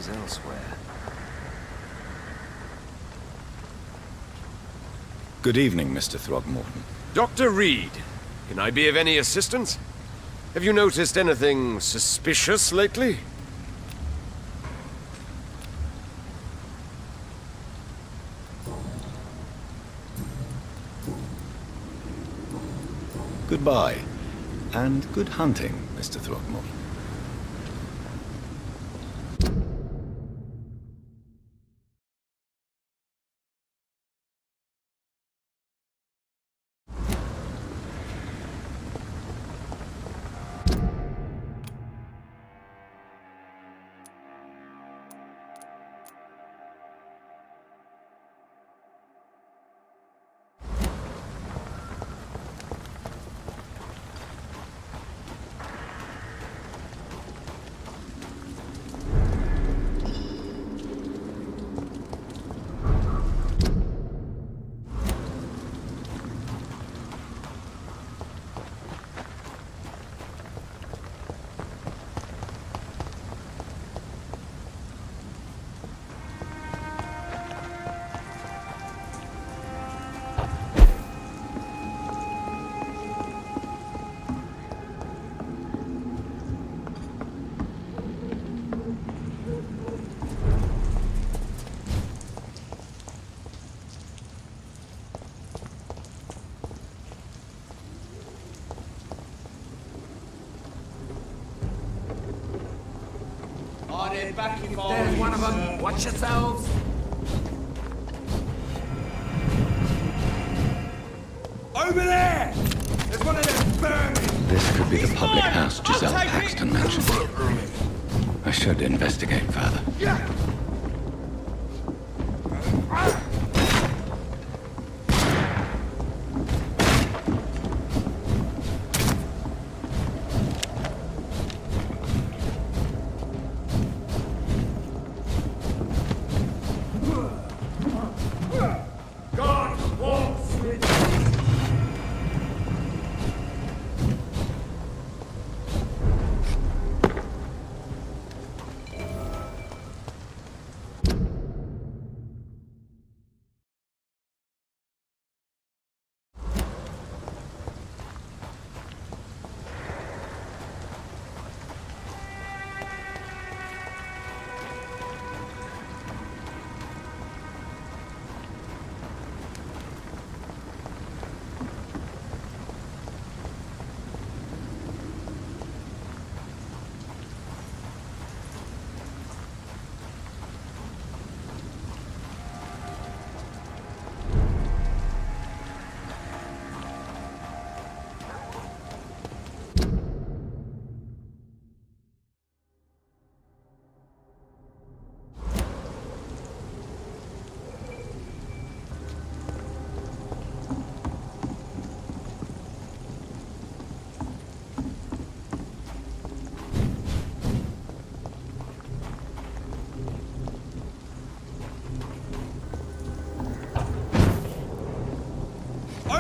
seems elsewhere. Good evening, Mr. Throgmorton. Dr. Reed, can I be of any assistance? Have you noticed anything suspicious lately? Goodbye, and good hunting, Mr. Throgmorton. There's one of them. Watch yourselves. Over there! There's one of them vermin! This could be the public house Giselle Paxton mentioned. I should investigate further.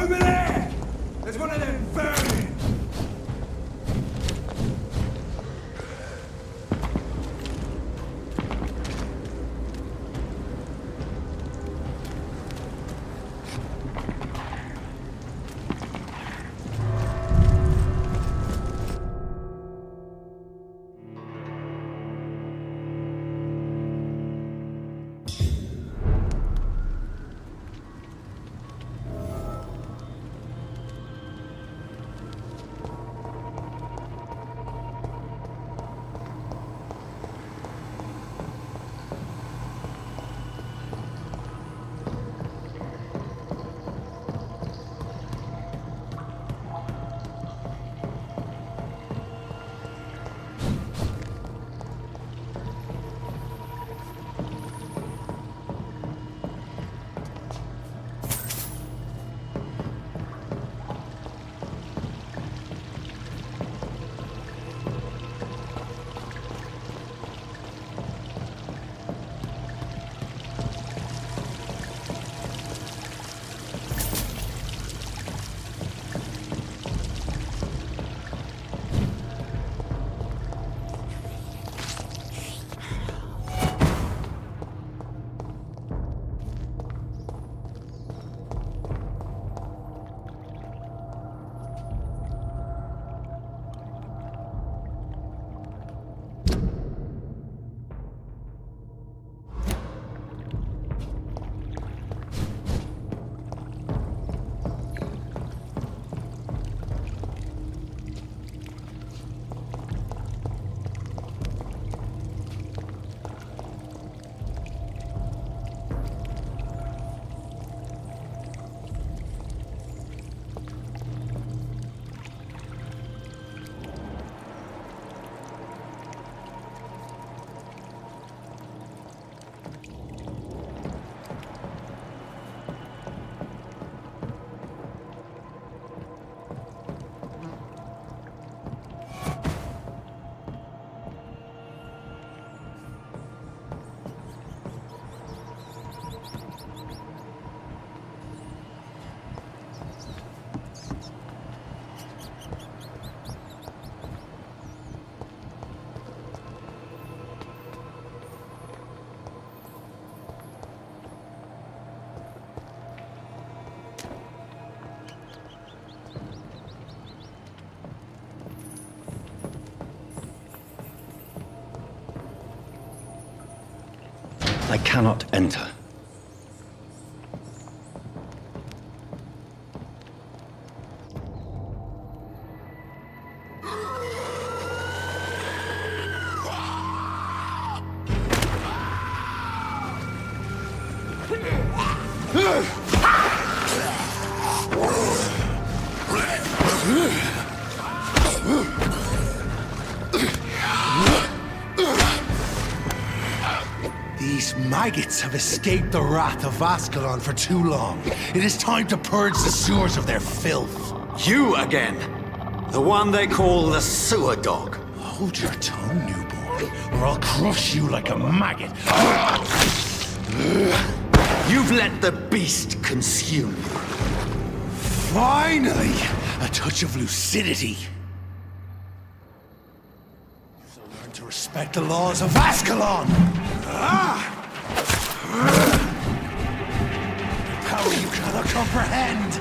Over there! There's one of them vermin! I cannot enter. These maggots have escaped the wrath of Ascalon for too long. It is time to purge the sewers of their filth. You again! The one they call the sewer dog. Hold your tongue, newborn, or I'll crush you like a maggot. You've let the beast consume you. Finally, a touch of lucidity. So learn to respect the laws of Ascalon. Power you cannot comprehend.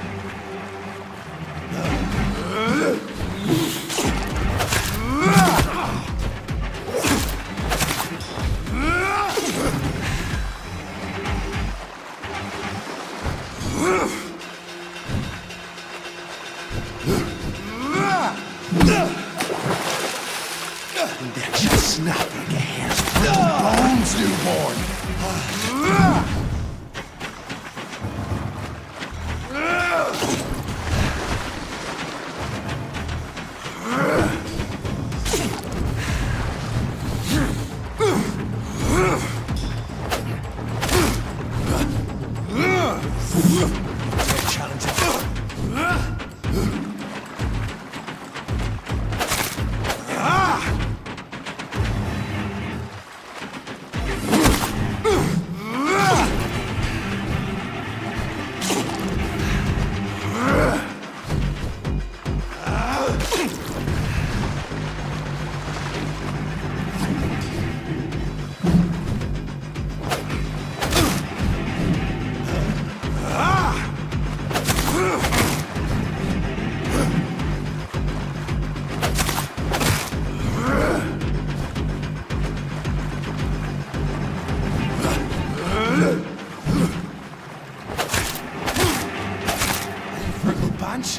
That should snap like a hair's bones, newborn.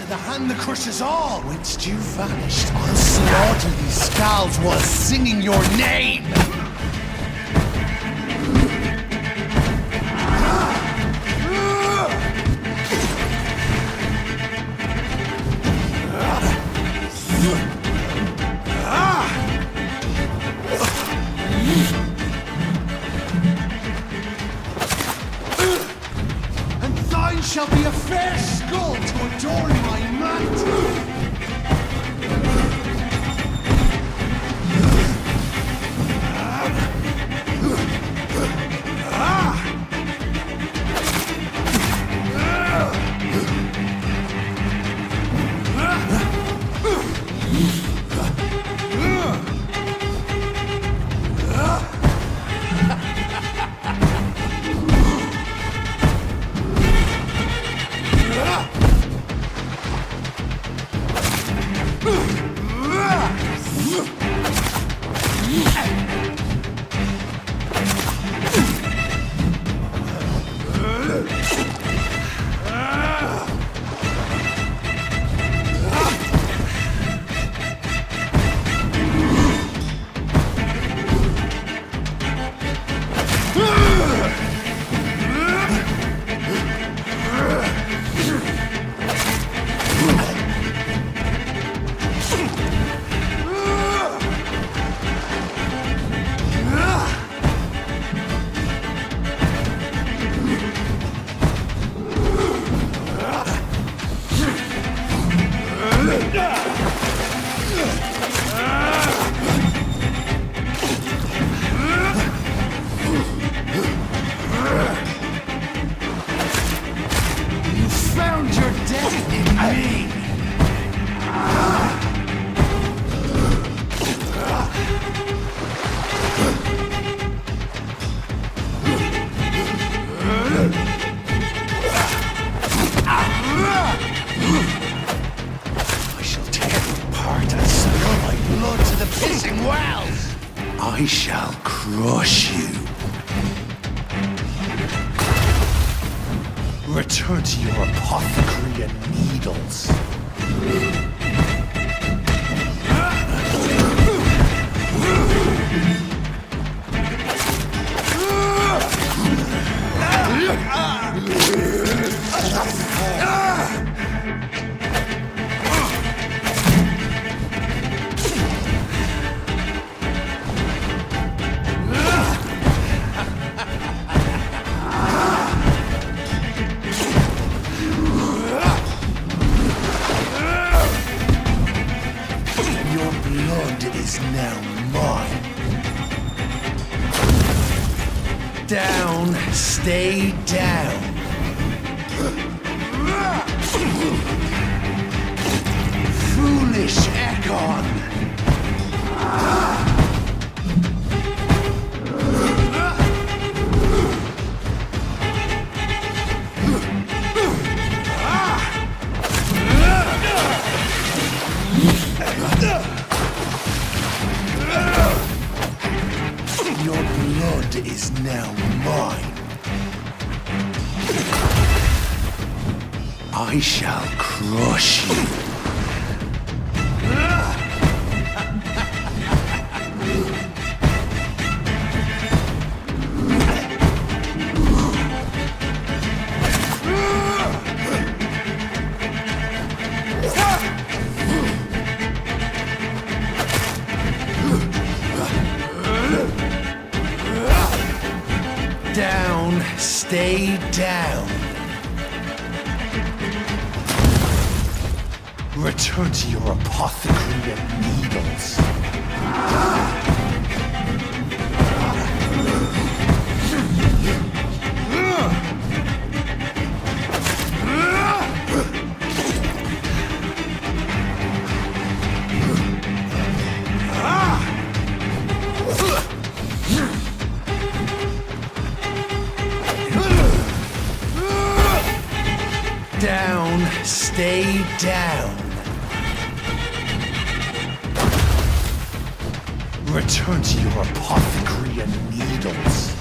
The hand that crushes all. Whence you vanished, I'll slaughter these scalds while singing your name. And thine shall be a fair skull to adorn my mantle. I shall crush you. apothecary and needles. Down, stay down. Foolish Ekon. Your blood is now mine. I shall crush you. Down, stay down. Return to your apothecary and needles. Down, stay down. Return to your apothecary and needles.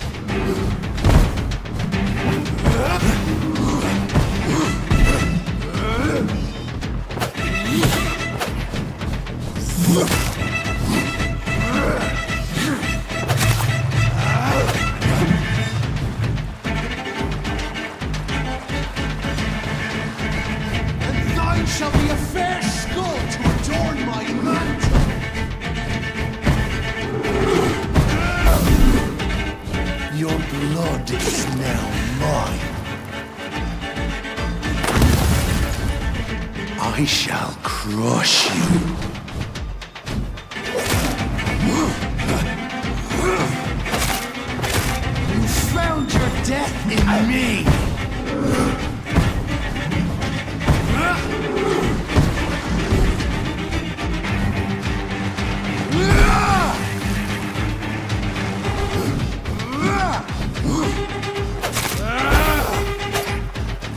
And thine shall be a fair skull to adorn my mantle. Your blood is now mine. I shall crush you. You found your death in me.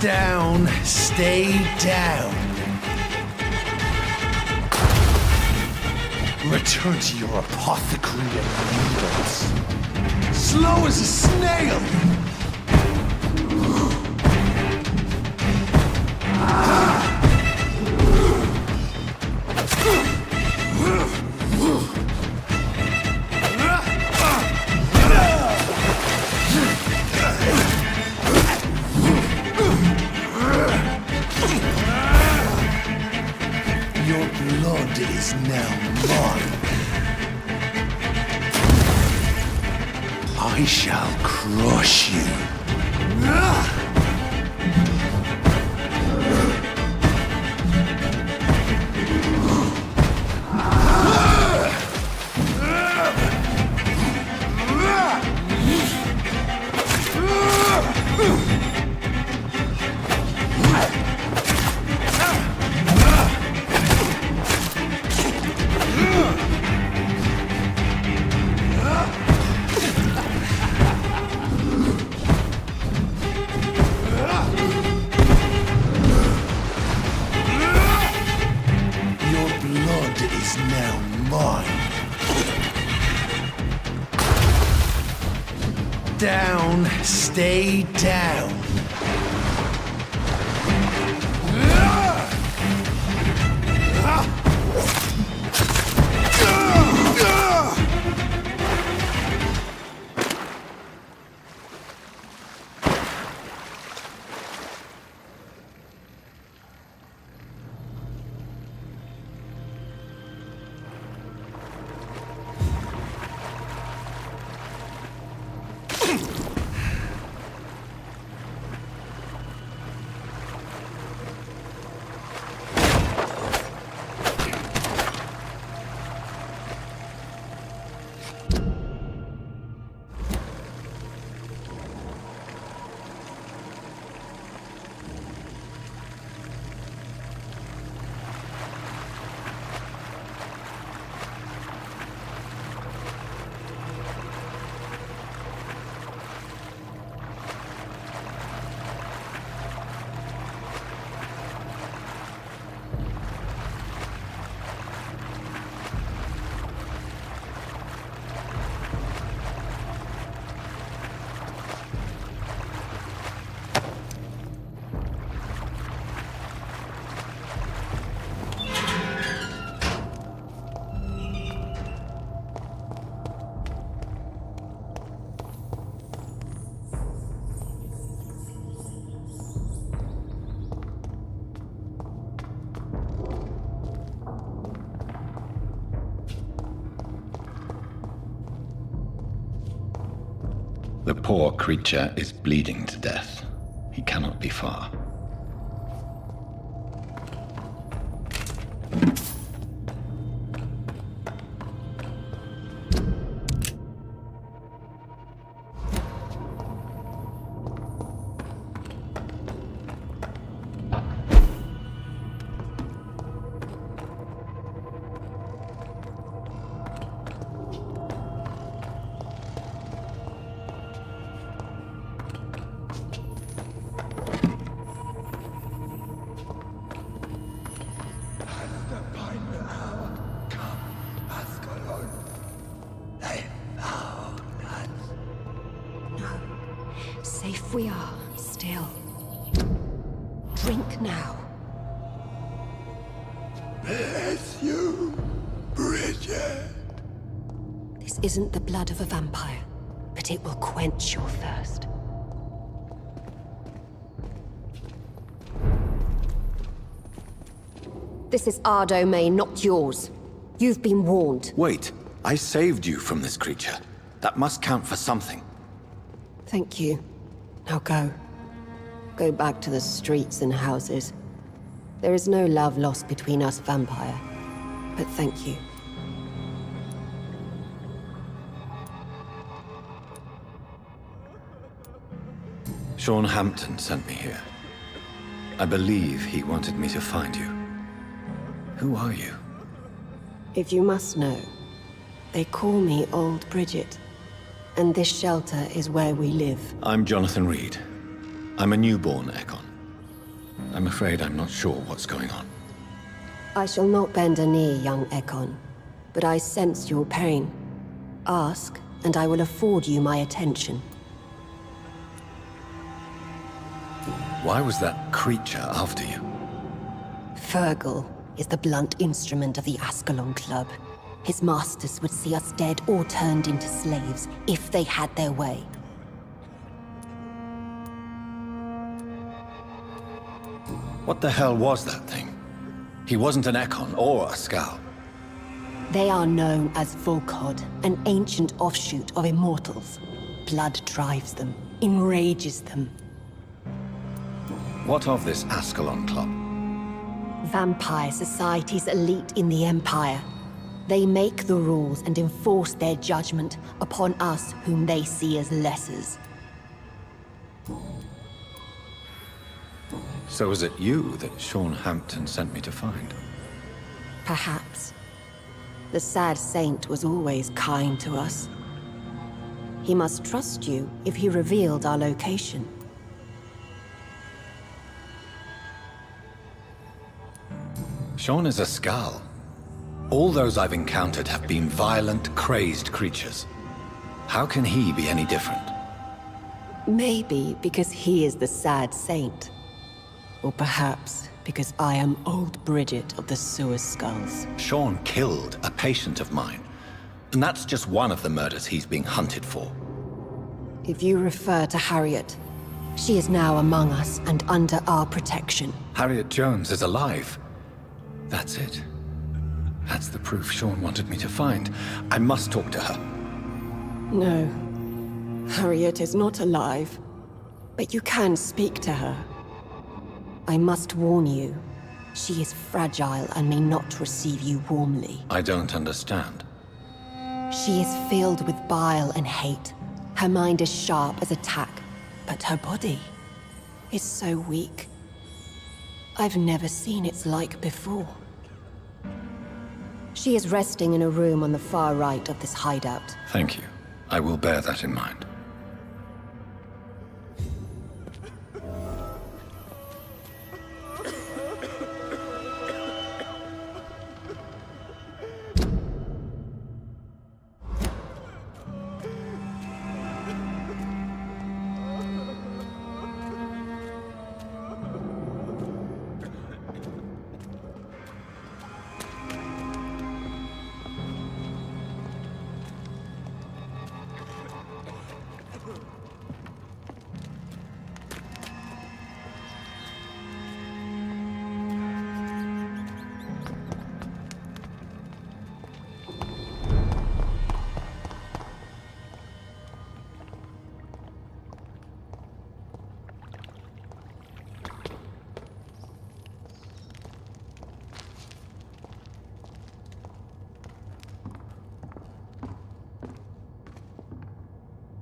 Down, stay down. Return to your apothecary and needles. Slow as a snail. Your blood is now mine. I shall crush you. Is now mine. Down, stay down. The poor creature is bleeding to death. He cannot be far. Safe we are, still. Drink now. Bless you, Bridget. This isn't the blood of a vampire, but it will quench your thirst. This is our domain, not yours. You've been warned. Wait, I saved you from this creature. That must count for something. Thank you. Now go. Go back to the streets and houses. There is no love lost between us, vampire. But thank you. Sean Hampton sent me here. I believe he wanted me to find you. Who are you? If you must know, they call me Old Bridget. And this shelter is where we live. I'm Jonathan Reed. I'm a newborn Ekon. I'm afraid I'm not sure what's going on. I shall not bend a knee, young Ekon, but I sense your pain. Ask, and I will afford you my attention. Why was that creature after you? Fergal is the blunt instrument of the Ascalon Club. His masters would see us dead or turned into slaves if they had their way. What the hell was that thing? He wasn't an Ekon or a Scowl. They are known as Volkod, an ancient offshoot of immortals. Blood drives them, enrages them. What of this Ascalon Club? Vampire society's elite in the Empire. They make the rules and enforce their judgment upon us whom they see as lessers. So was it you that Sean Hampton sent me to find? Perhaps. The sad saint was always kind to us. He must trust you if he revealed our location. Sean is a Scowl. All those I've encountered have been violent, crazed creatures. How can he be any different? Maybe because he is the sad saint. Or perhaps because I am Old Bridget of the Sewer Skulls. Sean killed a patient of mine. And that's just one of the murders he's being hunted for. If you refer to Harriet, she is now among us and under our protection. Harriet Jones is alive. That's it. That's the proof Sean wanted me to find. I must talk to her. No. Harriet is not alive. But you can speak to her. I must warn you. She is fragile and may not receive you warmly. I don't understand. She is filled with bile and hate. Her mind is sharp as a tack, but her body is so weak. I've never seen its like before. She is resting in a room on the far right of this hideout. Thank you. I will bear that in mind.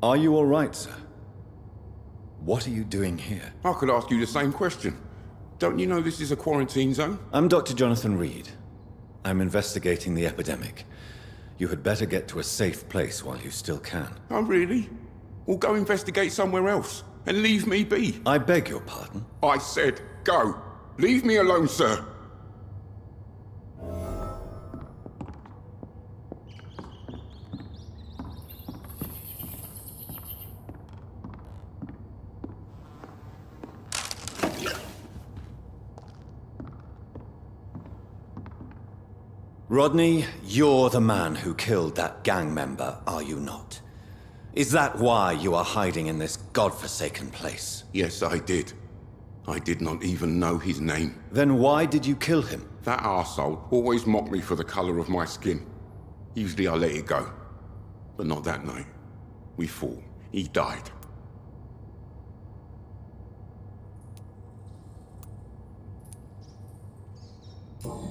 Are you all right, sir? What are you doing here? I could ask you the same question. Don't you know this is a quarantine zone? I'm Dr. Jonathan Reed. I'm investigating the epidemic. You had better get to a safe place while you still can. Oh, really? Well, go investigate somewhere else and leave me be. I beg your pardon? I said go. Leave me alone, sir. Rodney, you're the man who killed that gang member, are you not? Is that why you are hiding in this godforsaken place? Yes, I did. I did not even know his name. Then why did you kill him? That arsehole always mocked me for the color of my skin. Usually I let it go. But not that night. We fought. He died.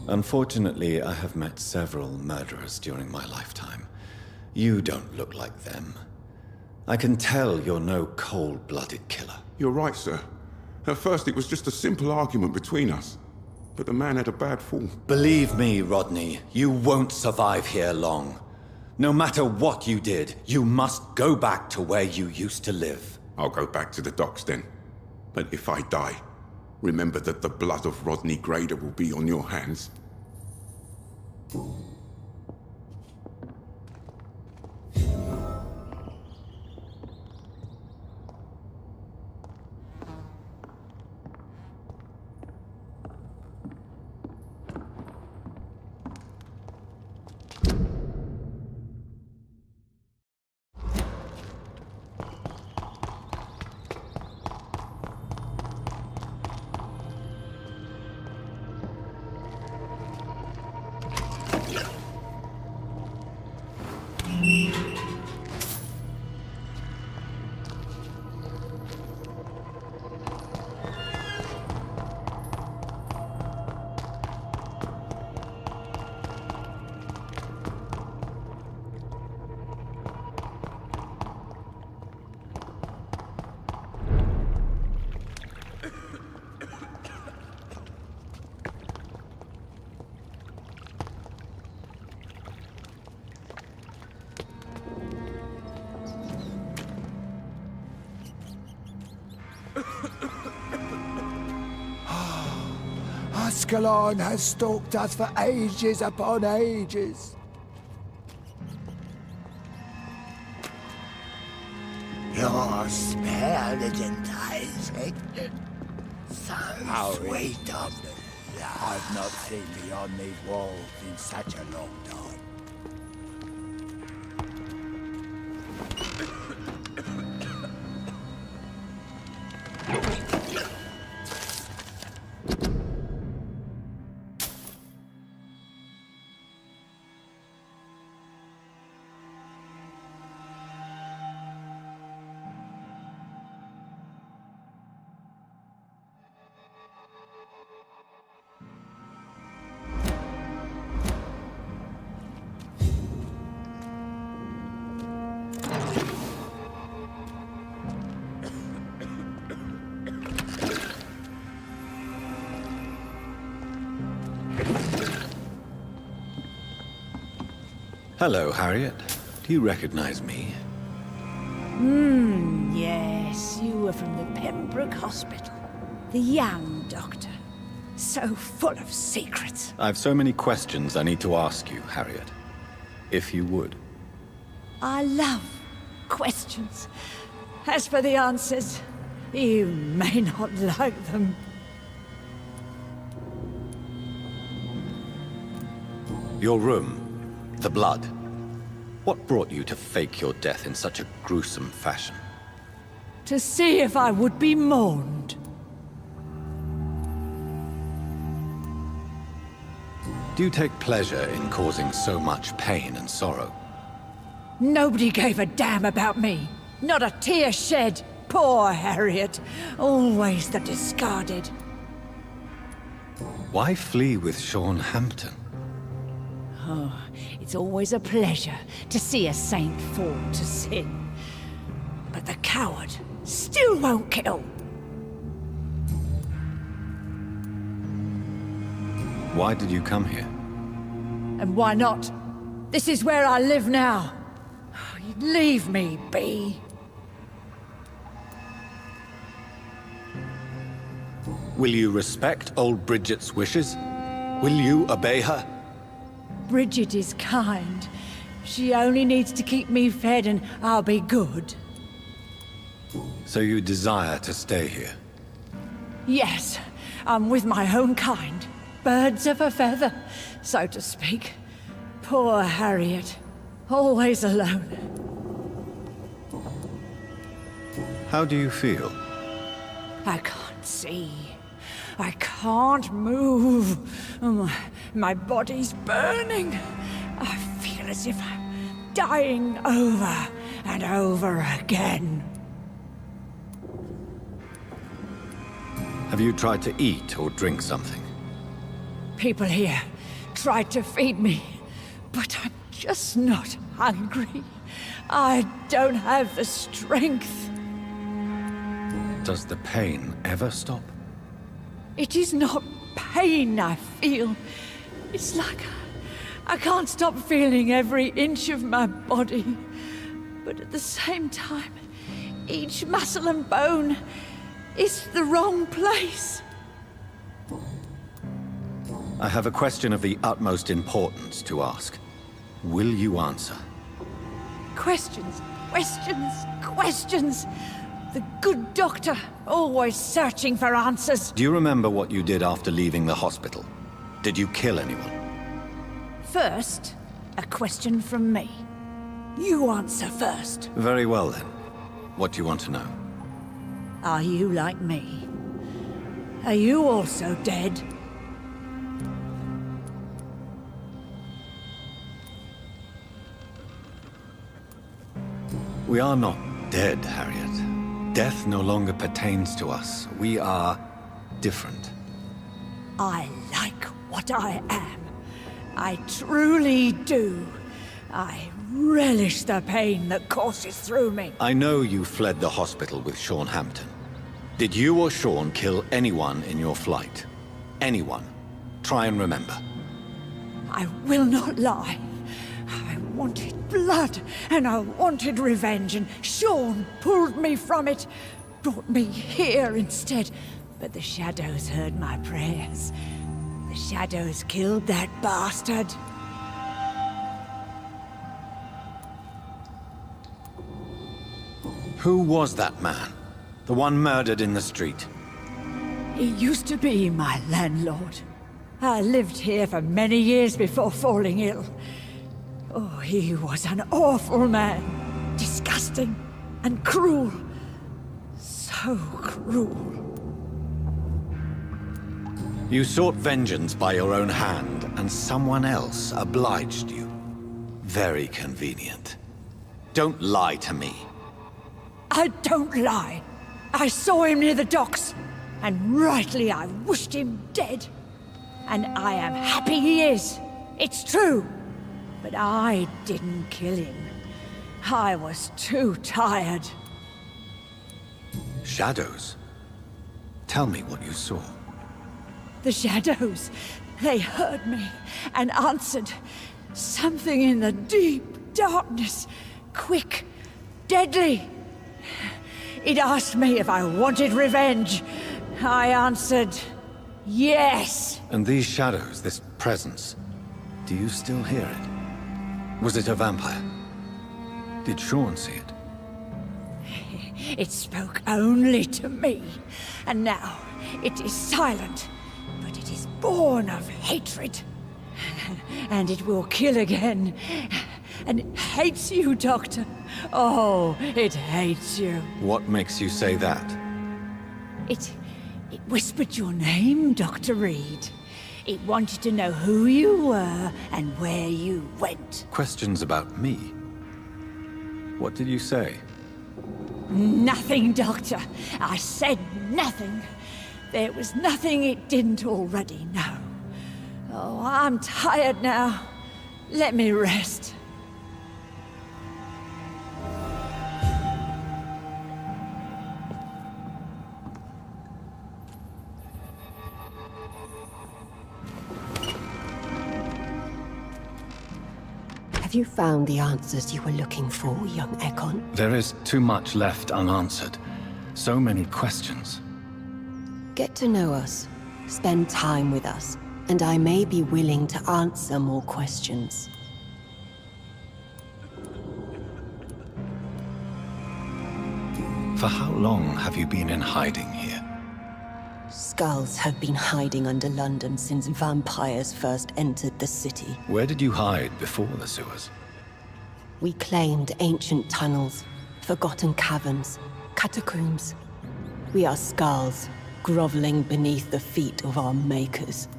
Unfortunately, I have met several murderers during my lifetime. You don't look like them. I can tell you're no cold-blooded killer. You're right, sir. At first it was just a simple argument between us. But the man had a bad fall. Believe me, Rodney, you won't survive here long. No matter what you did, you must go back to where you used to live. I'll go back to the docks then. But if I die, remember that the blood of Rodney Grader will be on your hands. Ascalon has stalked us for ages upon ages. Your spell is enticing. So sweet of the light. I've not seen beyond these walls in such a long time. Hello, Harriet. Do you recognize me? Yes, you were from the Pembroke Hospital. The young doctor. So full of secrets. I've so many questions I need to ask you, Harriet. If you would. I love questions. As for the answers, you may not like them. Your room. The blood. What brought you to fake your death in such a gruesome fashion? To see if I would be mourned. Do you take pleasure in causing so much pain and sorrow? Nobody gave a damn about me. Not a tear shed. Poor Harriet. Always the discarded. Why flee with Sean Hampton? Oh, it's always a pleasure to see a saint fall to sin. coward. Still won't kill. Why did you come here? And why not? This is where I live now. Leave me be. Will you respect old Bridget's wishes? Will you obey her? Bridget is kind. She only needs to keep me fed and I'll be good. So you desire to stay here? Yes, I'm with my own kind. Birds of a feather, so to speak. Poor Harriet. Always alone. How do you feel? I can't see. I can't move. My body's burning. I feel as if I'm dying over and over again. Have you tried to eat or drink something? People here tried to feed me, but I'm just not hungry. I don't have the strength. Does the pain ever stop? It is not pain I feel. It's like I can't stop feeling every inch of my body. But at the same time, each muscle and bone is the wrong place. I have a question of the utmost importance to ask. Will you answer? Questions, questions, questions. The good doctor, always searching for answers. Do you remember what you did after leaving the hospital? Did you kill anyone? First, a question from me. You answer first. Very well then. What do you want to know? Are you like me? Are you also dead? We are not dead, Harriet. Death no longer pertains to us. We are different. I like what I am. I truly do. I relish the pain that courses through me. I know you fled the hospital with Sean Hampton. Did you or Sean kill anyone in your flight? Anyone? Try and remember. I will not lie. I wanted blood, and I wanted revenge, and Sean pulled me from it, brought me here instead. But the shadows heard my prayers. The shadows killed that bastard. Who was that man? The one murdered in the street? He used to be my landlord. I lived here for many years before falling ill. Oh, he was an awful man. Disgusting and cruel. So cruel. You sought vengeance by your own hand, and someone else obliged you. Very convenient. Don't lie to me. I don't lie. I saw him near the docks, and rightly I wished him dead. And I am happy he is. It's true. But I didn't kill him. I was too tired. Shadows? Tell me what you saw. The shadows, they heard me and answered. Something in the deep darkness. Quick, deadly. It asked me if I wanted revenge. I answered, yes. And these shadows, this presence, do you still hear it? Was it a vampire? Did Sean see it? It spoke only to me, and now it is silent, but it is born of hatred. And it will kill again. And it hates you, Doctor. Oh, it hates you. What makes you say that? It whispered your name, Dr. Reed. It wanted to know who you were and where you went. Questions about me? What did you say? Nothing, Doctor. I said nothing. There was nothing it didn't already know. Oh, I'm tired now. Let me rest. Have you found the answers you were looking for, young Ekon? There is too much left unanswered. So many questions. Get to know us, spend time with us, and I may be willing to answer more questions. For how long have you been in hiding here? Skulls have been hiding under London since vampires first entered the city. Where did you hide before the sewers? We claimed ancient tunnels, forgotten caverns, catacombs. We are skulls, groveling beneath the feet of our makers.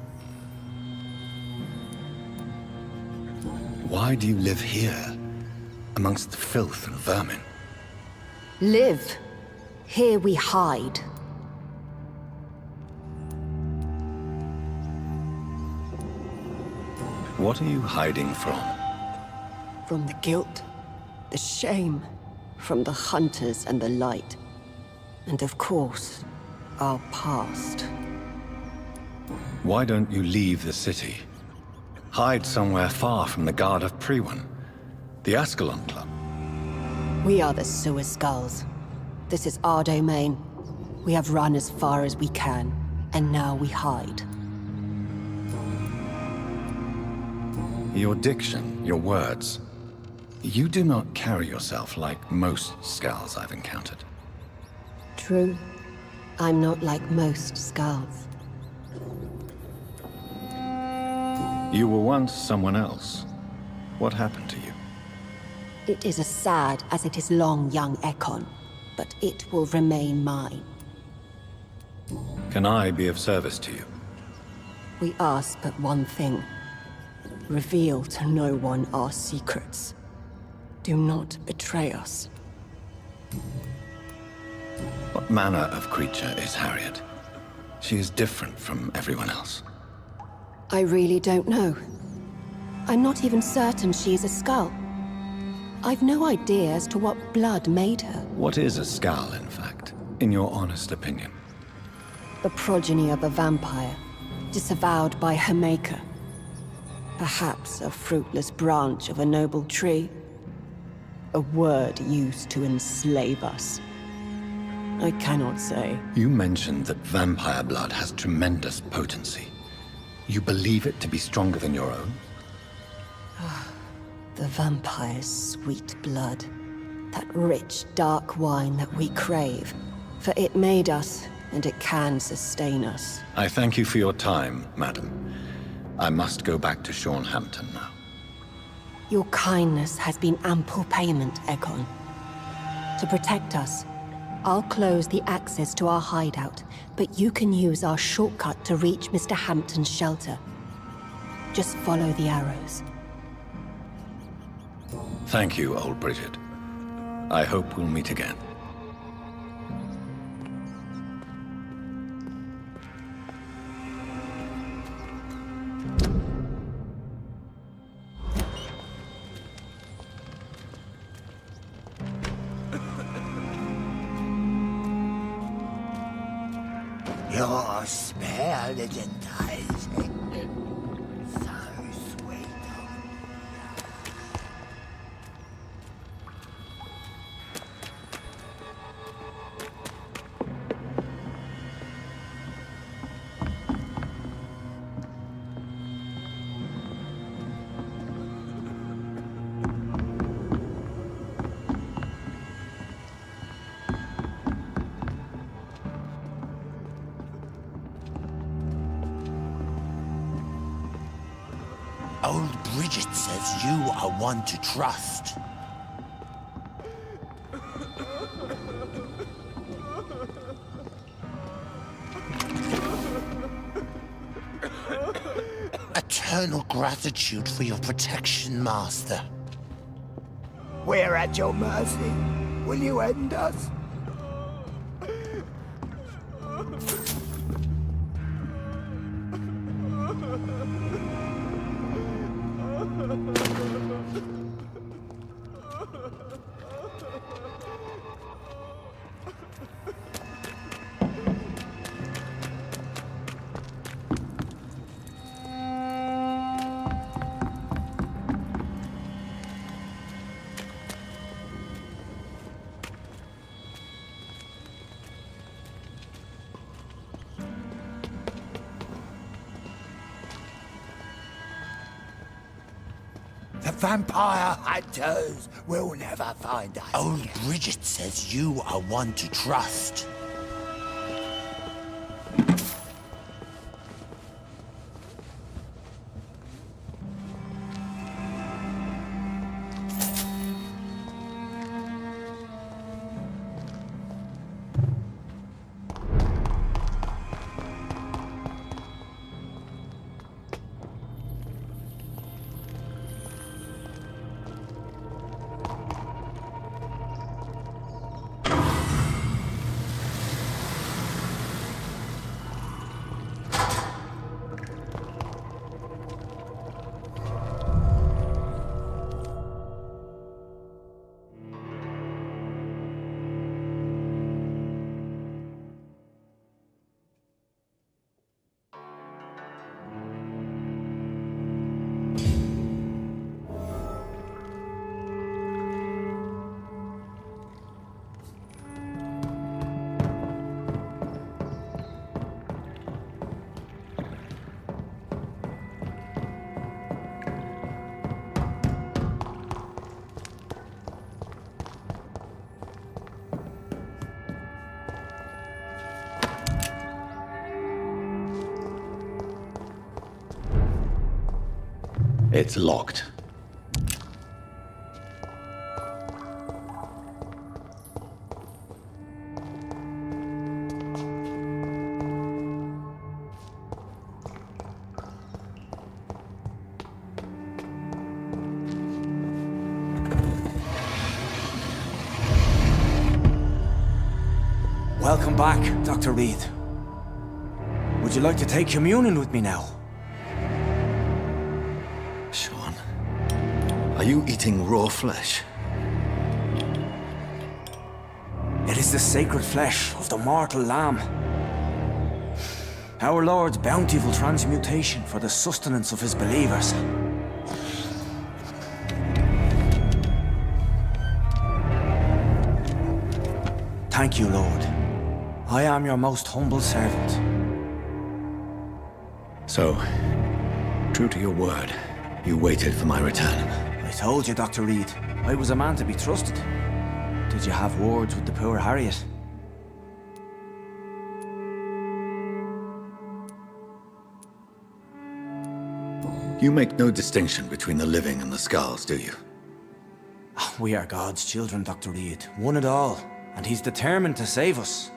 Why do you live here, amongst the filth and vermin? Live. Here we hide. What are you hiding from? From the guilt, the shame, from the hunters and the light. And of course, our past. Why don't you leave the city? Hide somewhere far from the Guard of Priwen, the Ascalon Club. We are the sewer skulls. This is our domain. We have run as far as we can, and now we hide. Your diction, your words. You do not carry yourself like most skulls I've encountered. True. I'm not like most skulls. You were once someone else. What happened to you? It is as sad as it is long, young Ekon, but it will remain mine. Can I be of service to you? We ask but one thing. Reveal to no one our secrets. Do not betray us. What manner of creature is Harriet? She is different from everyone else. I really don't know. I'm not even certain she is a skull. I've no idea as to what blood made her. What is a skull, in fact, in your honest opinion? The progeny of a vampire, disavowed by her maker. Perhaps a fruitless branch of a noble tree. A word used to enslave us. I cannot say. You mentioned that vampire blood has tremendous potency. You believe it to be stronger than your own? The vampire's sweet blood. That rich, dark wine that we crave. For it made us, and it can sustain us. I thank you for your time, madam. I must go back to Shornhampton now. Your kindness has been ample payment, Ekon. To protect us, I'll close the access to our hideout, but you can use our shortcut to reach Mr. Hampton's shelter. Just follow the arrows. Thank you, old Bridget. I hope we'll meet again. Your spell enticing. So sweet. Old Bridget says you are one to trust. Eternal gratitude for your protection, Master. We're at your mercy. Will you end us? vampire hunters will never find us. Old Bridget says you are one to trust. It's locked. Welcome back, Dr. Reed. Would you like to take communion with me now? Sean, are you eating raw flesh? It is the sacred flesh of the mortal lamb. Our Lord's bountiful transmutation for the sustenance of his believers. Thank you, Lord. I am your most humble servant. So, true to your word, you waited for my return. I told you, Dr. Reed, I was a man to be trusted. Did you have words with the poor Harriet? You make no distinction between the living and the skulls, do you? We are God's children, Dr. Reed. One and all. And he's determined to save us.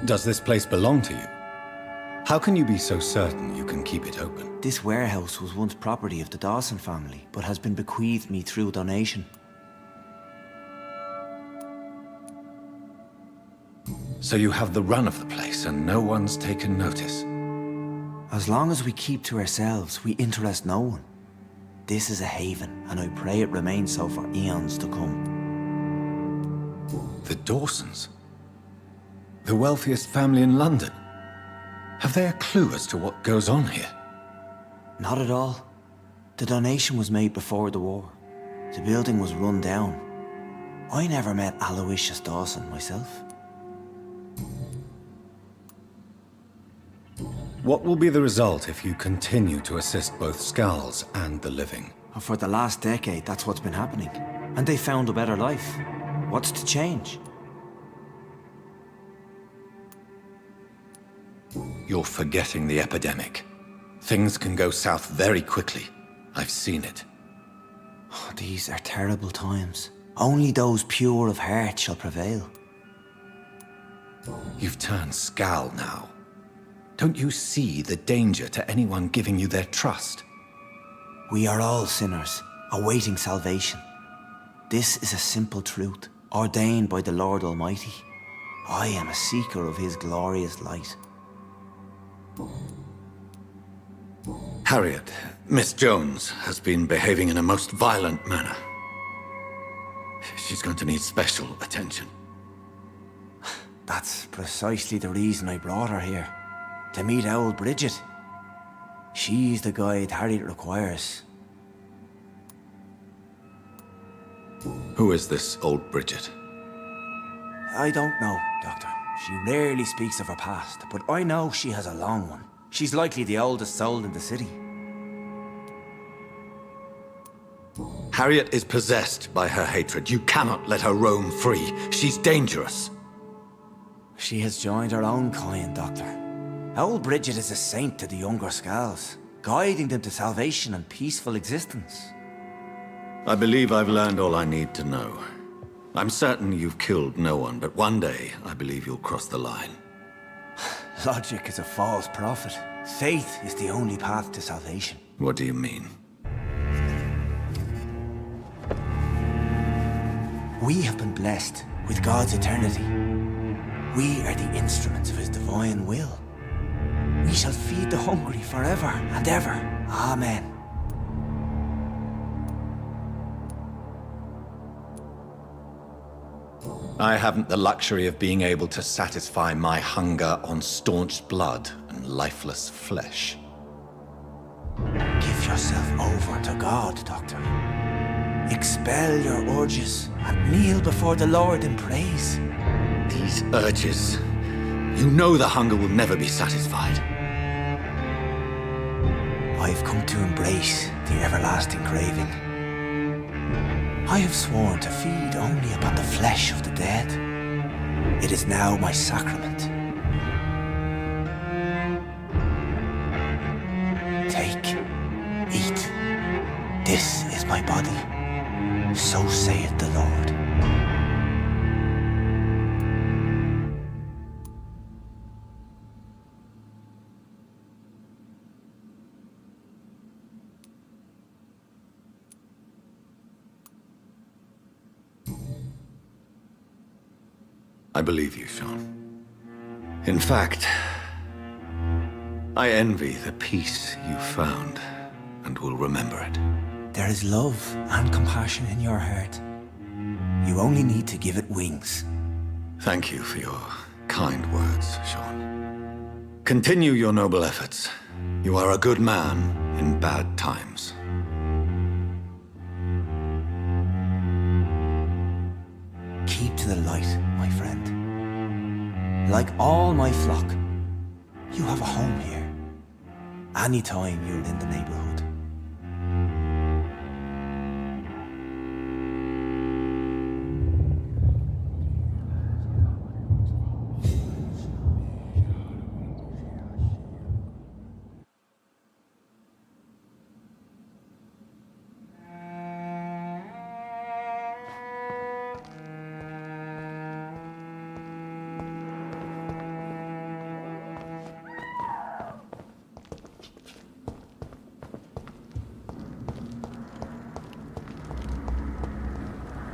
Does this place belong to you? How can you be so certain you can keep it open? This warehouse was once property of the Dawson family, but has been bequeathed me through donation. So you have the run of the place and no one's taken notice? As long as we keep to ourselves, we interest no one. This is a haven, and I pray it remains so for eons to come. The Dawsons? The wealthiest family in London? Have they a clue as to what goes on here? Not at all. The donation was made before the war. The building was run down. I never met Aloysius Dawson myself. What will be the result if you continue to assist both Skulls and the living? For the last decade, that's what's been happening. And they found a better life. What's to change? You're forgetting the epidemic. Things can go south very quickly. I've seen it. Oh, these are terrible times. Only those pure of heart shall prevail. You've turned Skull now. Don't you see the danger to anyone giving you their trust? We are all sinners, awaiting salvation. This is a simple truth, ordained by the Lord Almighty. I am a seeker of his glorious light. Harriet, Miss Jones has been behaving in a most violent manner. She's going to need special attention. That's precisely the reason I brought her here. To meet old Bridget. She's the guide Harriet requires. Who is this old Bridget? I don't know, Doctor. She rarely speaks of her past, but I know she has a long one. She's likely the oldest soul in the city. Harriet is possessed by her hatred. You cannot let her roam free. She's dangerous. She has joined her own kind, Doctor. Old Bridget is a saint to the younger Scals, guiding them to salvation and peaceful existence. I believe I've learned all I need to know. I'm certain you've killed no one, but one day I believe you'll cross the line. Logic is a false prophet. Faith is the only path to salvation. What do you mean? We have been blessed with God's eternity. We are the instruments of His divine will. We shall feed the hungry forever and ever. Amen. I haven't the luxury of being able to satisfy my hunger on staunched blood and lifeless flesh. Give yourself over to God, Doctor. Expel your urges and kneel before the Lord in praise. These urges. You know the hunger will never be satisfied. I've come to embrace the everlasting craving. I have sworn to feed only upon the flesh of the dead. It is now my sacrament. Take, eat. This is my body. So saith the Lord. I believe you, Sean. In fact, I envy the peace you found, and will remember it. There is love and compassion in your heart. You only need to give it wings. Thank you for your kind words, Sean. Continue your noble efforts. You are a good man in bad times. Keep to the light, my friend. Like all my flock, you have a home here. Anytime you're in the neighborhood.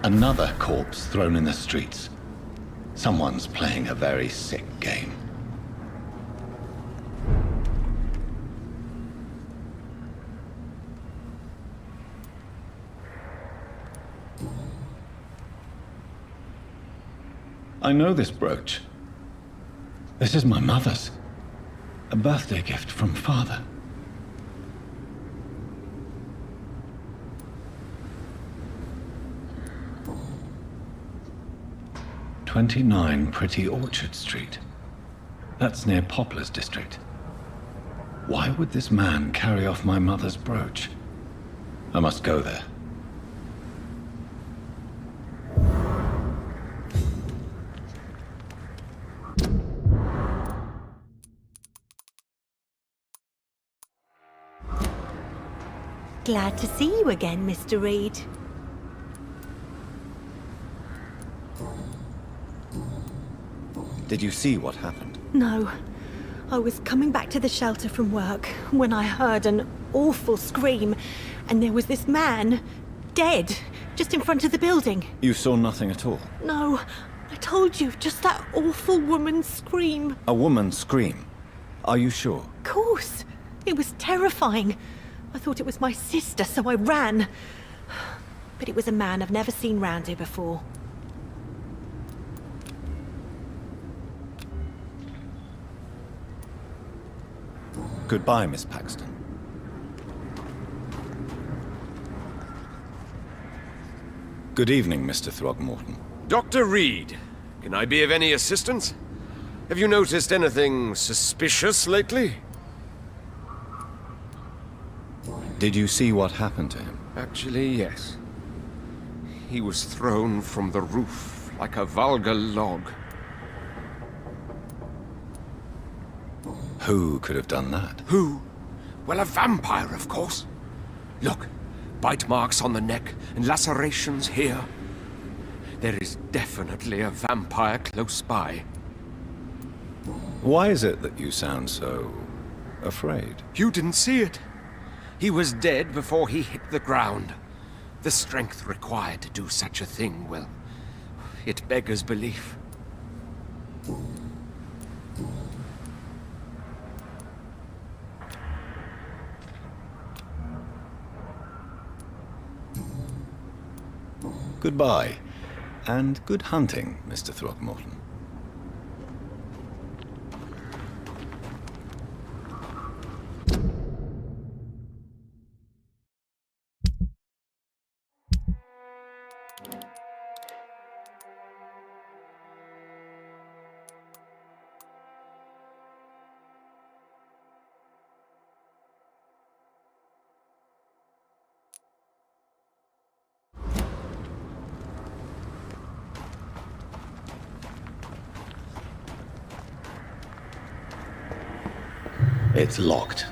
Another corpse thrown in the streets. Someone's playing a very sick game. I know this brooch. This is my mother's. A birthday gift from father. "29 Pretty Orchard Street. That's near Poplar's district. Why would this man carry off my mother's brooch? I must go there. Glad to see you again, Mr. Reed. Did you see what happened? No. I was coming back to the shelter from work when I heard an awful scream, and there was this man, dead, just in front of the building. You saw nothing at all? No. I told you, just that awful woman's scream. A woman scream? Are you sure? Of course. It was terrifying. I thought it was my sister, so I ran. But it was a man I've never seen round here before. Goodbye, Miss Paxton. Good evening, Mr. Throgmorton. Dr. Reed, can I be of any assistance? Have you noticed anything suspicious lately? Did you see what happened to him? Actually, yes. He was thrown from the roof like a vulgar log. Who could have done that? Who? Well, a vampire, of course. Look, bite marks on the neck and lacerations here. There is definitely a vampire close by. Why is it that you sound so afraid? You didn't see it. He was dead before he hit the ground. The strength required to do such a thing, well, it beggars belief. Goodbye, and good hunting, Mr. Throckmorton. It's locked.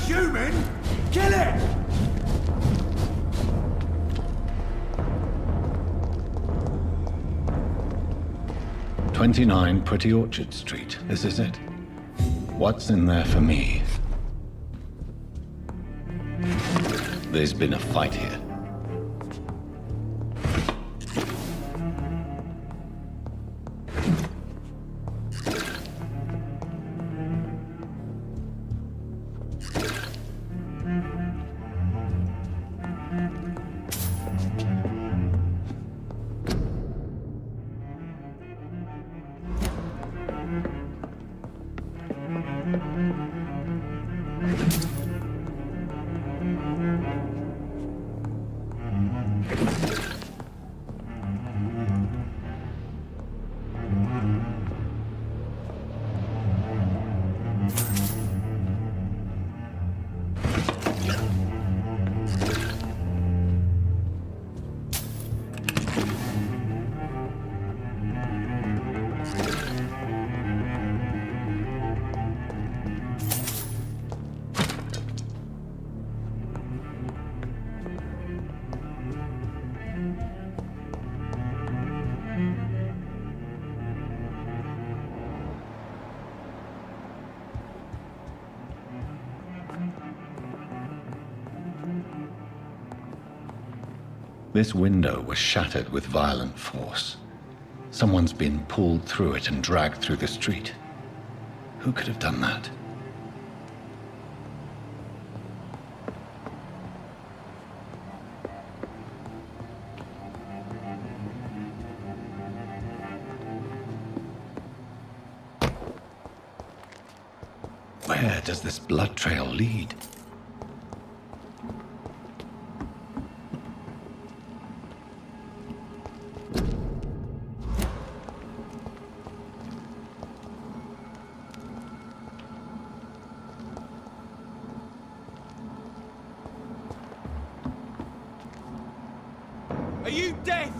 human! Kill it! "29 Pretty Orchard Street. This is it. What's in there for me?" There's been a fight here. This window was shattered with violent force. Someone's been pulled through it and dragged through the street. Who could have done that? Where does this blood trail lead? Are you deaf?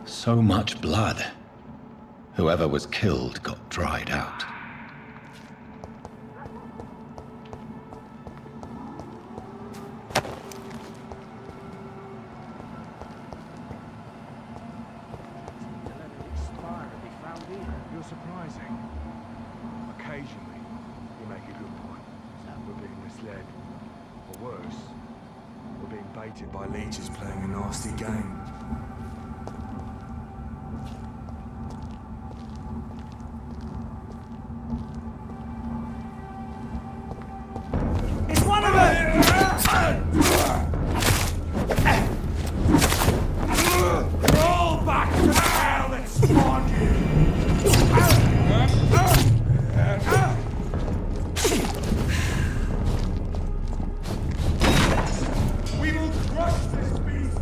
So much blood. Whoever was killed got dried out. You're surprising. Occasionally, you make it look like we're being misled. Or worse, we're being baited by leeches playing a nasty game. It's one of them! Roll back to the hell that spawned you! We will crush this beast!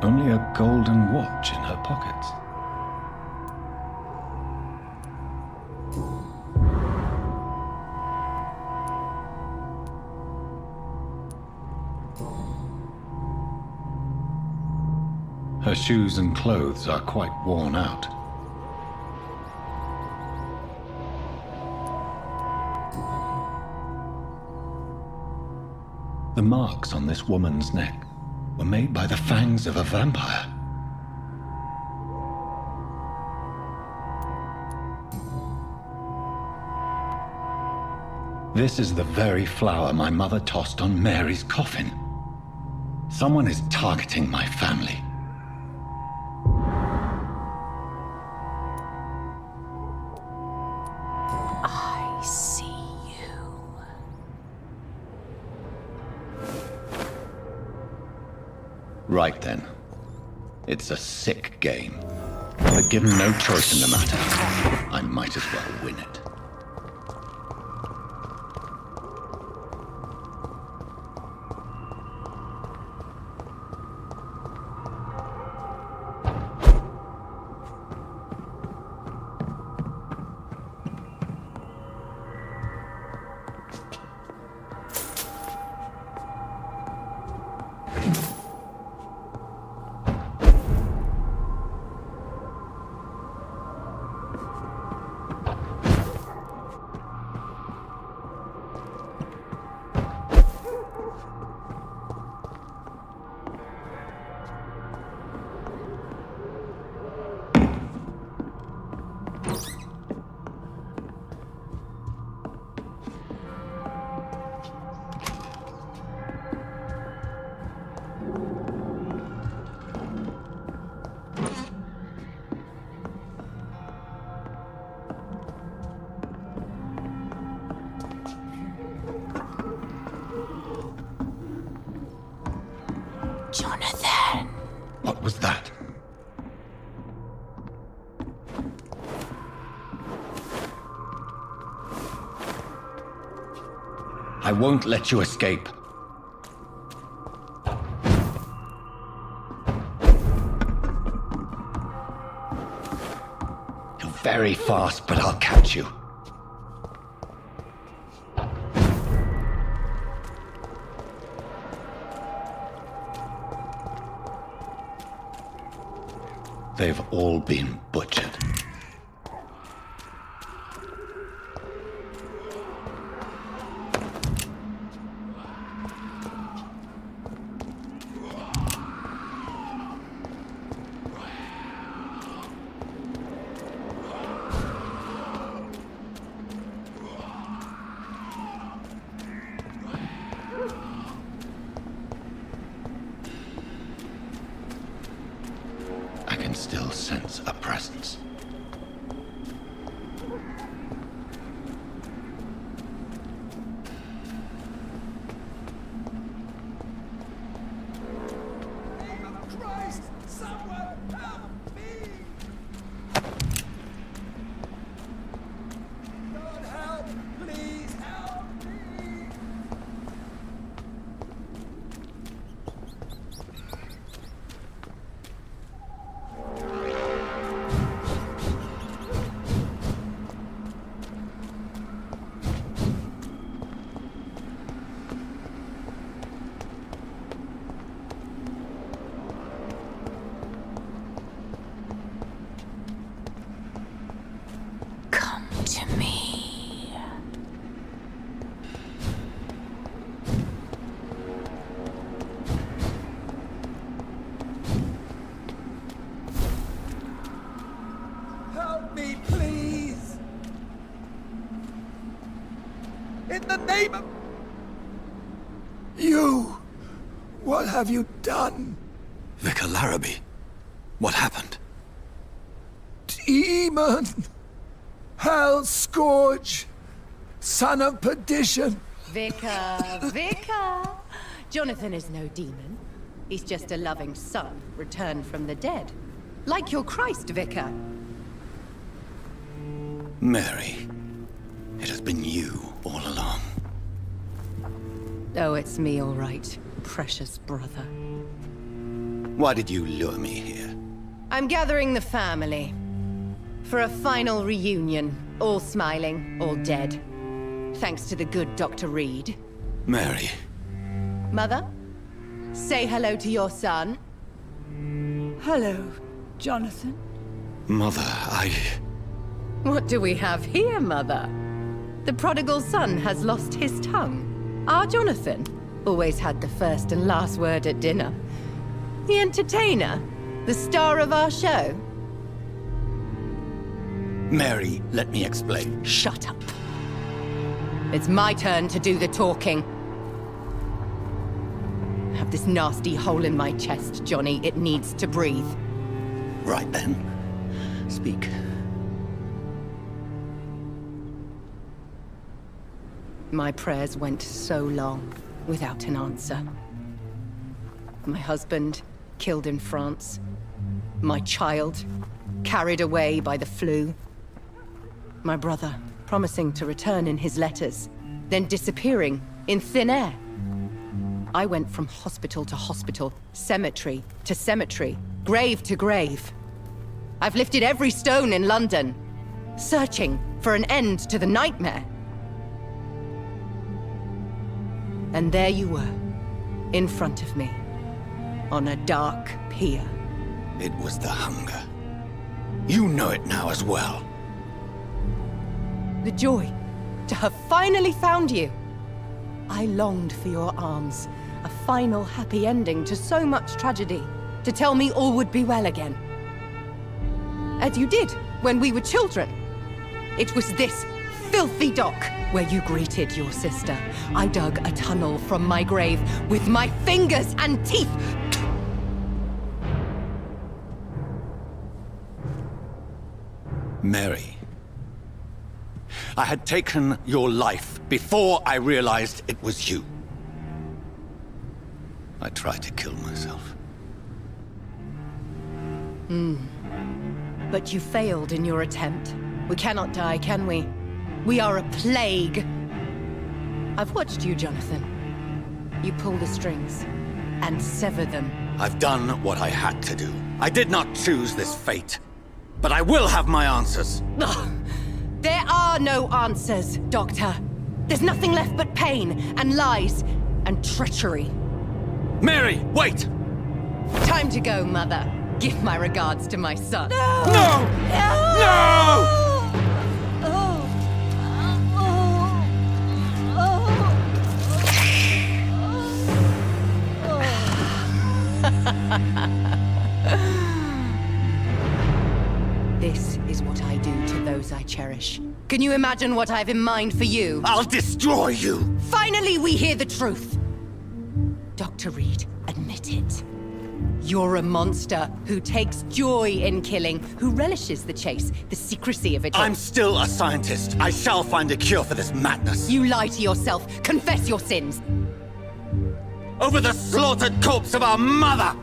Only a golden watch in her pockets. Her shoes and clothes are quite worn out. The marks on this woman's neck were made by the fangs of a vampire. This is the very flower my mother tossed on Mary's coffin. Someone is targeting my family. I see you. Right then. It's a sick game. But given no choice in the matter, I might as well win it. Jonathan. What was that? I won't let you escape. You're very fast, but I'll catch you. They've all been butchered. I can still sense a presence. Christ! Someone help me! God help! Please help me! Come to me. Help me, please! In the name of... You! What have you done? Vicar Larrabee, what happened? Demon! Hell scourge! Son of perdition! Vicar! Jonathan is no demon. He's just a loving son, returned from the dead. Like your Christ, Vicar. Mary, it has been you all along. Oh, it's me, all right, precious brother. Why did you lure me here? I'm gathering the family. For a final reunion. All smiling, all dead. Thanks to the good Dr. Reed. Mary. Mother? Say hello to your son. Hello, Jonathan. Mother, What do we have here, Mother? The prodigal son has lost his tongue. Our Jonathan always had the first and last word at dinner. The entertainer, the star of our show. Mary, let me explain. Shut up. It's my turn to do the talking. I have this nasty hole in my chest, Johnny. It needs to breathe. Right then. Speak. My prayers went so long without an answer. My husband killed in France. My child carried away by the flu. My brother promising to return in his letters, then disappearing in thin air. I went from hospital to hospital, cemetery to cemetery, grave to grave. I've lifted every stone in London, searching for an end to the nightmare. And there you were, in front of me, on a dark pier. It was the hunger. You know it now as well. The joy to have finally found you. I longed for your arms, a final happy ending to so much tragedy, to tell me all would be well again. As you did when we were children. It was this filthy dock where you greeted your sister. I dug a tunnel from my grave with my fingers and teeth. Mary. I had taken your life before I realized it was you. I tried to kill myself. But you failed in your attempt. We cannot die, can we? We are a plague. I've watched you, Jonathan. You pull the strings and sever them. I've done what I had to do. I did not choose this fate. But I will have my answers. Ugh. There are no answers, Doctor. There's nothing left but pain and lies and treachery. Mary, wait! Time to go, Mother. Give my regards to my son. No! No! This is what I do to those I cherish. Can you imagine what I've in mind for you? I'll destroy you! Finally, we hear the truth. Dr. Reed, admit it. You're a monster who takes joy in killing, who relishes the chase, the secrecy of it all. I'm still a scientist. I shall find a cure for this madness. You lie to yourself. Confess your sins. Over the slaughtered corpse of our mother!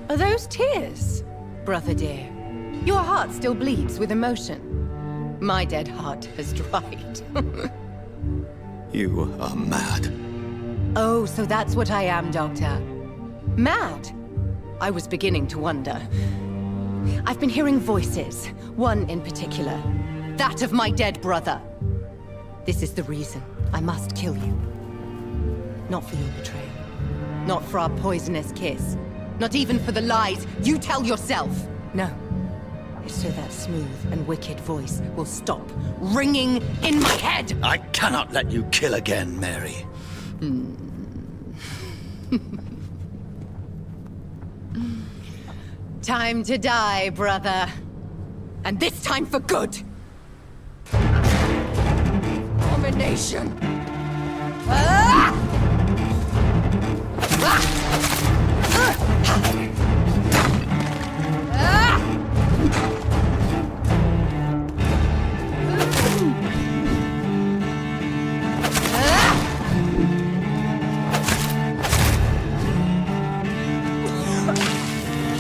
Are those tears, brother dear? Your heart still bleeds with emotion. My dead heart has dried. You are mad. Oh, so that's what I am, Doctor. Mad? I was beginning to wonder. I've been hearing voices, one in particular. That of my dead brother. This is the reason I must kill you. Not for your betrayal. Not for our poisonous kiss. Not even for the lies you tell yourself. No. It's so that smooth and wicked voice will stop ringing in my head. I cannot let you kill again, Mary. Time to die, brother. And this time for good. Abomination. Ah! Ah!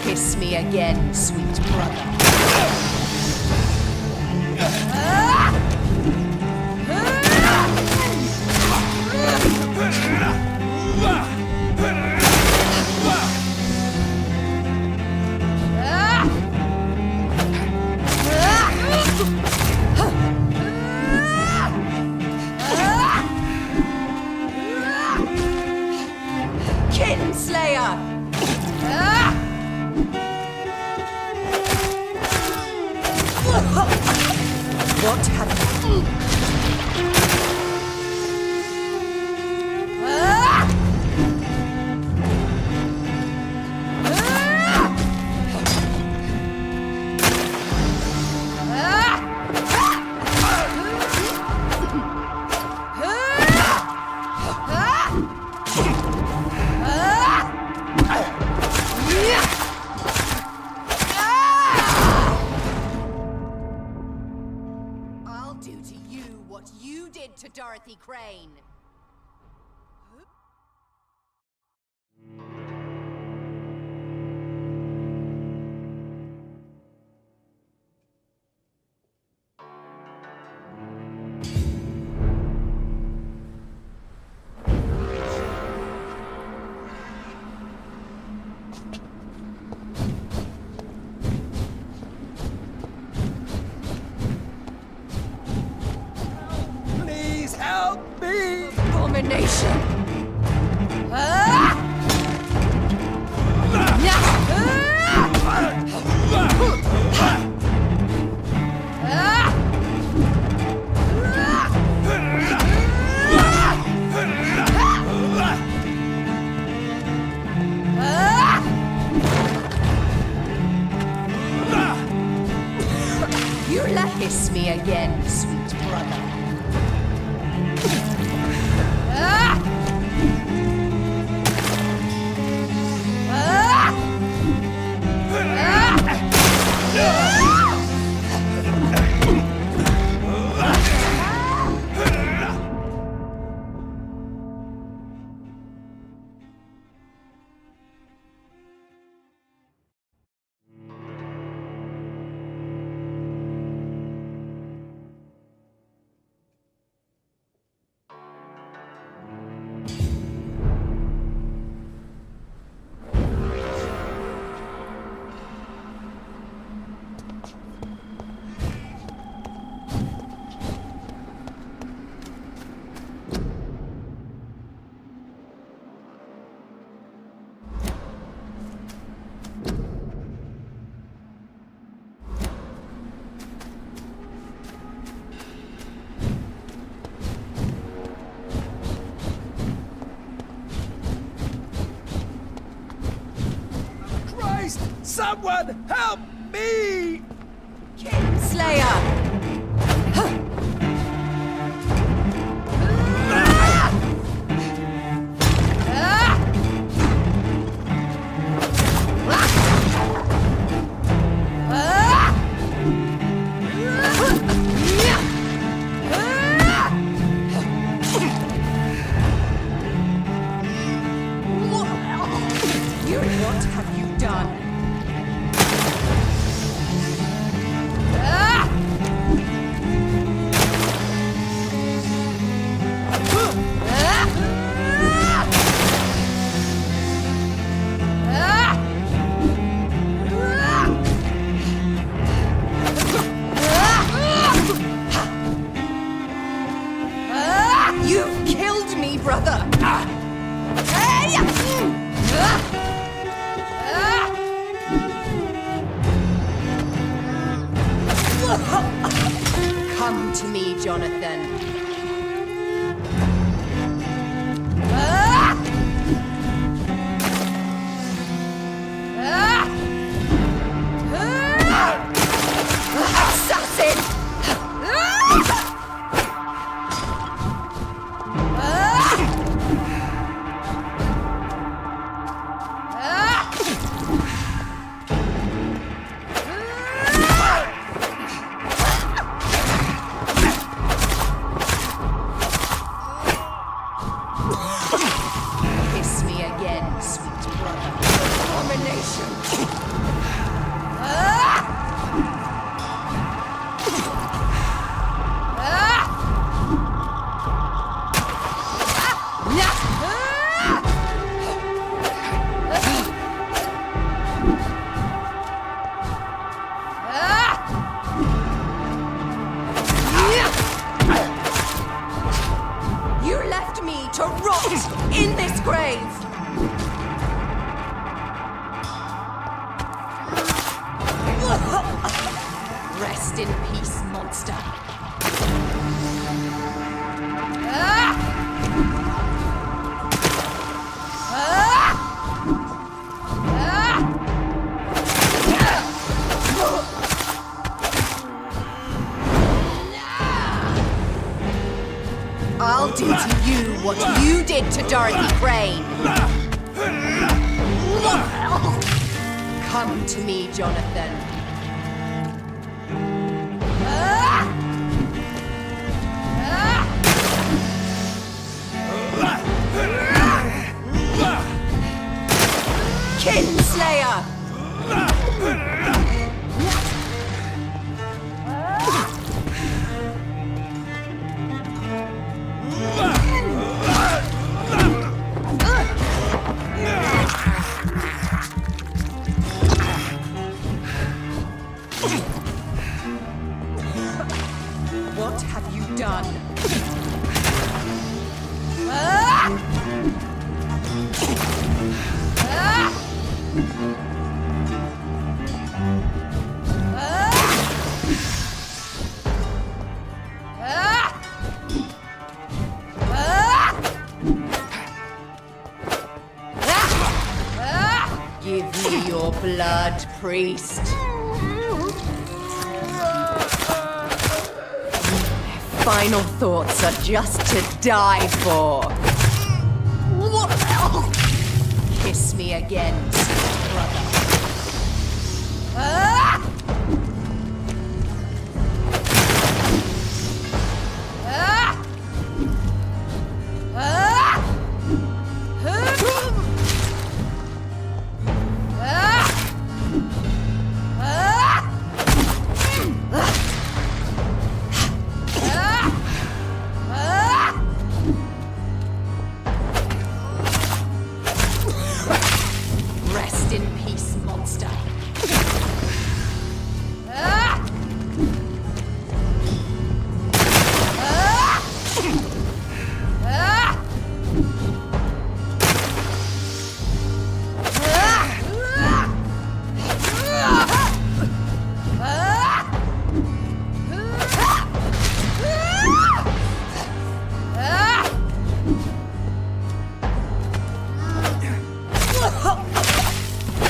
Kiss me again, sweet brother. What have you... I'll do to you what you did to Dorothy Crane. Please help me! Abomination! You'll hiss me again, sweet brother. Someone help me! Slayer! What have you done? You killed me, brother! Come to me, Jonathan. Assassin! Kiss me again, sweet brother. Abomination! You left me to rot in this grave! Rest in peace, monster. undo what you did to Dorothy Crane. Come to me, Jonathan. Kinslayer! What have you done? Give me your blood, priest. Final thoughts are just to die for. Kiss me again, sweet brother. Rest in peace, monster.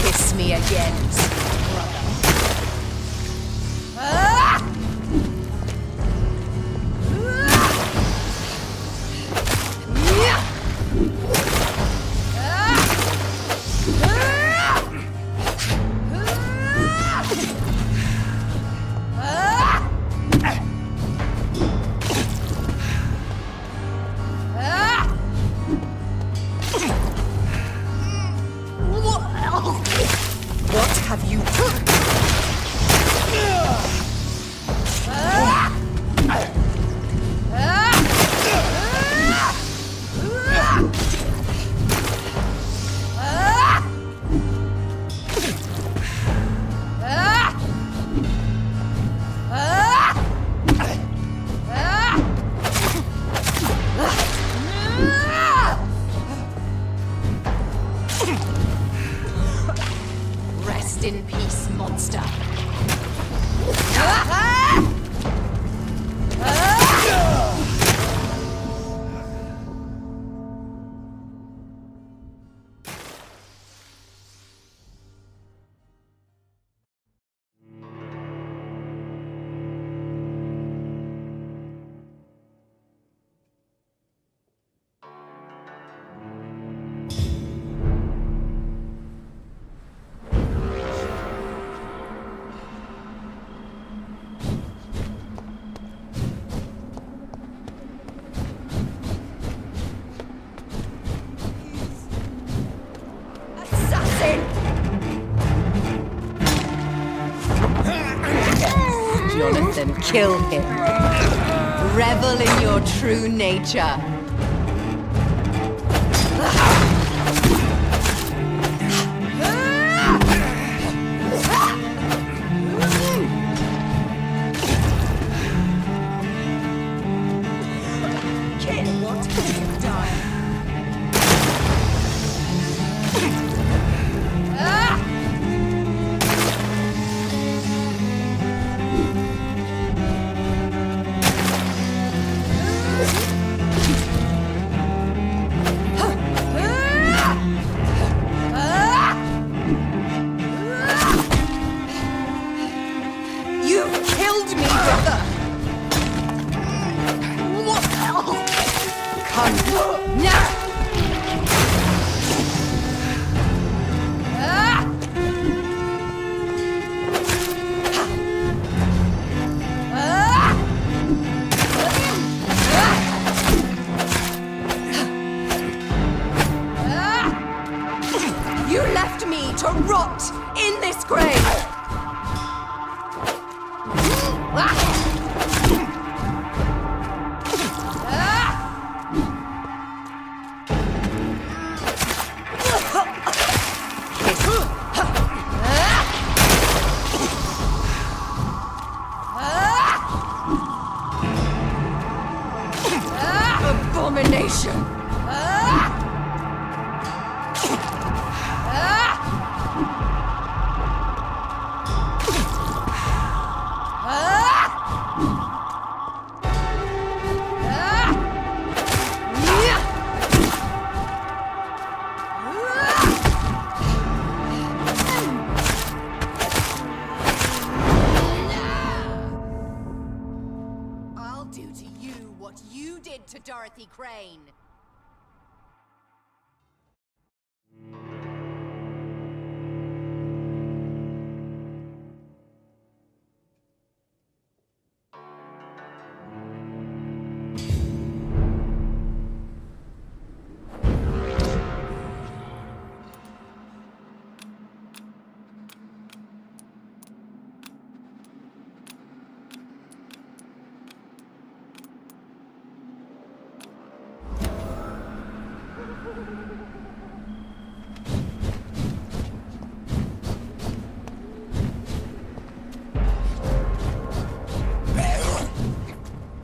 Kiss me again, sweet brother. What have you done? Rest in peace, monster. Jonathan, kill him. Revel in your true nature. Kid, what have you done? You left me to rot in this grave! Abomination! I'll do to you what you did to Dorothy Crane.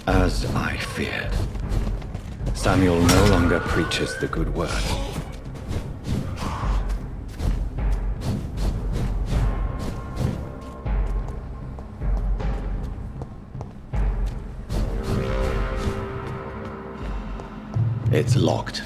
As I feared, Samuel no longer preaches the good word. It's locked.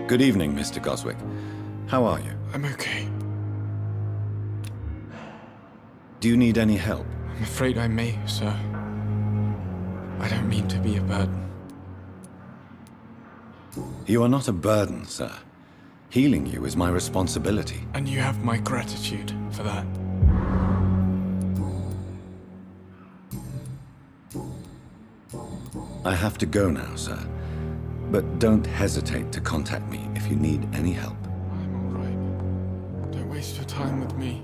Good evening, Mr. Goswick. How are you? I'm okay. Do you need any help? I'm afraid I may, sir. I don't mean to be a burden. You are not a burden, sir. Healing you is my responsibility. And you have my gratitude for that. I have to go now, sir. But don't hesitate to contact me if you need any help. I'm all right. Don't waste your time with me.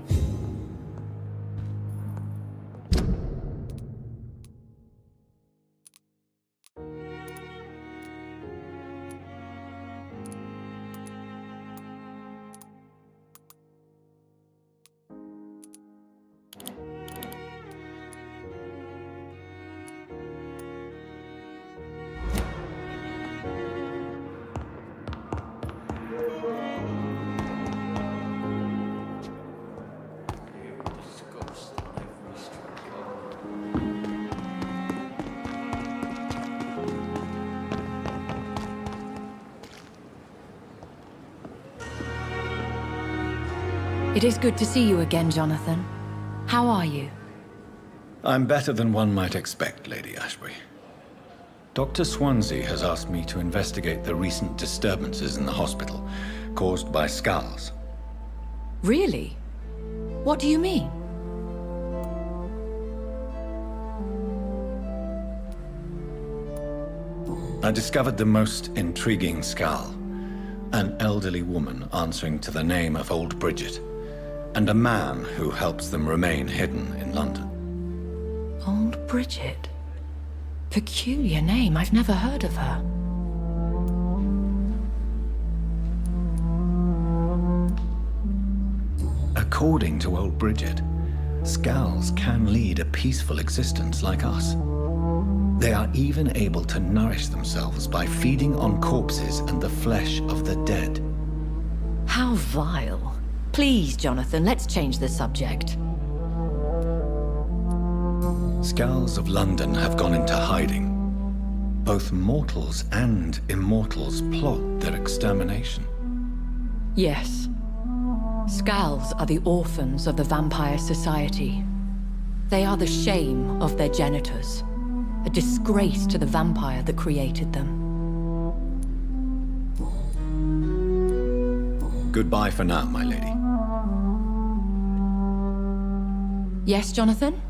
It is good to see you again, Jonathan. How are you? I'm better than one might expect, Lady Ashbury. Dr. Swansea has asked me to investigate the recent disturbances in the hospital caused by skulls. Really? What do you mean? I discovered the most intriguing skull. An elderly woman answering to the name of Old Bridget, and a man who helps them remain hidden in London. Old Bridget? Peculiar name. I've never heard of her. According to Old Bridget, skulls can lead a peaceful existence like us. They are even able to nourish themselves by feeding on corpses and the flesh of the dead. How vile. Please, Jonathan, let's change the subject. Skulls of London have gone into hiding. Both mortals and immortals plot their extermination. Yes. Skulls are the orphans of the Vampire Society. They are the shame of their genitors. A disgrace to the vampire that created them. Goodbye for now, my lady. Yes, Jonathan?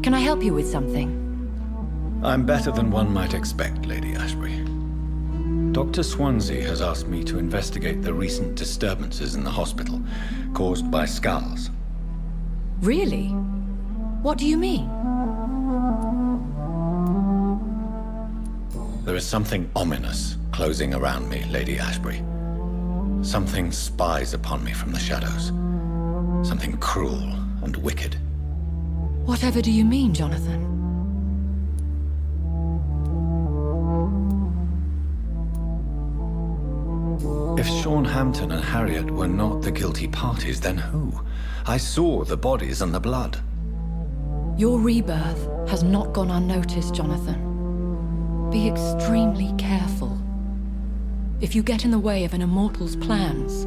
Can I help you with something? I'm better than one might expect, Lady Ashbury. Dr. Swansea has asked me to investigate the recent disturbances in the hospital caused by skulls. Really? What do you mean? There is something ominous closing around me, Lady Ashbury. Something spies upon me from the shadows. Something cruel and wicked. Whatever do you mean, Jonathan? If Sean Hampton and Harriet were not the guilty parties, then who? I saw the bodies and the blood. Your rebirth has not gone unnoticed, Jonathan. Be extremely careful. If you get in the way of an immortal's plans...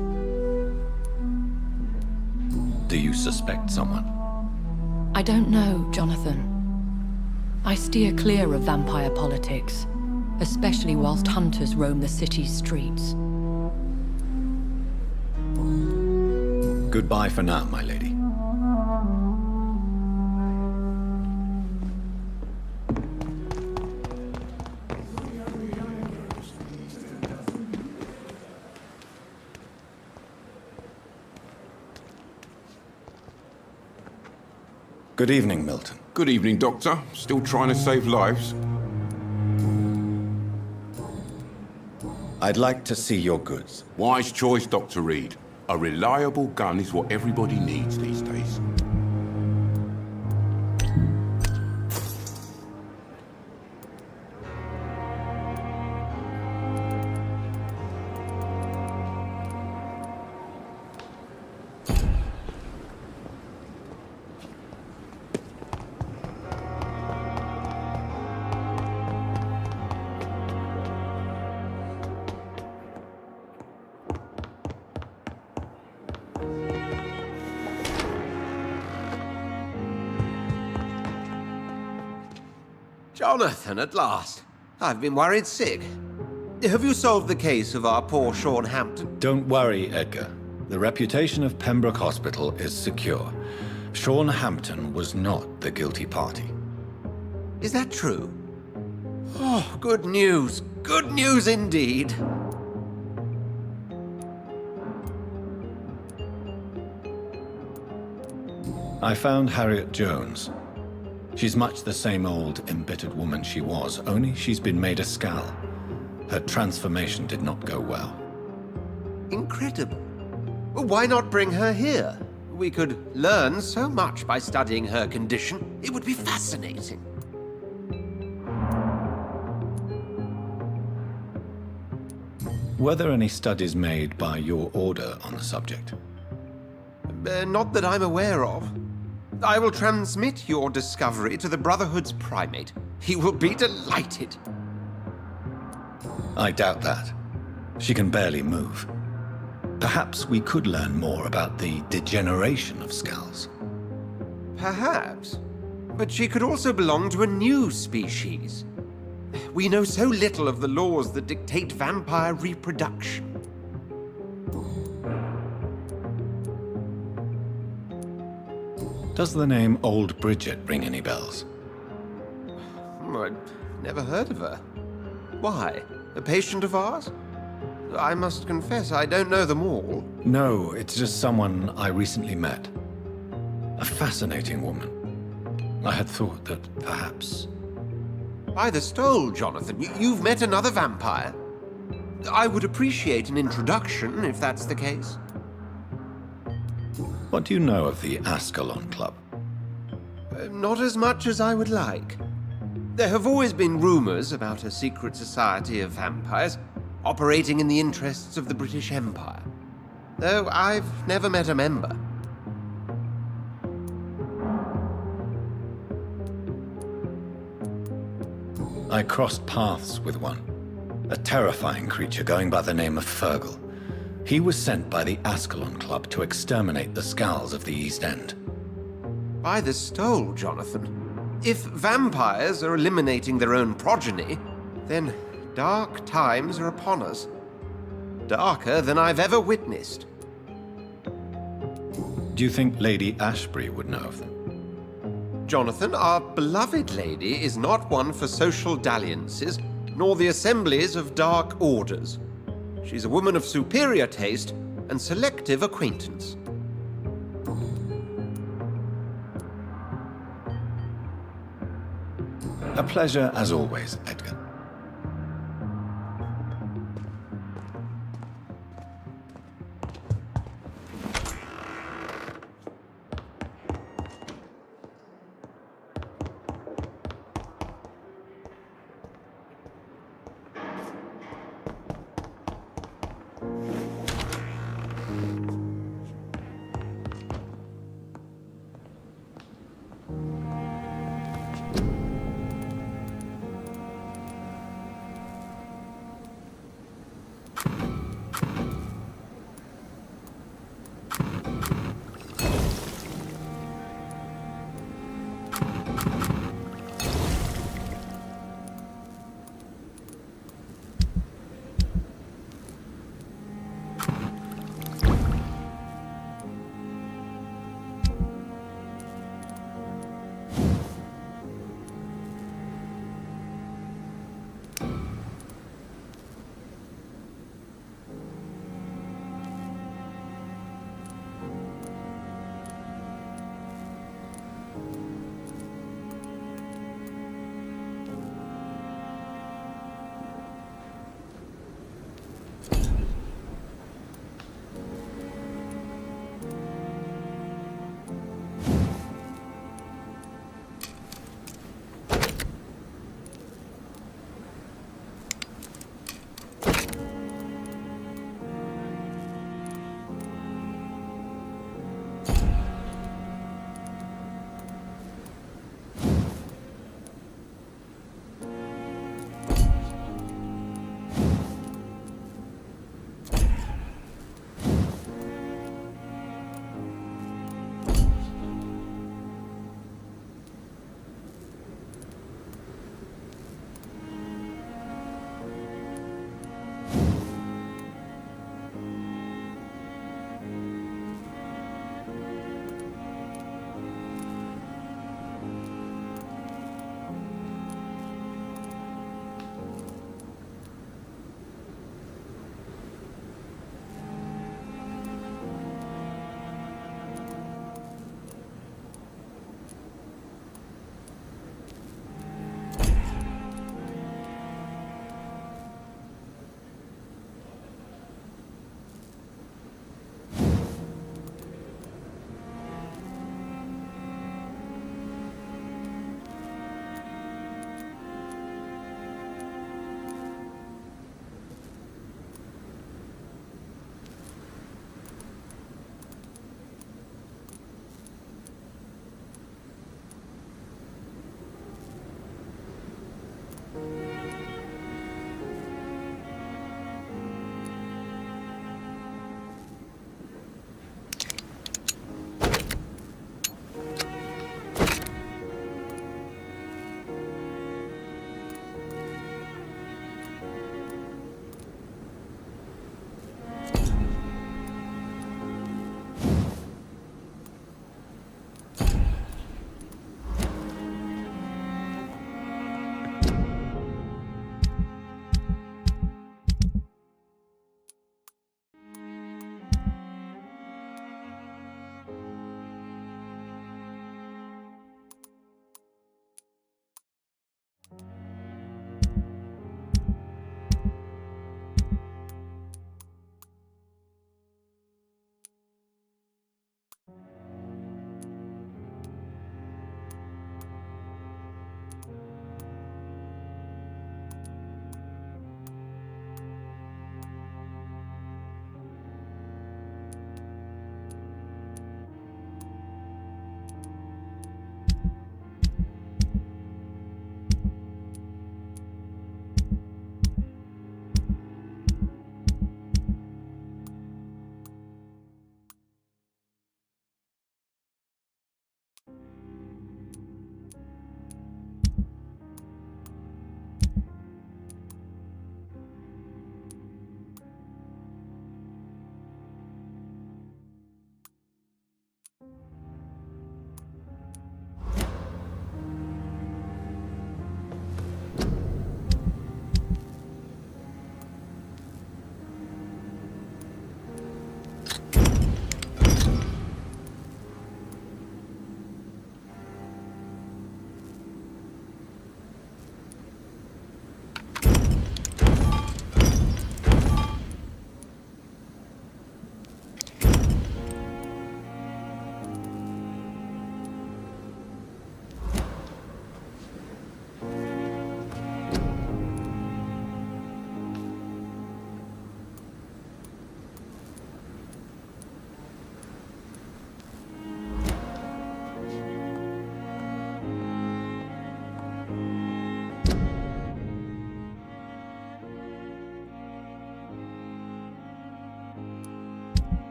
Do you suspect someone? I don't know, Jonathan. I steer clear of vampire politics, especially whilst hunters roam the city's streets. Goodbye for now, my lady. Good evening, Milton. Good evening, Doctor. Still trying to save lives? I'd like to see your goods. Wise choice, Dr. Reed. A reliable gun is what everybody needs these days. Jonathan, at last. I've been worried sick. Have you solved the case of our poor Sean Hampton? Don't worry, Edgar. The reputation of Pembroke Hospital is secure. Sean Hampton was not the guilty party. Is that true? Oh, good news. Good news indeed. I found Harriet Jones. She's much the same old, embittered woman she was, only she's been made a Skal. Her transformation did not go well. Incredible. Well, why not bring her here? We could learn so much by studying her condition. It would be fascinating. Were there any studies made by your order on the subject? Not that I'm aware of. I will transmit your discovery to the Brotherhood's primate. He will be delighted. I doubt that. She can barely move. Perhaps we could learn more about the degeneration of Skals. Perhaps. But she could also belong to a new species. We know so little of the laws that dictate vampire reproduction. Does the name Old Bridget ring any bells? I'd never heard of her. Why? A patient of ours? I must confess, I don't know them all. No, it's just someone I recently met. A fascinating woman. I had thought that perhaps... By the stole, Jonathan, you've met another vampire. I would appreciate an introduction, if that's the case. What do you know of the Ascalon Club? Not as much as I would like. There have always been rumors about a secret society of vampires operating in the interests of the British Empire, though I've never met a member. I crossed paths with one. A terrifying creature going by the name of Fergal. He was sent by the Ascalon Club to exterminate the Skals of the East End. By the stole, Jonathan. If vampires are eliminating their own progeny, then dark times are upon us. Darker than I've ever witnessed. Do you think Lady Ashbury would know of them? Jonathan, our beloved lady is not one for social dalliances, nor the assemblies of dark orders. She's a woman of superior taste and selective acquaintance. A pleasure as always, Edgar.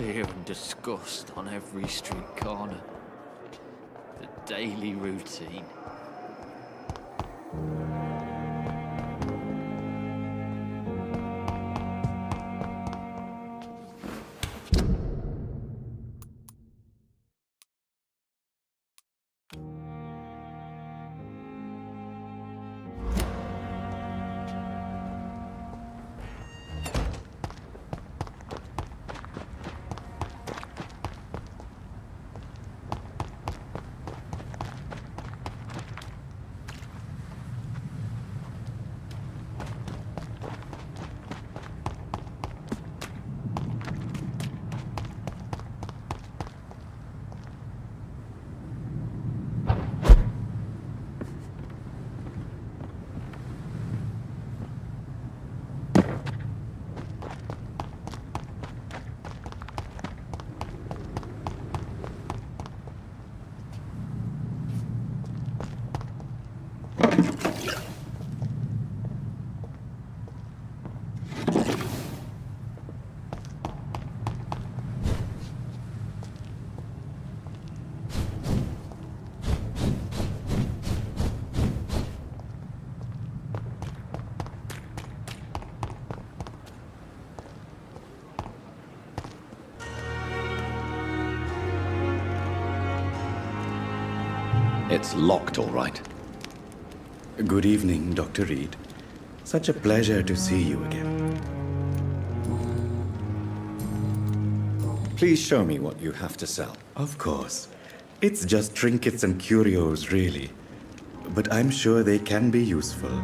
fear and disgust on every street corner. The daily routine. It's locked, all right. Good evening, Dr. Reed. Such a pleasure to see you again. Please show me what you have to sell. Of course. It's just trinkets and curios, really. But I'm sure they can be useful.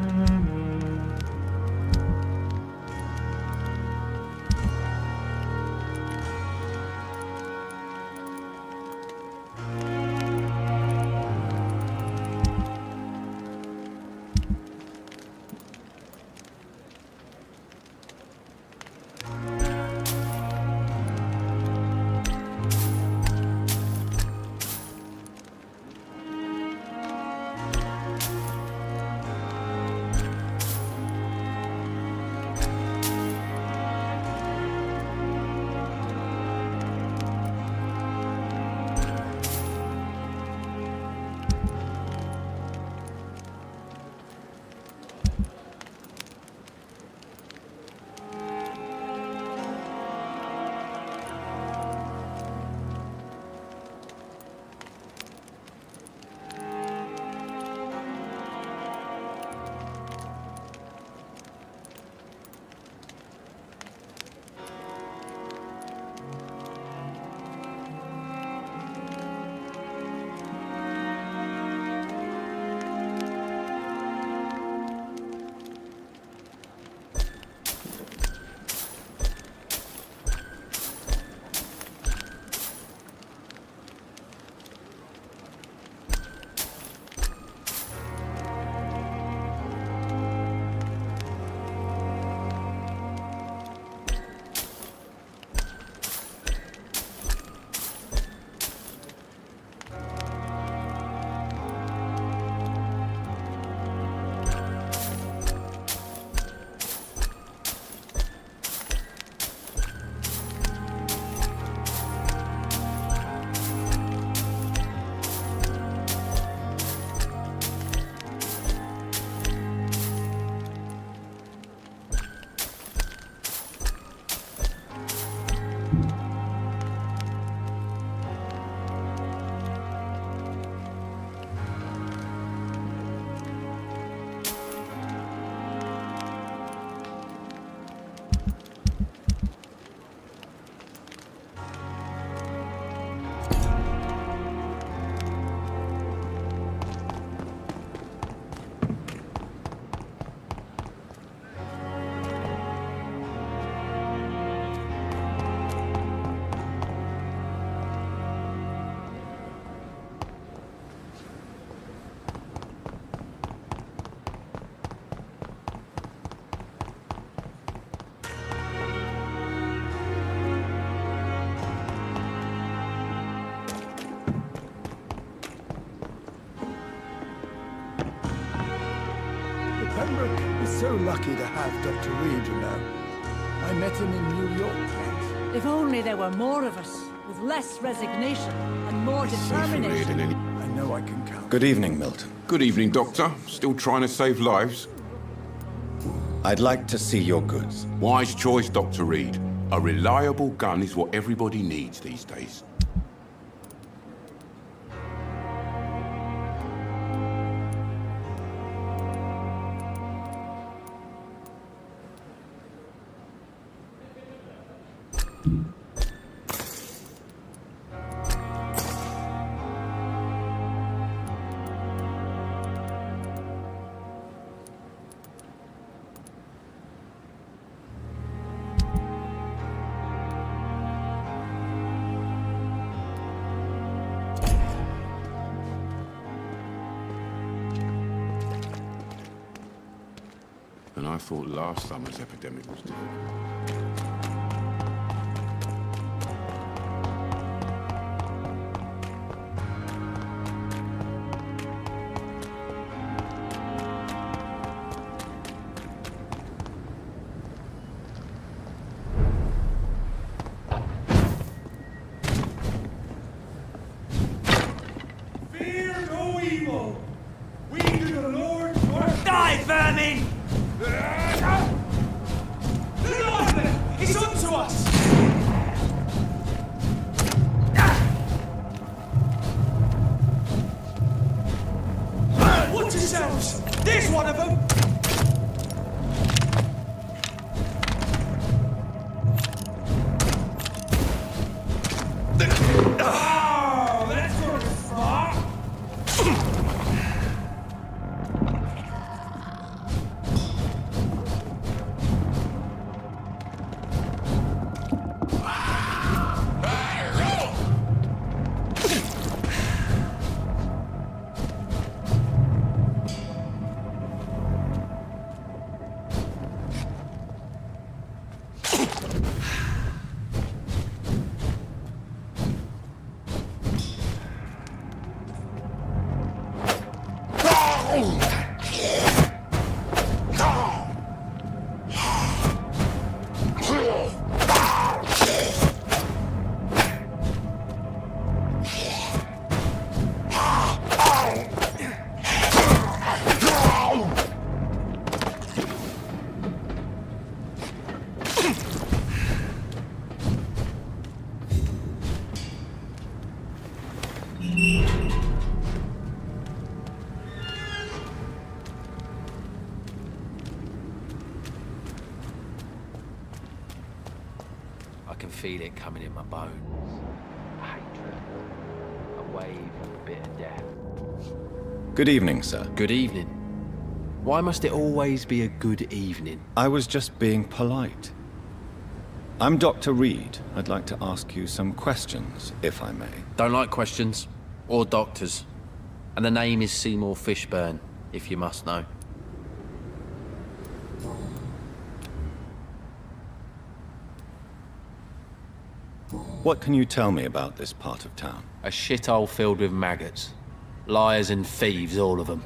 Pembroke is so lucky to have Dr. Reed, you know. I met him in New York once. If only there were more of us, with less resignation and more determination. I know I can count. Good evening, Milton. Good evening, Doctor. Still trying to save lives? I'd like to see your goods. Wise choice, Dr. Reed. A reliable gun is what everybody needs these days. And I thought last summer's epidemic was different. Fear no evil! We do the Lord's work! Die, vermin! It's up to us! Watch yourselves! There's one of them! Oh, that's sort of smart! I can feel it coming in my bones. Hatred. A wave of bitter death. Good evening, sir. Good evening. Why must it always be a good evening? I was just being polite. I'm Dr. Reed. I'd like to ask you some questions, if I may. Don't like questions. Or doctors. And the name is Seymour Fishburne, if you must know. What can you tell me about this part of town? A shithole filled with maggots. Liars and thieves, all of them.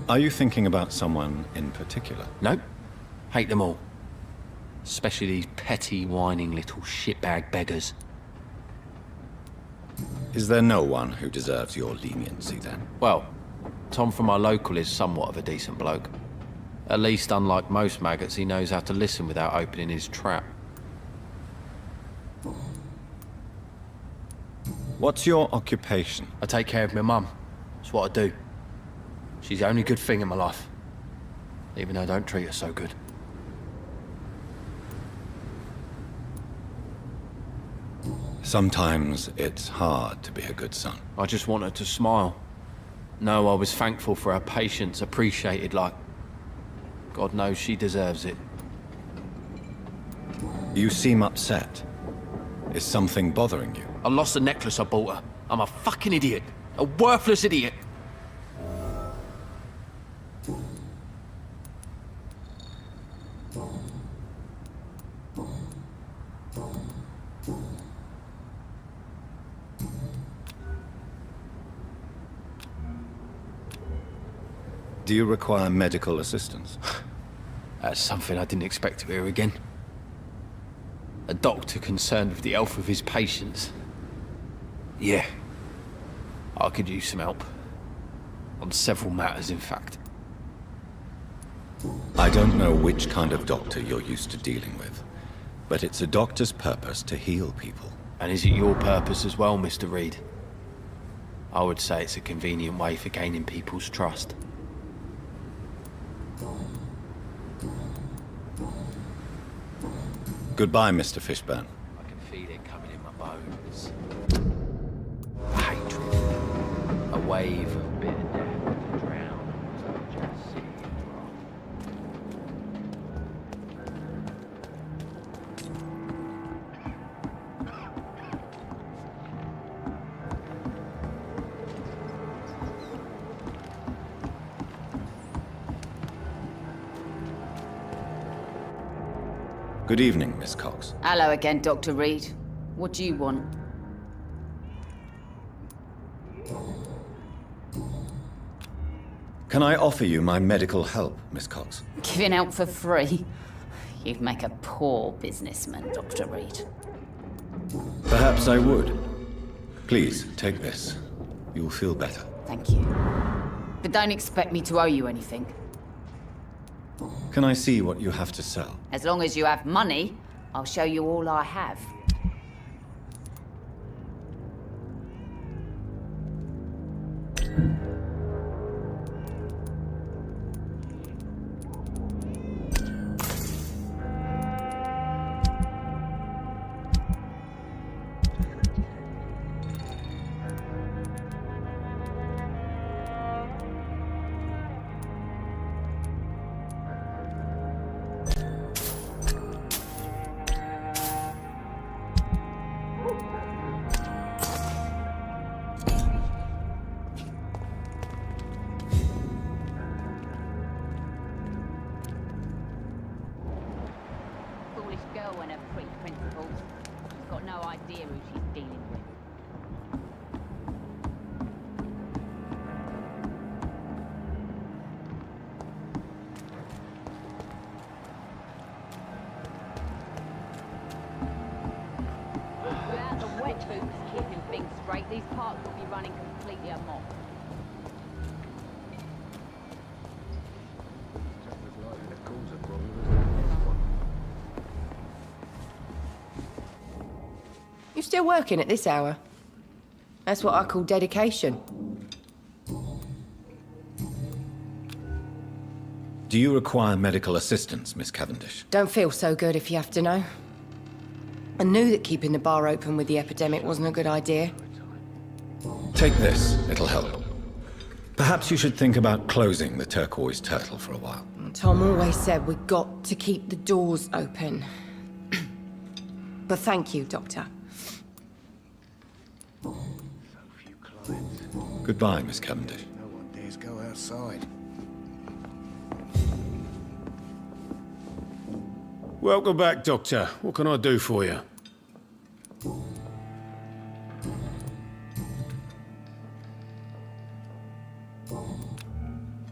Are you thinking about someone in particular? Nope. Hate them all. Especially these petty, whining little shitbag beggars. Is there no one who deserves your leniency, then? Well, Tom from our local is somewhat of a decent bloke. At least, unlike most maggots, he knows how to listen without opening his trap. What's your occupation? I take care of my mum. That's what I do. She's the only good thing in my life. Even though I don't treat her so good. Sometimes it's hard to be a good son. I just want her to smile. No, I was thankful for her patience, appreciated like... God knows she deserves it. You seem upset. Is something bothering you? I lost the necklace I bought her. I'm a fucking idiot. A worthless idiot. Do you require medical assistance? That's something I didn't expect to hear again. A doctor concerned with the health of his patients. Yeah. I could use some help. On several matters, in fact. I don't know which kind of doctor you're used to dealing with, but it's a doctor's purpose to heal people. And is it your purpose as well, Mr. Reed? I would say it's a convenient way for gaining people's trust. Goodbye, Mr. Fishburne. I can feel it coming in my bones. Hatred. A wave of bitter death to drown. So just see it drop. Good evening, Miss Cox. Hello again, Dr. Reed. What do you want? Can I offer you my medical help, Miss Cox? Giving out for free? You'd make a poor businessman, Dr. Reed. Perhaps I would. Please, take this. You'll feel better. Thank you. But don't expect me to owe you anything. Can I see what you have to sell? As long as you have money, I'll show you all I have. Girl and her pre-principles. She's got no idea who she's dealing with. Without the wet boots keeping things straight, these parts will be running completely amok. You still working at this hour? That's what I call dedication. Do you require medical assistance, Miss Cavendish? Don't feel so good if you have to know. I knew that keeping the bar open with the epidemic wasn't a good idea. Take this, it'll help. Perhaps you should think about closing the turquoise turtle for a while. Tom always said we got to keep the doors open. But thank you, Doctor. Goodbye, Miss Cavendish. No one dares go outside. Welcome back, Doctor. What can I do for you?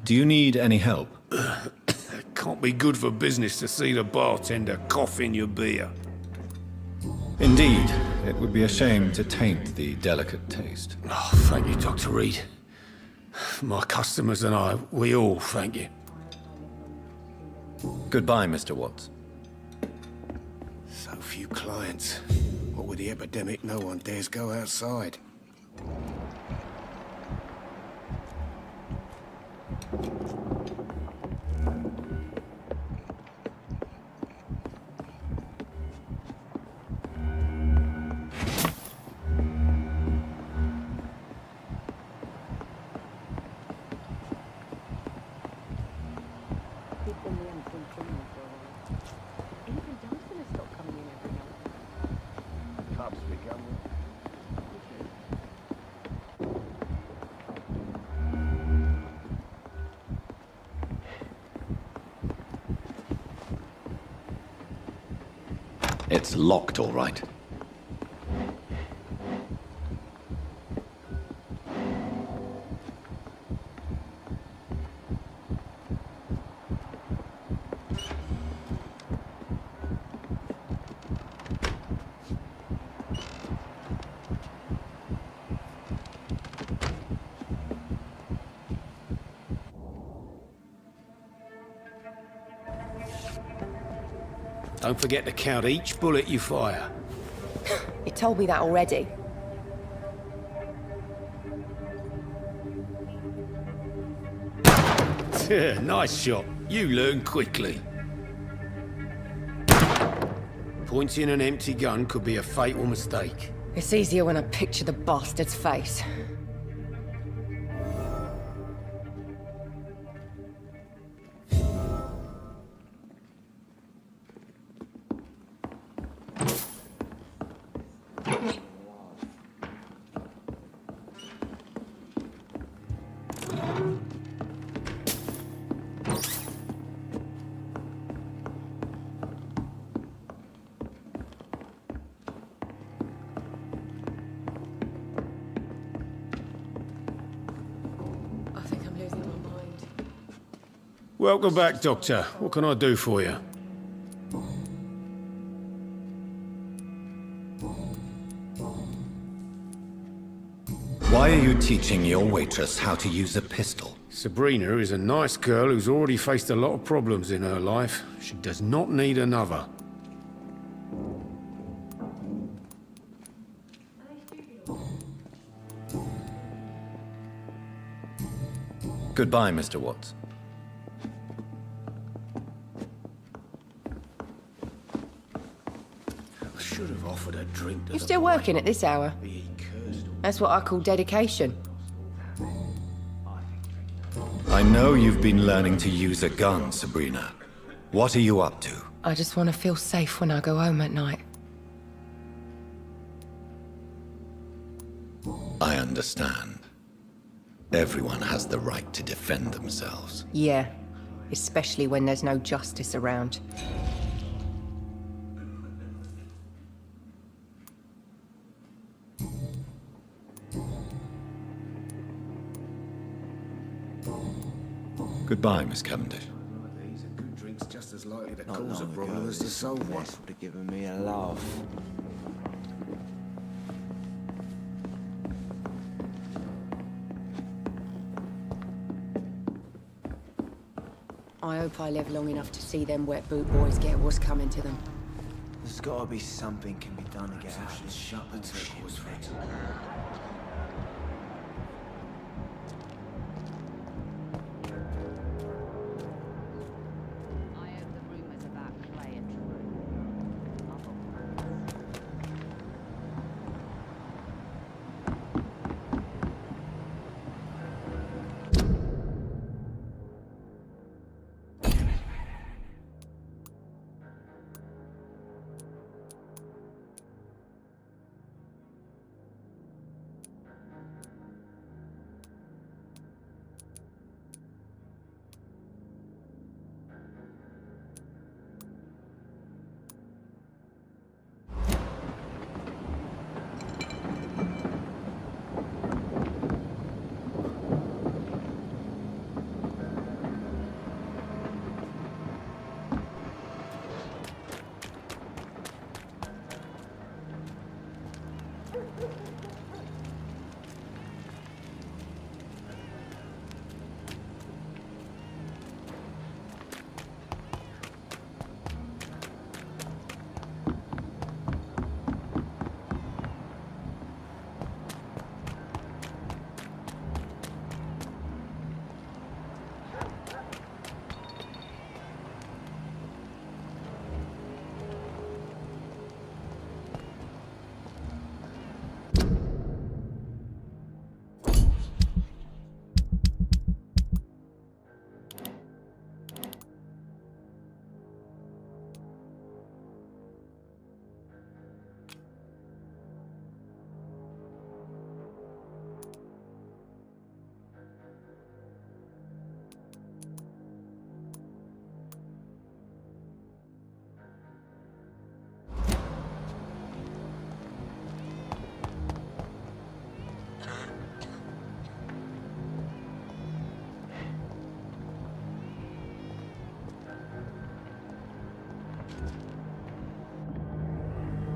Do you need any help? Can't be good for business to see the bartender coughing your beer. Indeed. It would be a shame to taint the delicate taste. Oh, thank you, Dr. Reed. My customers and I, we all thank you. Goodbye, Mr. Watts. So few clients. What with the epidemic, no one dares go outside. It's locked, all right. Don't forget to count each bullet you fire. You told me that already. Nice shot. You learn quickly. Pointing an empty gun could be a fatal mistake. It's easier when I picture the bastard's face. Welcome back, Doctor. What can I do for you? Why are you teaching your waitress how to use a pistol? Sabrina is a nice girl who's already faced a lot of problems in her life. She does not need another. Goodbye, Mr. Watts. I should have offered a drink to You're still working at this hour? That's what I call dedication. I know you've been learning to use a gun, Sabrina. What are you up to? I just want to feel safe when I go home at night. I understand. Everyone has the right to defend themselves. Yeah, especially when there's no justice around. Goodbye, Miss Cavendish. These are good drinks just as likely to cause a problem as to solve one. Would have given me a laugh. I hope I live long enough to see them wet boot boys get what's coming to them. There's gotta be something can be done to get out of this shut bullshit.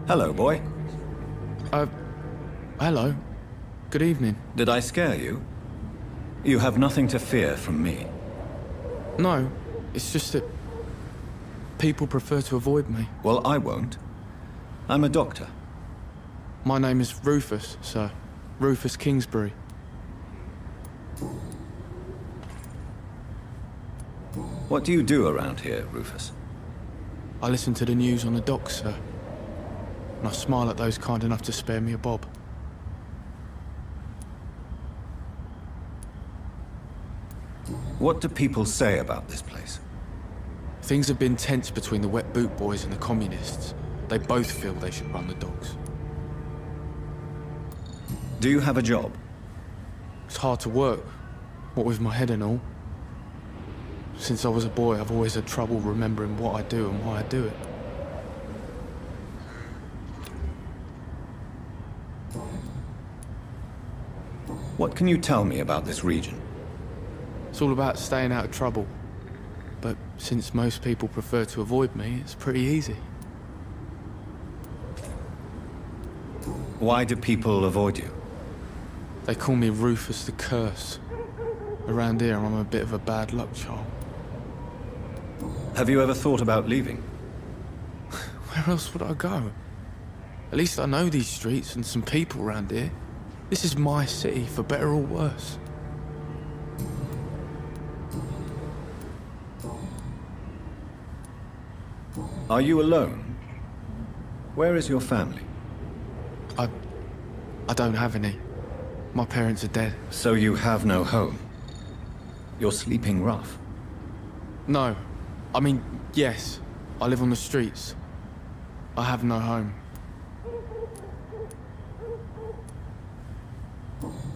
Hello, boy. Hello. Good evening. Did I scare you? You have nothing to fear from me. No, it's just that People prefer to avoid me. Well, I won't. I'm a doctor. My name is Rufus, sir. Rufus Kingsbury. What do you do around here, Rufus? I listen to the news on the docks, sir. And I smile at those kind enough to spare me a bob. What do people say about this place? Things have been tense between the wet boot boys and the communists. They both feel they should run the docks. Do you have a job? It's hard to work, what with my head and all. Since I was a boy, I've always had trouble remembering what I do and why I do it. What can you tell me about this region? It's all about staying out of trouble. But since most people prefer to avoid me, it's pretty easy. Why do people avoid you? They call me Rufus the Curse. Around here, I'm a bit of a bad luck charm. Have you ever thought about leaving? Where else would I go? At least I know these streets and some people around here. This is my city, for better or worse. Are you alone? Where is your family? I don't have any. My parents are dead. So you have no home? You're sleeping rough? No. I mean, yes. I live on the streets. I have no home.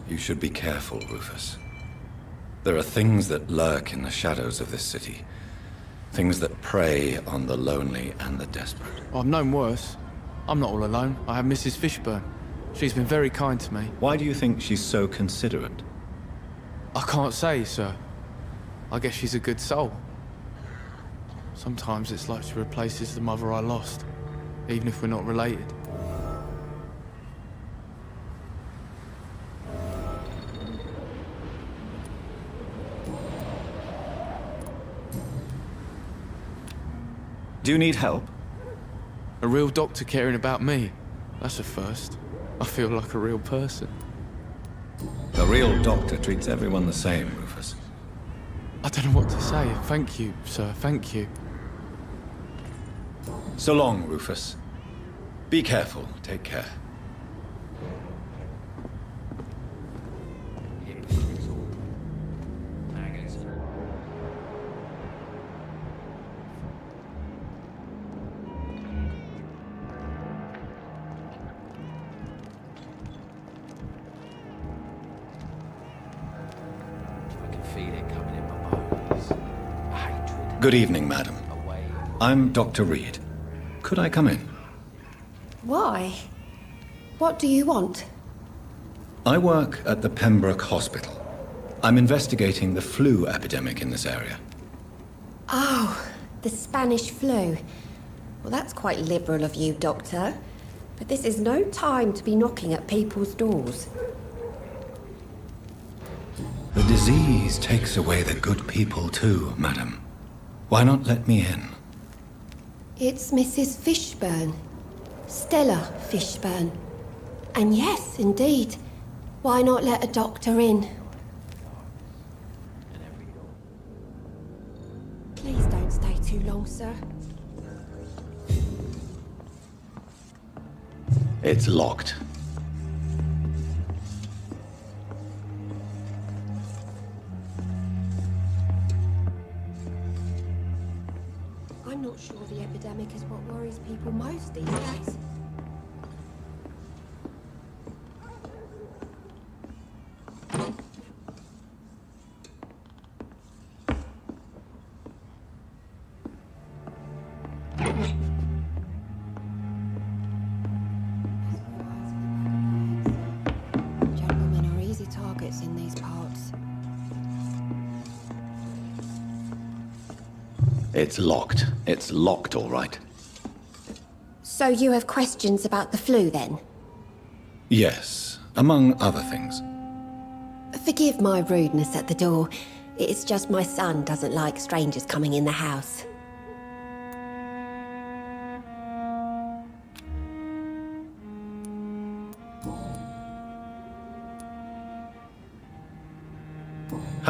You should be careful, Rufus. There are things that lurk in the shadows of this city. Things that prey on the lonely and the desperate. I've known worse. I'm not all alone. I have Mrs. Fishburne. She's been very kind to me. Why do you think she's so considerate? I can't say, sir. I guess she's a good soul. Sometimes it's like she replaces the mother I lost, even if we're not related. Do you need help? A real doctor caring about me. That's a first. I feel like a real person. A real doctor treats everyone the same, Rufus. I don't know what to say. Thank you, sir. Thank you. So long, Rufus. Be careful. Take care. Good evening, madam. I'm Dr. Reed. Could I come in? Why? What do you want? I work at the Pembroke Hospital. I'm investigating the flu epidemic in this area. Oh, the Spanish flu. Well, that's quite liberal of you, Doctor. But this is no time to be knocking at people's doors. The disease takes away the good people too, madam. Why not let me in? It's Mrs. Fishburne. Stella Fishburne. And yes, indeed. Why not let a doctor in? Please don't stay too long, sir. It's locked. I'm not sure the epidemic is what worries people most these days. Gentlemen are easy targets in these parts. It's locked. It's locked, all right. So you have questions about the flu, then? Yes, among other things. Forgive my rudeness at the door. It's just my son doesn't like strangers coming in the house.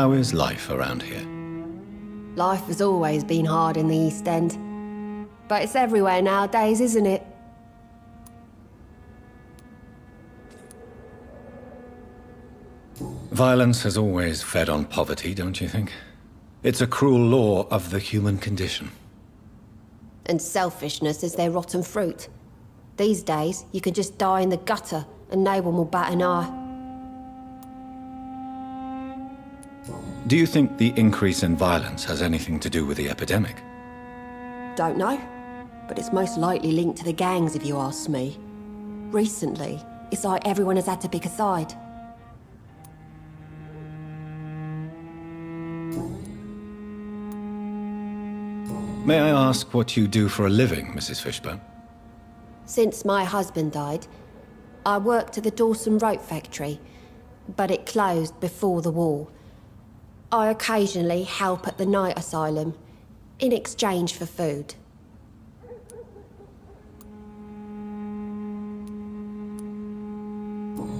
How is life around here? Life has always been hard in the East End. But it's everywhere nowadays, isn't it? Violence has always fed on poverty, don't you think? It's a cruel law of the human condition. And selfishness is their rotten fruit. These days, you can just die in the gutter and no one will bat an eye. Do you think the increase in violence has anything to do with the epidemic? Don't know, but it's most likely linked to the gangs if you ask me. Recently, it's like everyone has had to pick a side. May I ask what you do for a living, Mrs. Fishburne? Since my husband died, I worked at the Dawson Rope factory, but it closed before the war. I occasionally help at the night asylum, in exchange for food.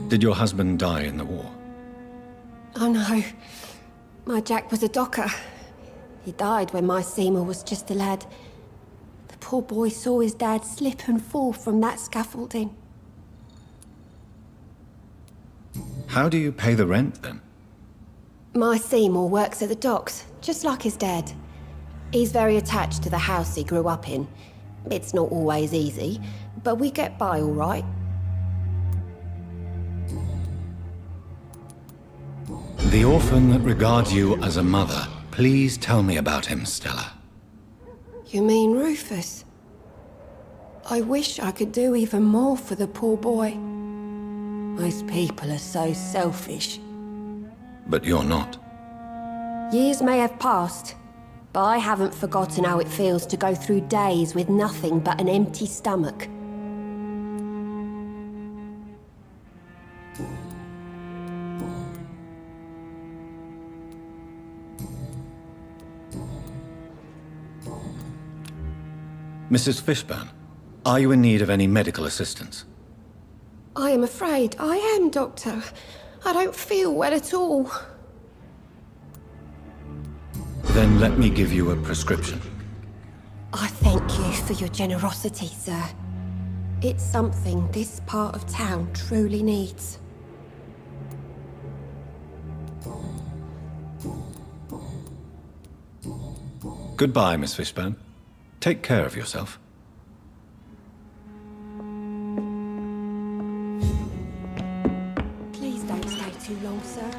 Did your husband die in the war? Oh no, my Jack was a docker. He died when my Seymour was just a lad. The poor boy saw his dad slip and fall from that scaffolding. How do you pay the rent, then? My Seymour works at the docks, just like his dad. He's very attached to the house he grew up in. It's not always easy, but we get by all right. The orphan that regards you as a mother. Please tell me about him, Stella. You mean Rufus? I wish I could do even more for the poor boy. Most people are so selfish. But you're not. Years may have passed, but I haven't forgotten how it feels to go through days with nothing but an empty stomach. Mrs. Fishburne, are you in need of any medical assistance? I am afraid I am, Doctor. I don't feel well at all. Then let me give you a prescription. I thank you for your generosity, sir. It's something this part of town truly needs. Goodbye, Miss Fishburne. Take care of yourself. Please don't stay too long, sir.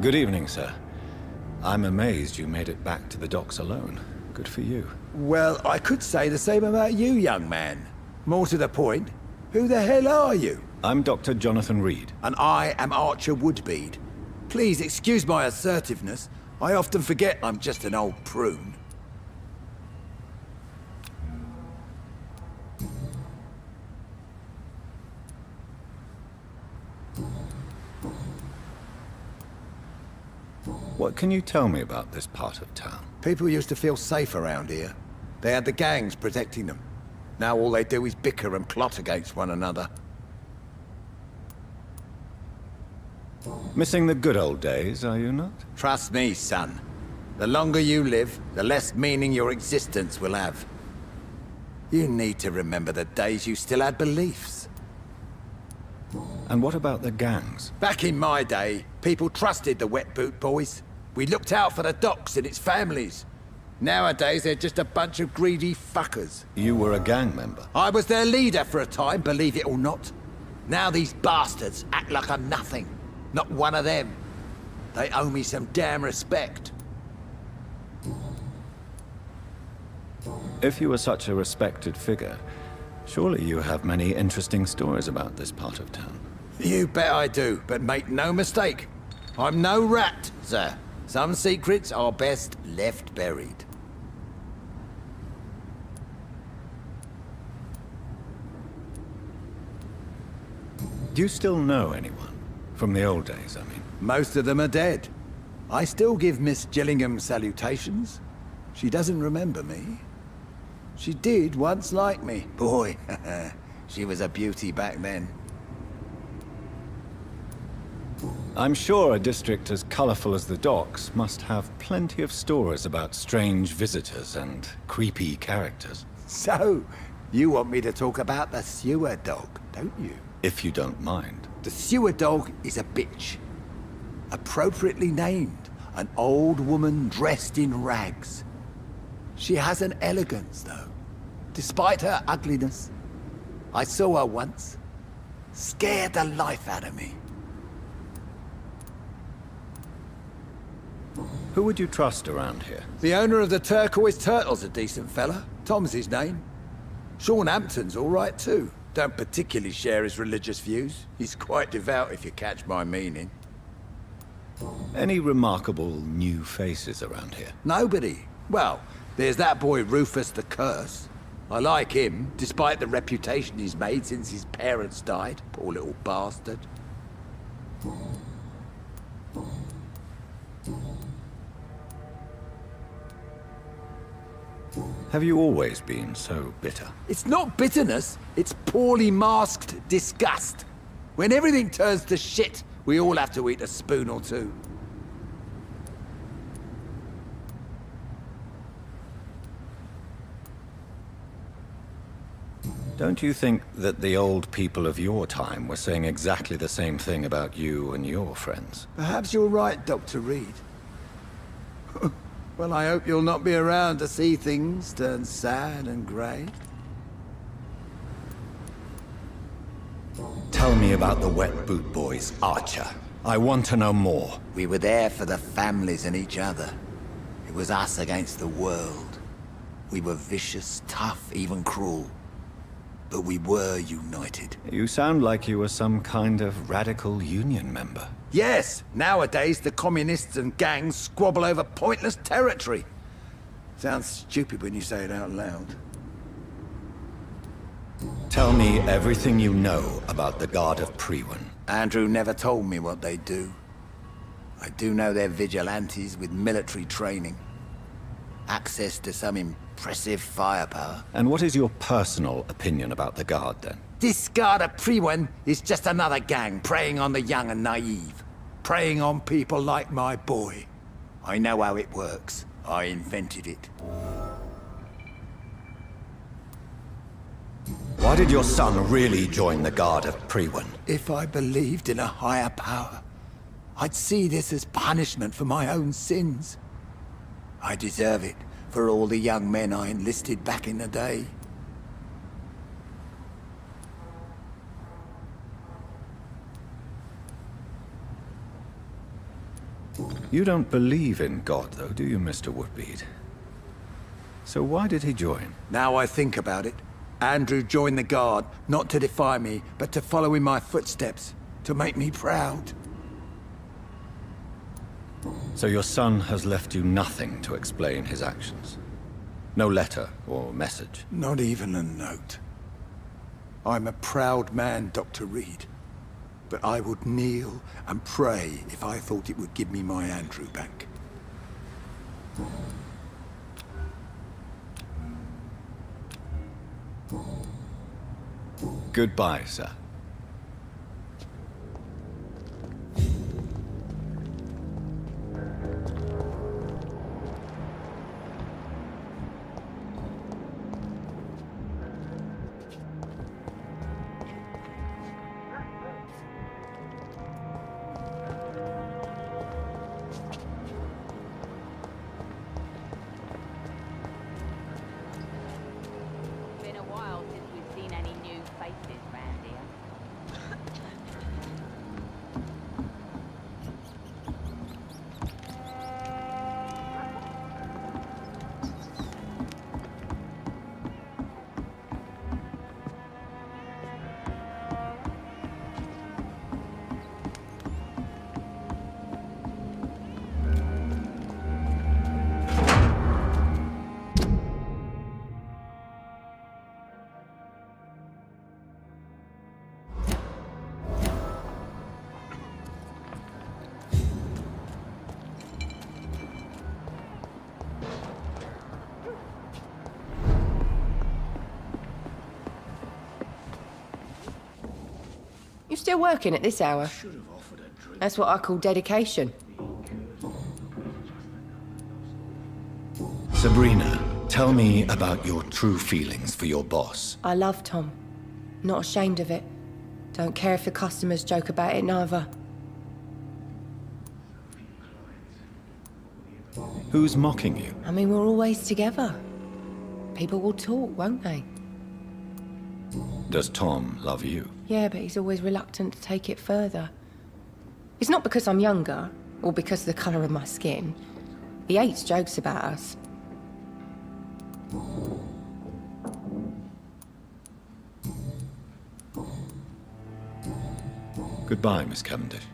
Good evening, sir. I'm amazed you made it back to the docks alone. Good for you. Well, I could say the same about you, young man. More to the point, who the hell are you? I'm Dr. Jonathan Reed. And I am Archer Woodbead. Please excuse my assertiveness. I often forget I'm just an old prune. What can you tell me about this part of town? People used to feel safe around here. They had the gangs protecting them. Now all they do is bicker and plot against one another. Missing the good old days, are you not? Trust me, son. The longer you live, the less meaning your existence will have. You need to remember the days you still had beliefs. And what about the gangs? Back in my day, people trusted the wet boot boys. We looked out for the docks and its families. Nowadays, they're just a bunch of greedy fuckers. You were a gang member? I was their leader for a time, believe it or not. Now these bastards act like I'm nothing. Not one of them. They owe me some damn respect. If you were such a respected figure, surely you have many interesting stories about this part of town. You bet I do, but make no mistake. I'm no rat, sir. Some secrets are best left buried. Do you still know anyone? From the old days, I mean. Most of them are dead. I still give Miss Gillingham salutations. She doesn't remember me. She did once like me. Boy, she was a beauty back then. I'm sure a district as colorful as the docks must have plenty of stories about strange visitors and creepy characters. So, you want me to talk about the sewer dog, don't you? If you don't mind. The sewer dog is a bitch. Appropriately named, an old woman dressed in rags. She has an elegance, though, despite her ugliness. I saw her once. Scared the life out of me. Who would you trust around here? The owner of the Turquoise Turtle's a decent fella. Tom's his name. Sean Hampton's all right, too. Don't particularly share his religious views. He's quite devout, if you catch my meaning. Any remarkable new faces around here? Nobody. Well, there's that boy Rufus the Curse. I like him, despite the reputation he's made since his parents died. Poor little bastard. Have you always been so bitter? It's not bitterness, it's poorly masked disgust. When everything turns to shit, we all have to eat a spoon or two. Don't you think that the old people of your time were saying exactly the same thing about you and your friends? Perhaps you're right, Dr. Reed. Well, I hope you'll not be around to see things turn sad and grey. Tell me about the Wet Boot Boys, Archer. I want to know more. We were there for the families and each other. It was us against the world. We were vicious, tough, even cruel. But we were united. You sound like you were some kind of radical union member. Yes, nowadays the communists and gangs squabble over pointless territory. Sounds stupid when you say it out loud. Tell me everything you know about the Guard of Priwen. Andrew never told me what they do. I do know they're vigilantes with military training. Access to some impressive firepower. And what is your personal opinion about the Guard, then? This Guard of Priwen is just another gang preying on the young and naive. Preying on people like my boy. I know how it works. I invented it. Why did your son really join the Guard of Priwen? If I believed in a higher power, I'd see this as punishment for my own sins. I deserve it for all the young men I enlisted back in the day. You don't believe in God, though, do you, Mr. Woodbead? So why did he join? Now I think about it, Andrew joined the Guard, not to defy me, but to follow in my footsteps, to make me proud. So your son has left you nothing to explain his actions? No letter or message? Not even a note. I'm a proud man, Dr. Reed. But I would kneel and pray if I thought it would give me my Andrew back. Goodbye, sir. Been a while since we've seen any new faces round here. still working at this hour? That's what I call dedication. Sabrina, tell me about your true feelings for your boss. I love Tom. Not ashamed of it. Don't care if the customers joke about it, neither. Who's mocking you? I mean, we're always together. People will talk, won't they? Does Tom love you? Yeah, but he's always reluctant to take it further. It's not because I'm younger, or because of the colour of my skin. He hates jokes about us. Goodbye, Miss Cavendish.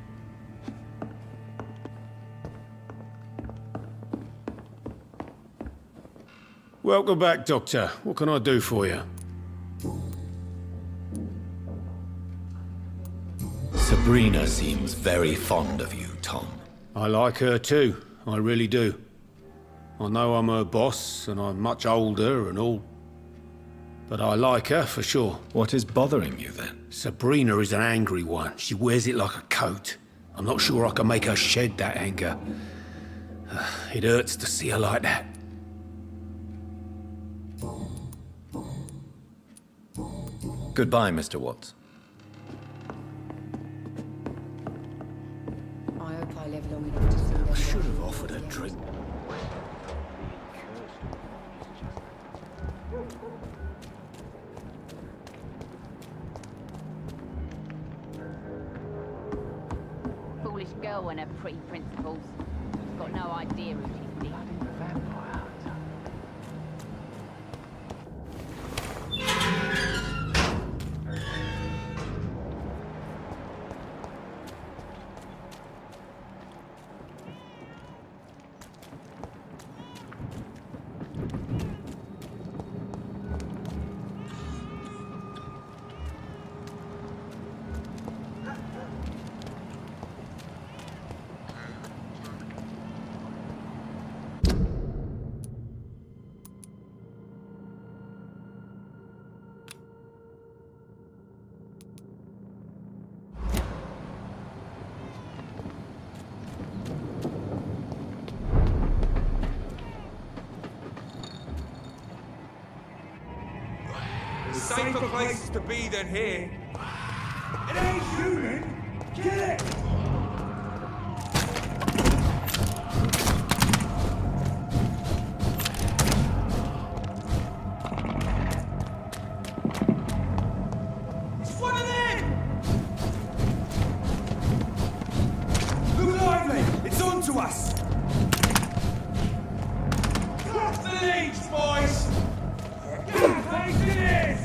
Welcome back, Doctor. What can I do for you? Sabrina seems very fond of you, Tom. I like her too. I really do. I know I'm her boss, and I'm much older and all. But I like her, for sure. What is bothering you, then? Sabrina is an angry one. She wears it like a coat. I'm not sure I can make her shed that anger. It hurts to see her like that. Goodbye, Mr. Watts. I hope I live long enough to see them. I should have offered a drink. Foolish girl and her pretty principles. She's got no idea who she's dealing with. Safer places to be than here. It ain't human! Kill it! It's one of them! Look lively! It's on to us! Cross the leads, boys! Take this!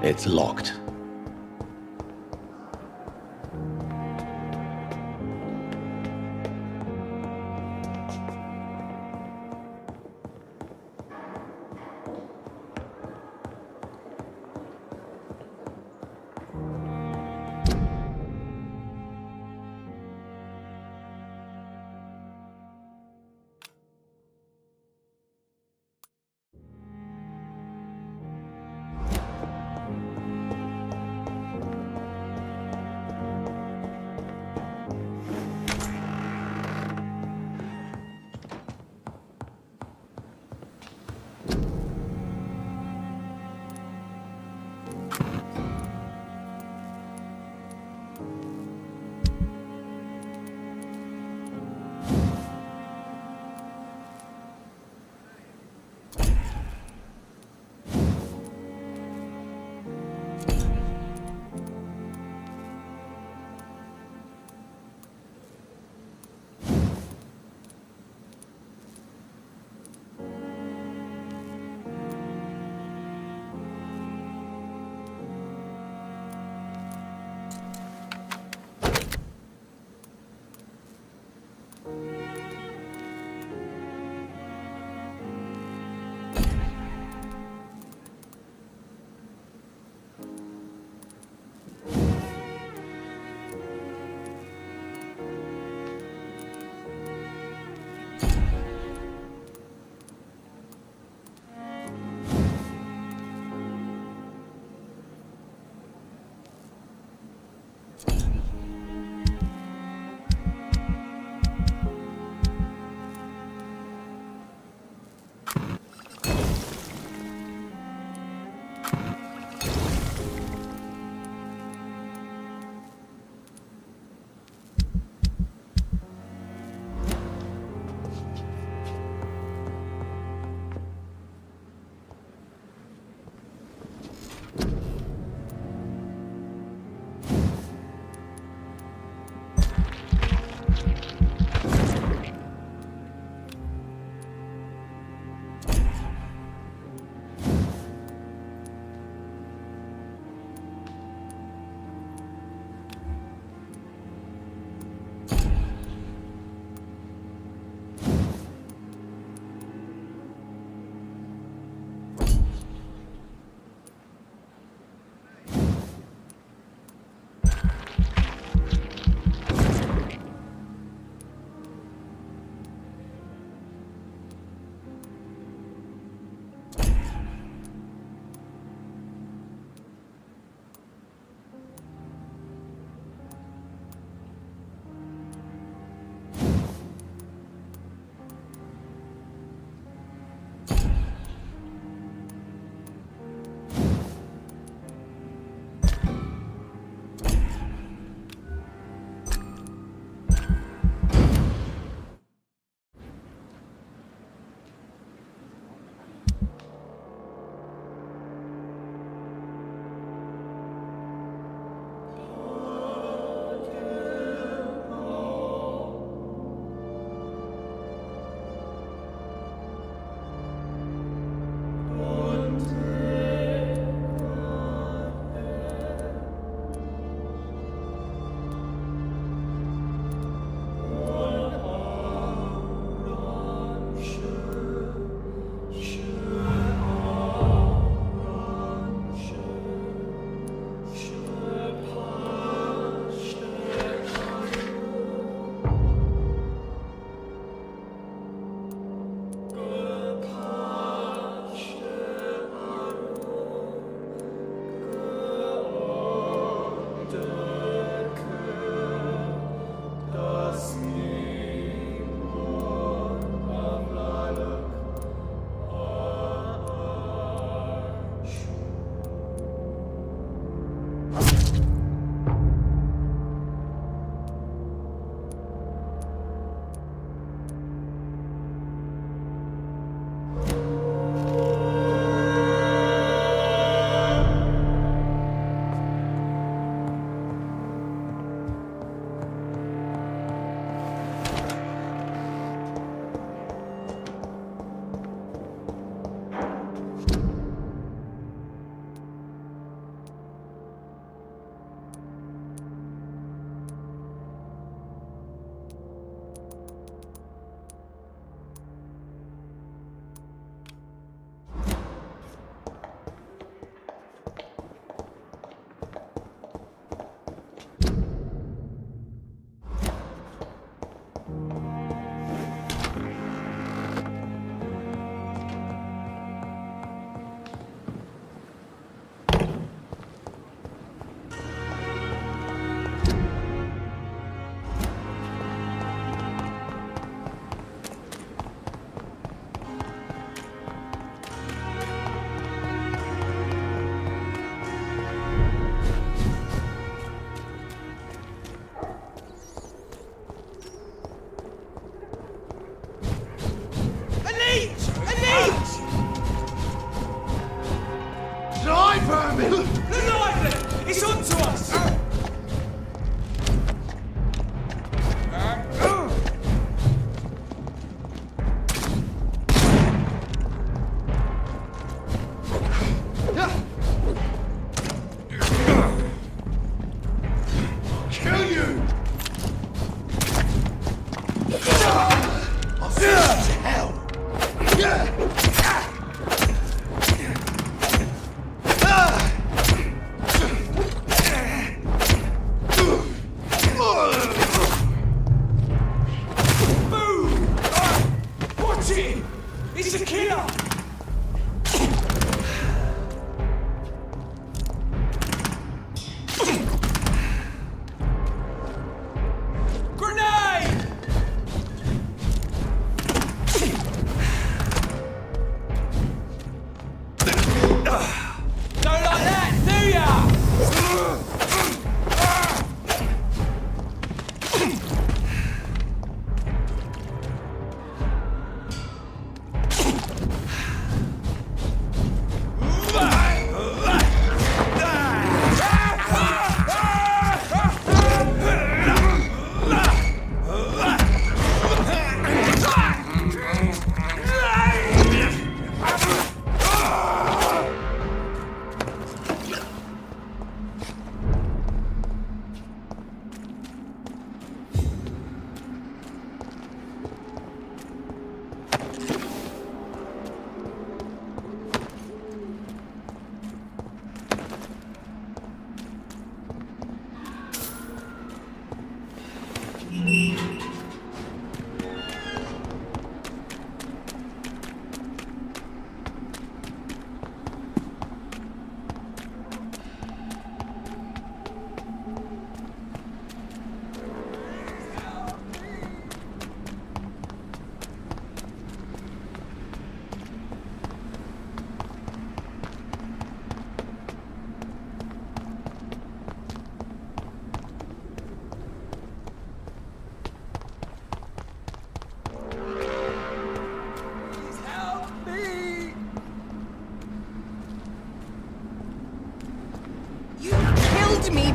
It's locked.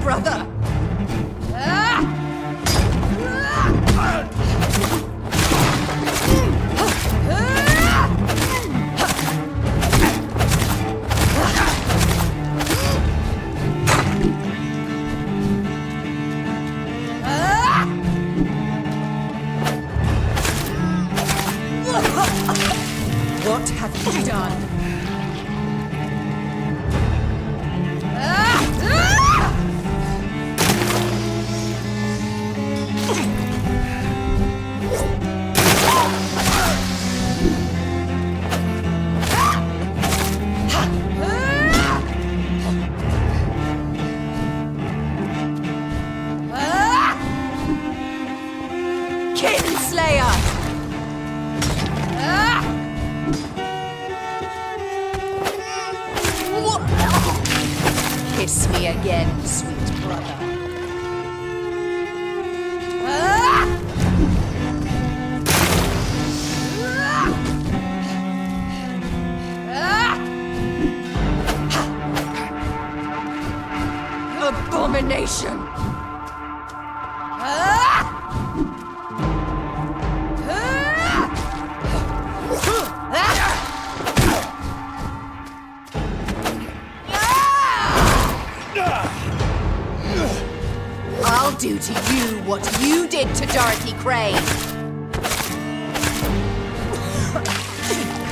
brother! What have you done? Kiss me again, sweet brother. Abomination! I'll do to you what you did to Dorothy Crane.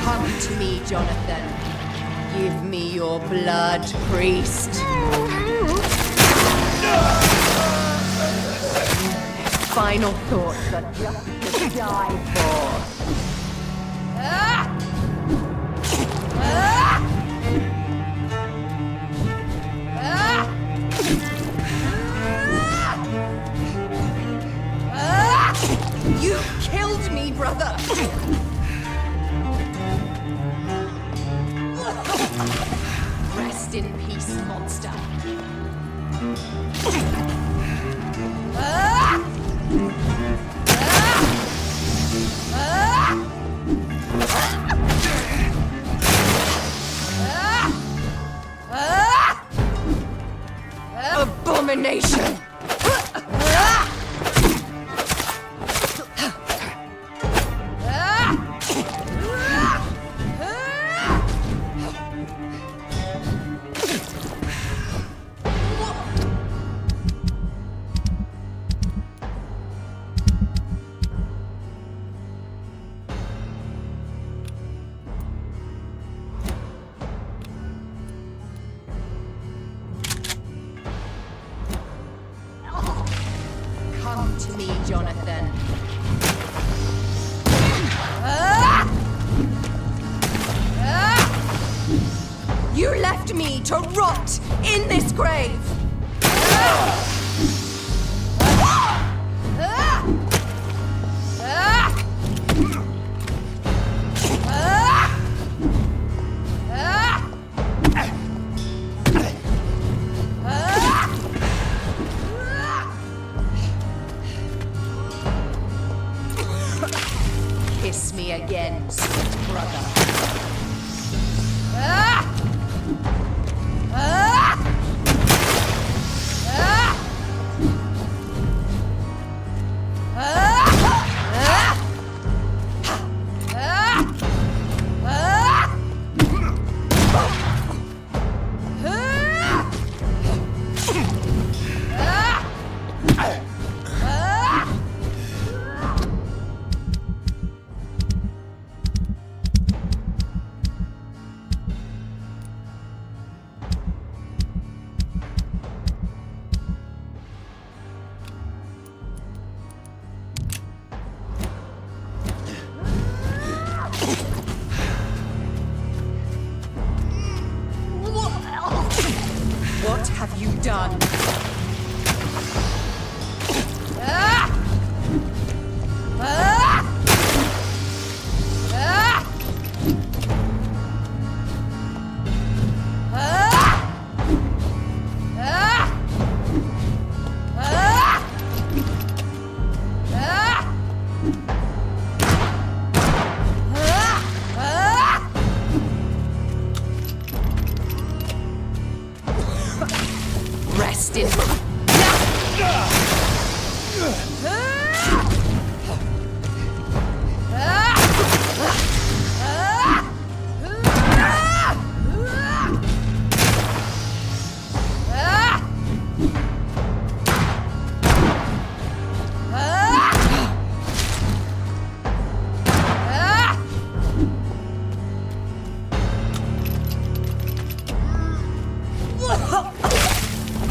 Come to me, Jonathan. Give me your blood, priest. Final thoughts are just to die for. You killed me, brother! Rest in peace, monster. Abomination! Come to me, Jonathan. You left me to rot in this grave! Kiss me again, sweet brother.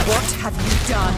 What have you done?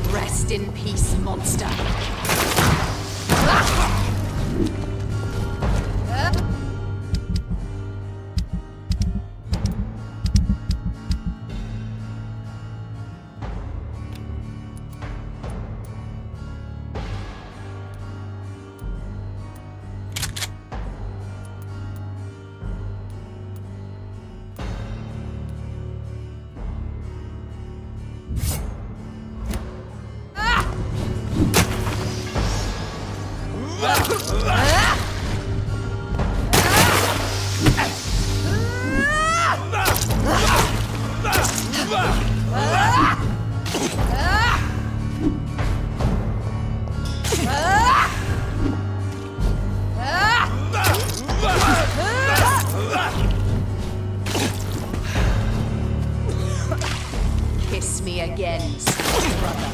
Rest in peace, monster. Kiss me again, sweet brother.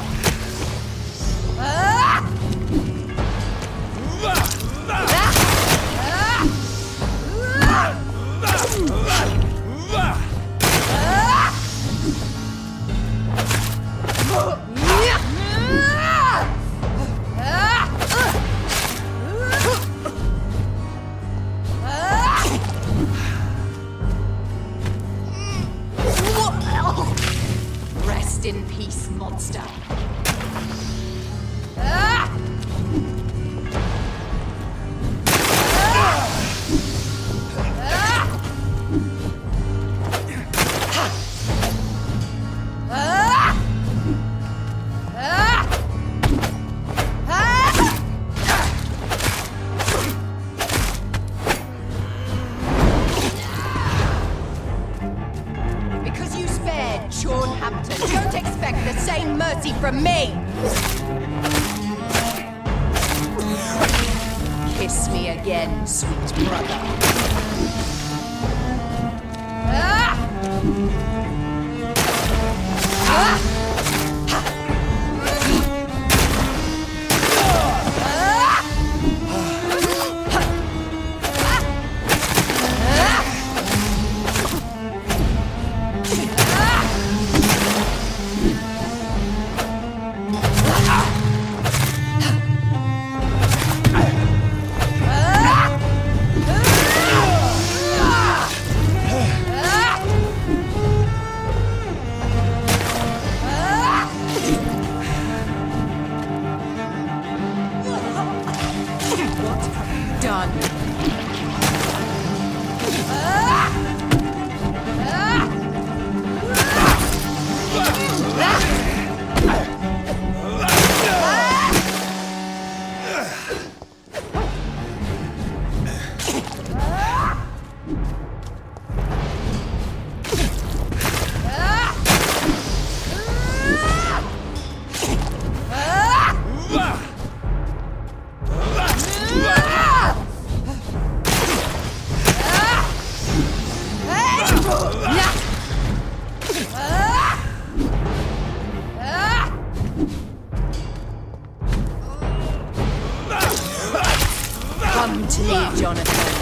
Rest in peace, monster. Because you spared Sean Hampton, don't expect the same mercy from me! Kiss me again, sweet brother. time to leave, Jonathan.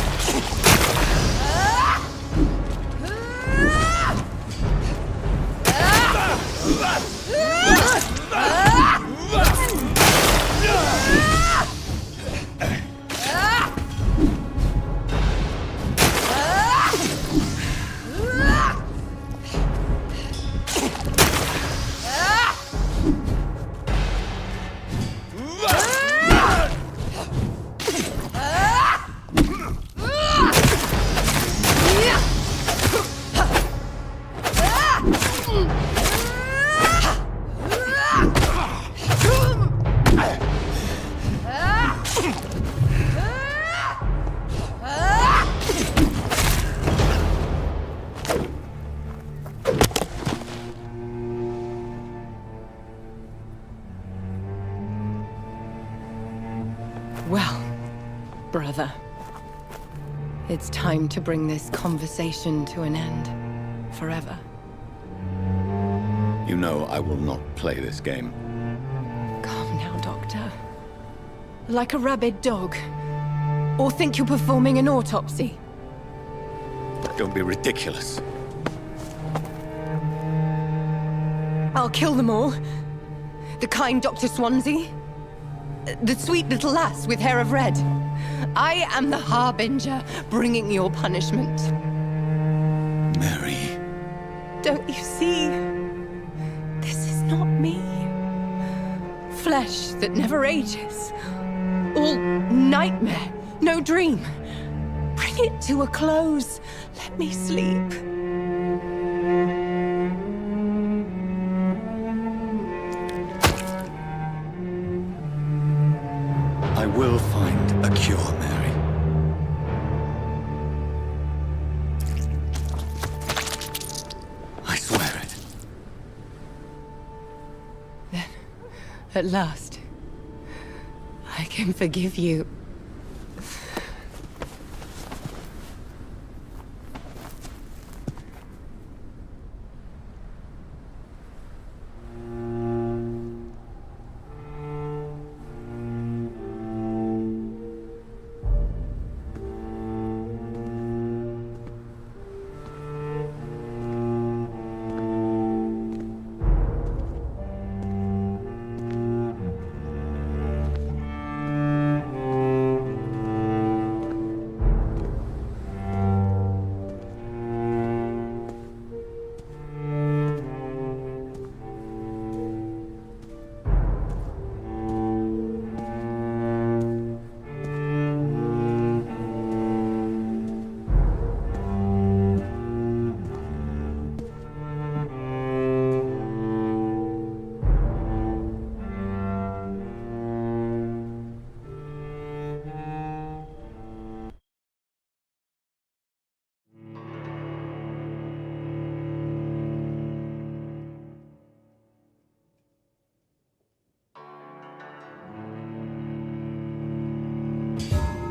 Well, brother, it's time to bring this conversation to an end. Forever. You know I will not play this game. Calm now, Doctor. Like a rabid dog. Or think you're performing an autopsy. Don't be ridiculous. I'll kill them all. The kind Dr. Swansea. The sweet little lass with hair of red. I am the Harbinger, bringing your punishment. Mary. Don't you see? This is not me. Flesh that never ages. All nightmare, no dream. Bring it to a close. Let me sleep. I will find a cure, Mary. I swear it. Then, at last, I can forgive you.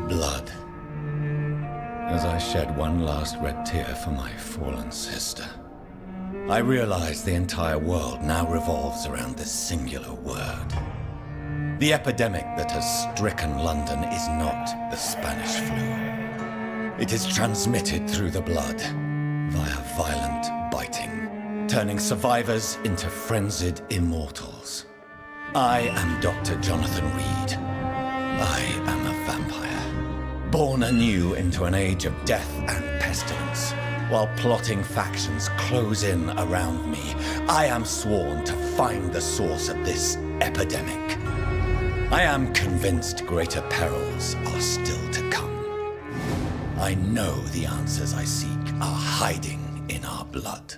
Blood. As I shed one last red tear for my fallen sister, I realize the entire world now revolves around this singular word. The epidemic that has stricken London is not the Spanish flu. It is transmitted through the blood, via violent biting, turning survivors into frenzied immortals. I am Dr. Jonathan Reed. I am a vampire, born anew into an age of death and pestilence. While plotting factions close in around me, I am sworn to find the source of this epidemic. I am convinced greater perils are still to come. I know the answers I seek are hiding in our blood.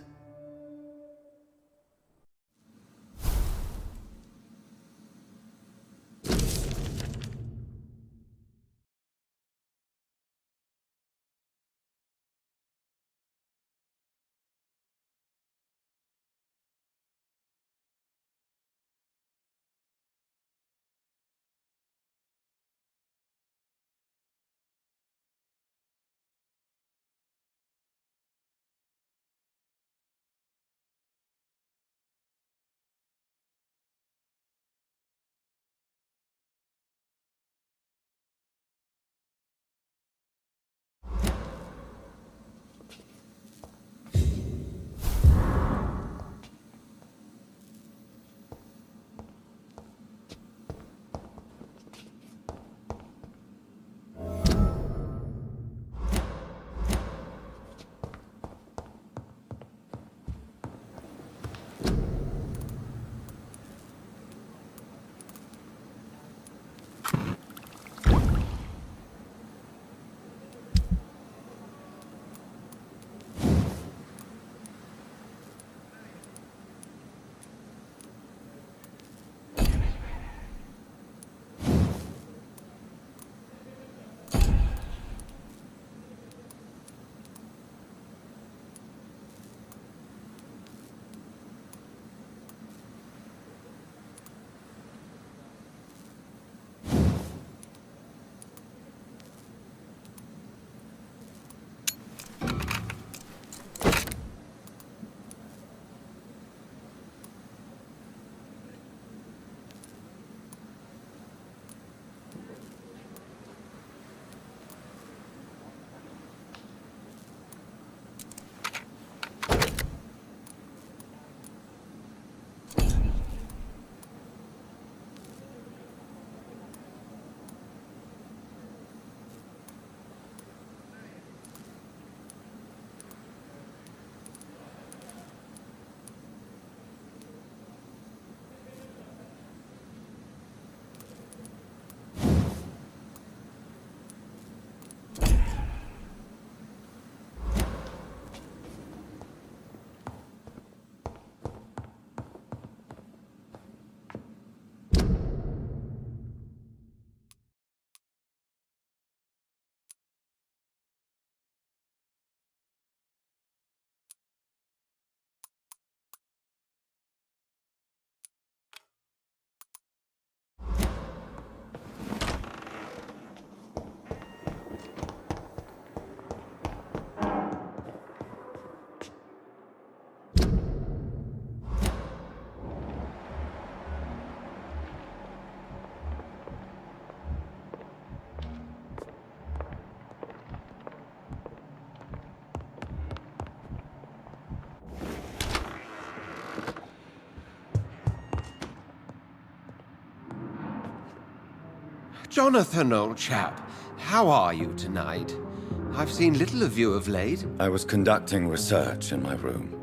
Jonathan, old chap, how are you tonight? I've seen little of you of late. I was conducting research in my room,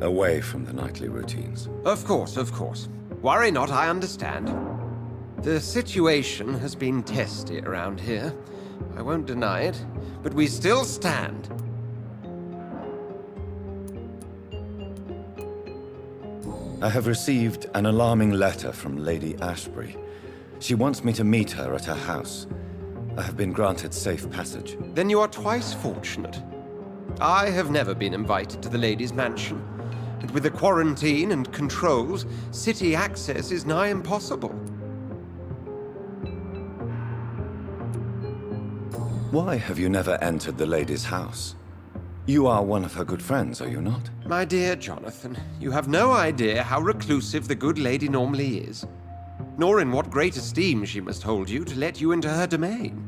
away from the nightly routines. Of course, of course. Worry not, I understand. The situation has been testy around here. I won't deny it, but we still stand. I have received an alarming letter from Lady Ashbury. She wants me to meet her at her house. I have been granted safe passage. Then you are twice fortunate. I have never been invited to the lady's mansion, and with the quarantine and controls, city access is nigh impossible. Why have you never entered the lady's house? You are one of her good friends, are you not? My dear Jonathan, you have no idea how reclusive the good lady normally is, nor in what great esteem she must hold you to let you into her domain.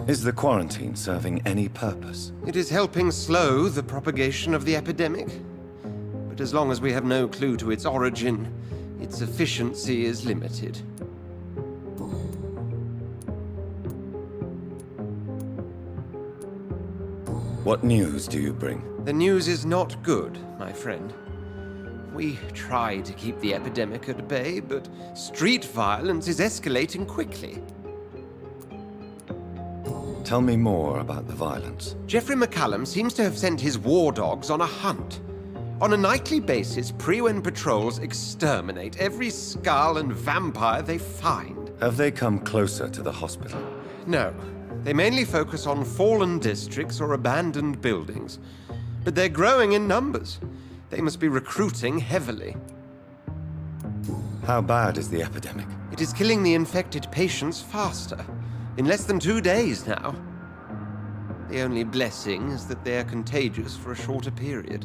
Is the quarantine serving any purpose? It is helping slow the propagation of the epidemic. But as long as we have no clue to its origin, its efficiency is limited. What news do you bring? The news is not good, my friend. We try to keep the epidemic at bay, but street violence is escalating quickly. Tell me more about the violence. Geoffrey McCallum seems to have sent his war dogs on a hunt. On a nightly basis, Priwen patrols exterminate every skull and vampire they find. Have they come closer to the hospital? No. They mainly focus on fallen districts or abandoned buildings. But they're growing in numbers. They must be recruiting heavily. How bad is the epidemic? It is killing the infected patients faster. In less than 2 days now. The only blessing is that they are contagious for a shorter period.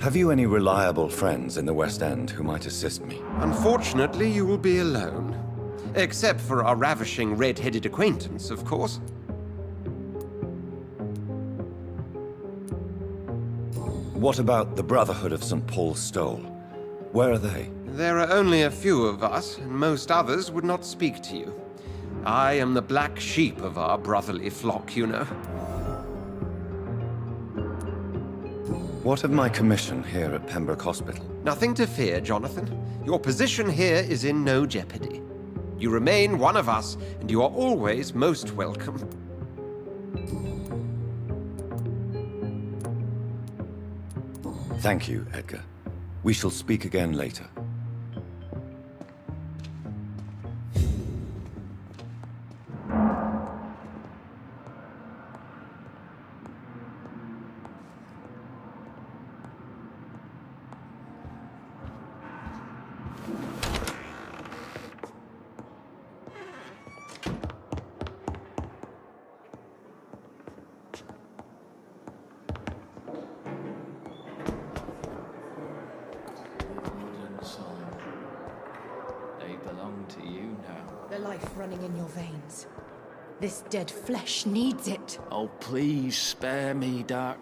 Have you any reliable friends in the West End who might assist me? Unfortunately, you will be alone. Except for our ravishing red-headed acquaintance, of course. What about the Brotherhood of St. Paul's Stole? Where are they? There are only a few of us, and most others would not speak to you. I am the black sheep of our brotherly flock, you know. What of my commission here at Pembroke Hospital? Nothing to fear, Jonathan. Your position here is in no jeopardy. You remain one of us, and you are always most welcome. Thank you, Edgar. We shall speak again later. The life running in your veins. This dead flesh needs it. Oh, please spare me, Doc.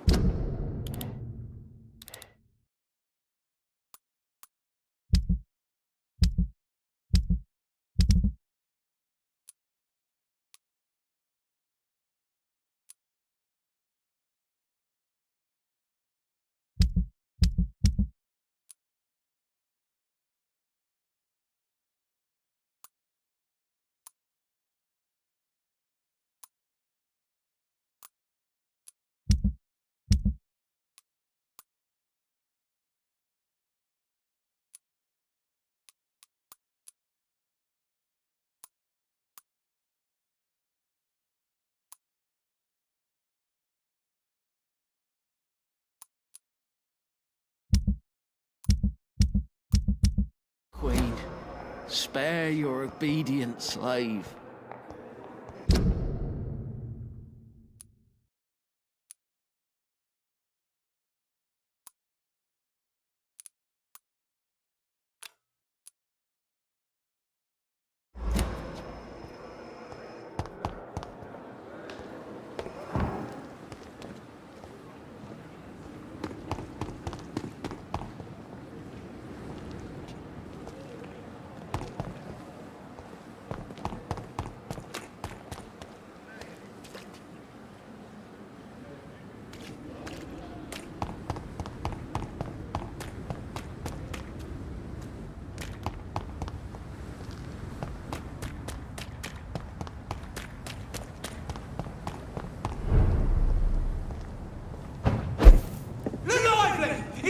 Queen, spare your obedient slave.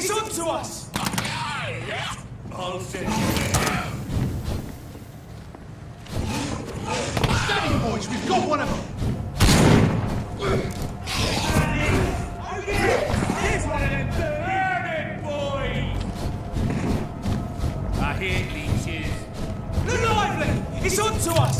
It's on to us! I'll send Steady, boys, we've got one of them! Here's one of them burning boys! I hear leeches. Look lively! It's on to us!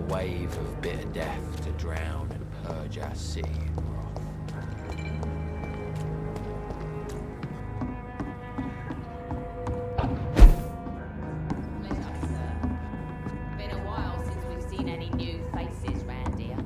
Wave of bitter death to drown and purge our city in wrath. Been a while since we've seen any new faces round here.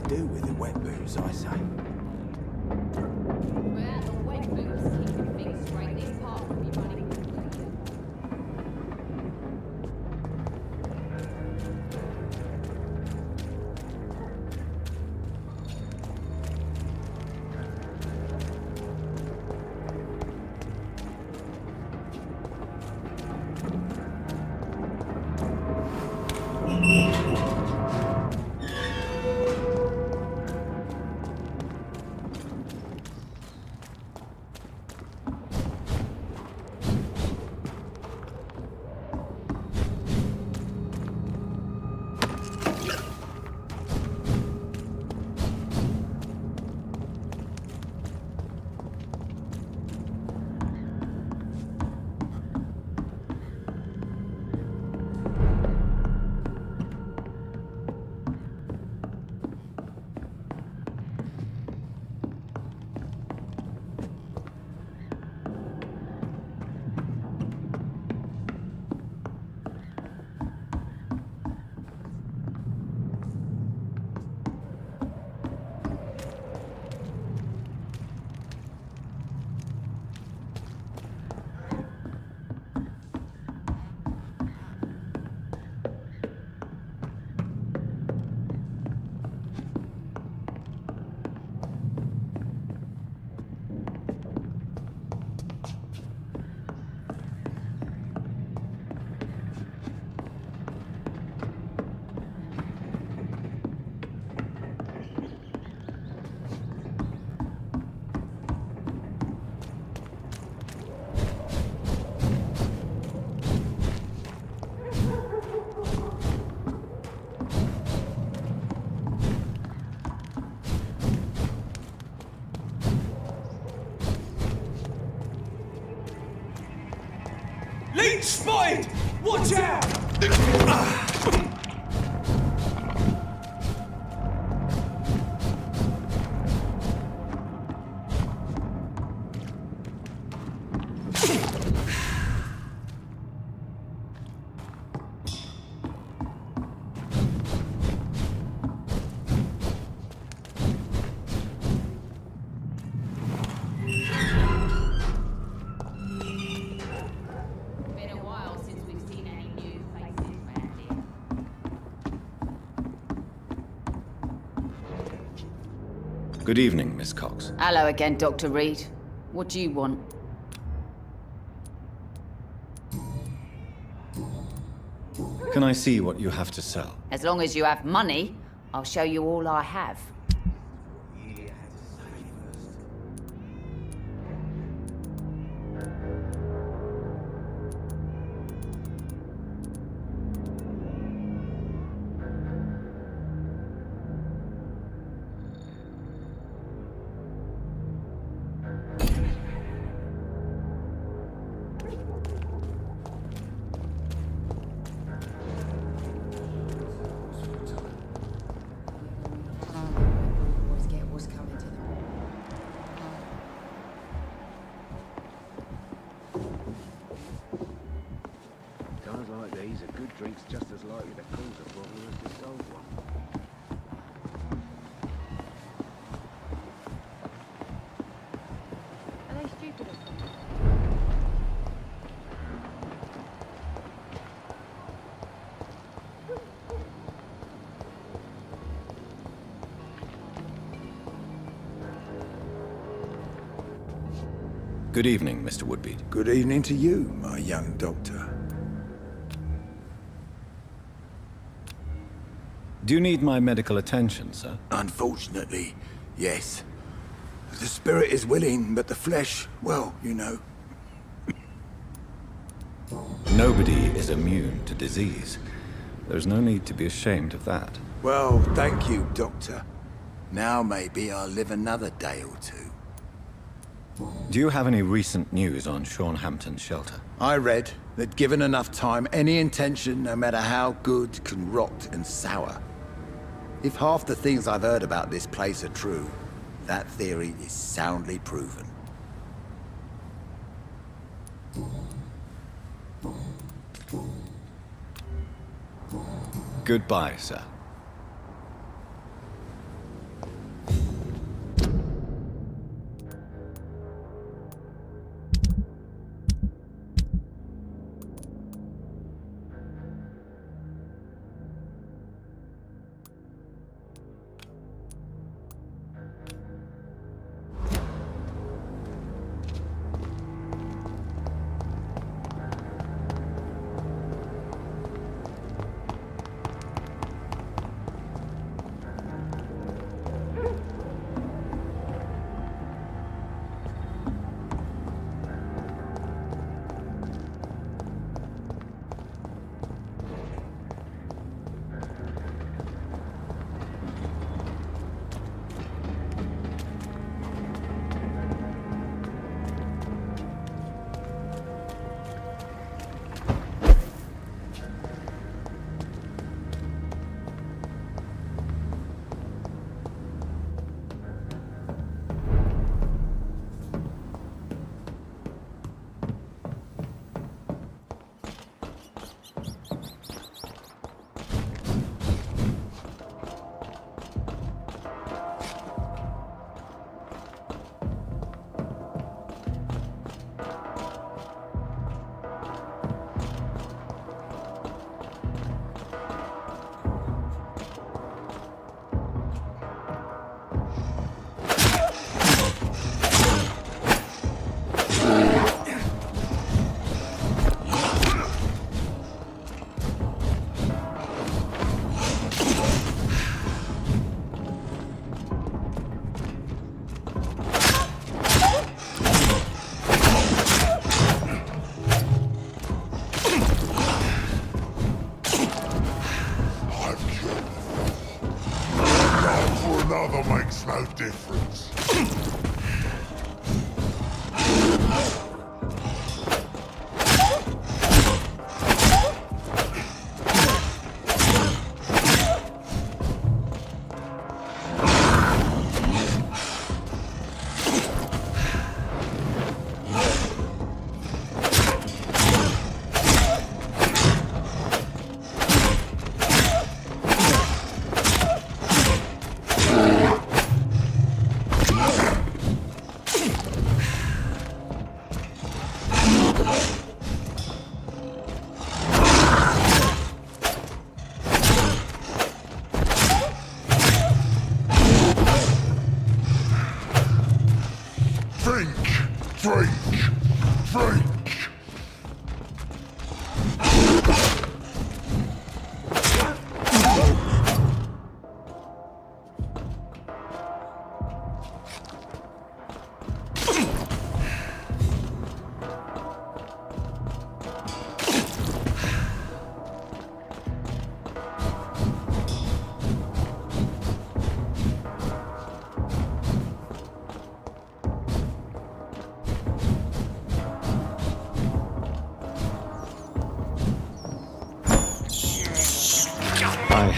Do with the wet boots, I say. Well, the wet boots keep things straight this part from you running. Spotted! Watch out! Good evening, Miss Cox. Hello again, Dr. Reed. What do you want? Can I see what you have to sell? As long as you have money, I'll show you all I have. Times like these, a good drink's just as likely to cause a problem as to solve one. Are they stupid or something? Good evening, Mr. Woodbeat. Good evening to you, my young doctor. Do you need my medical attention, sir? Unfortunately, yes. The spirit is willing, but the flesh, well, you know. Nobody is immune to disease. There's no need to be ashamed of that. Well, thank you, Doctor. Now maybe I'll live another day or two. Do you have any recent news on Sean Hampton's shelter? I read that given enough time, any intention, no matter how good, can rot and sour. If half the things I've heard about this place are true, that theory is soundly proven. Goodbye, sir. no difference.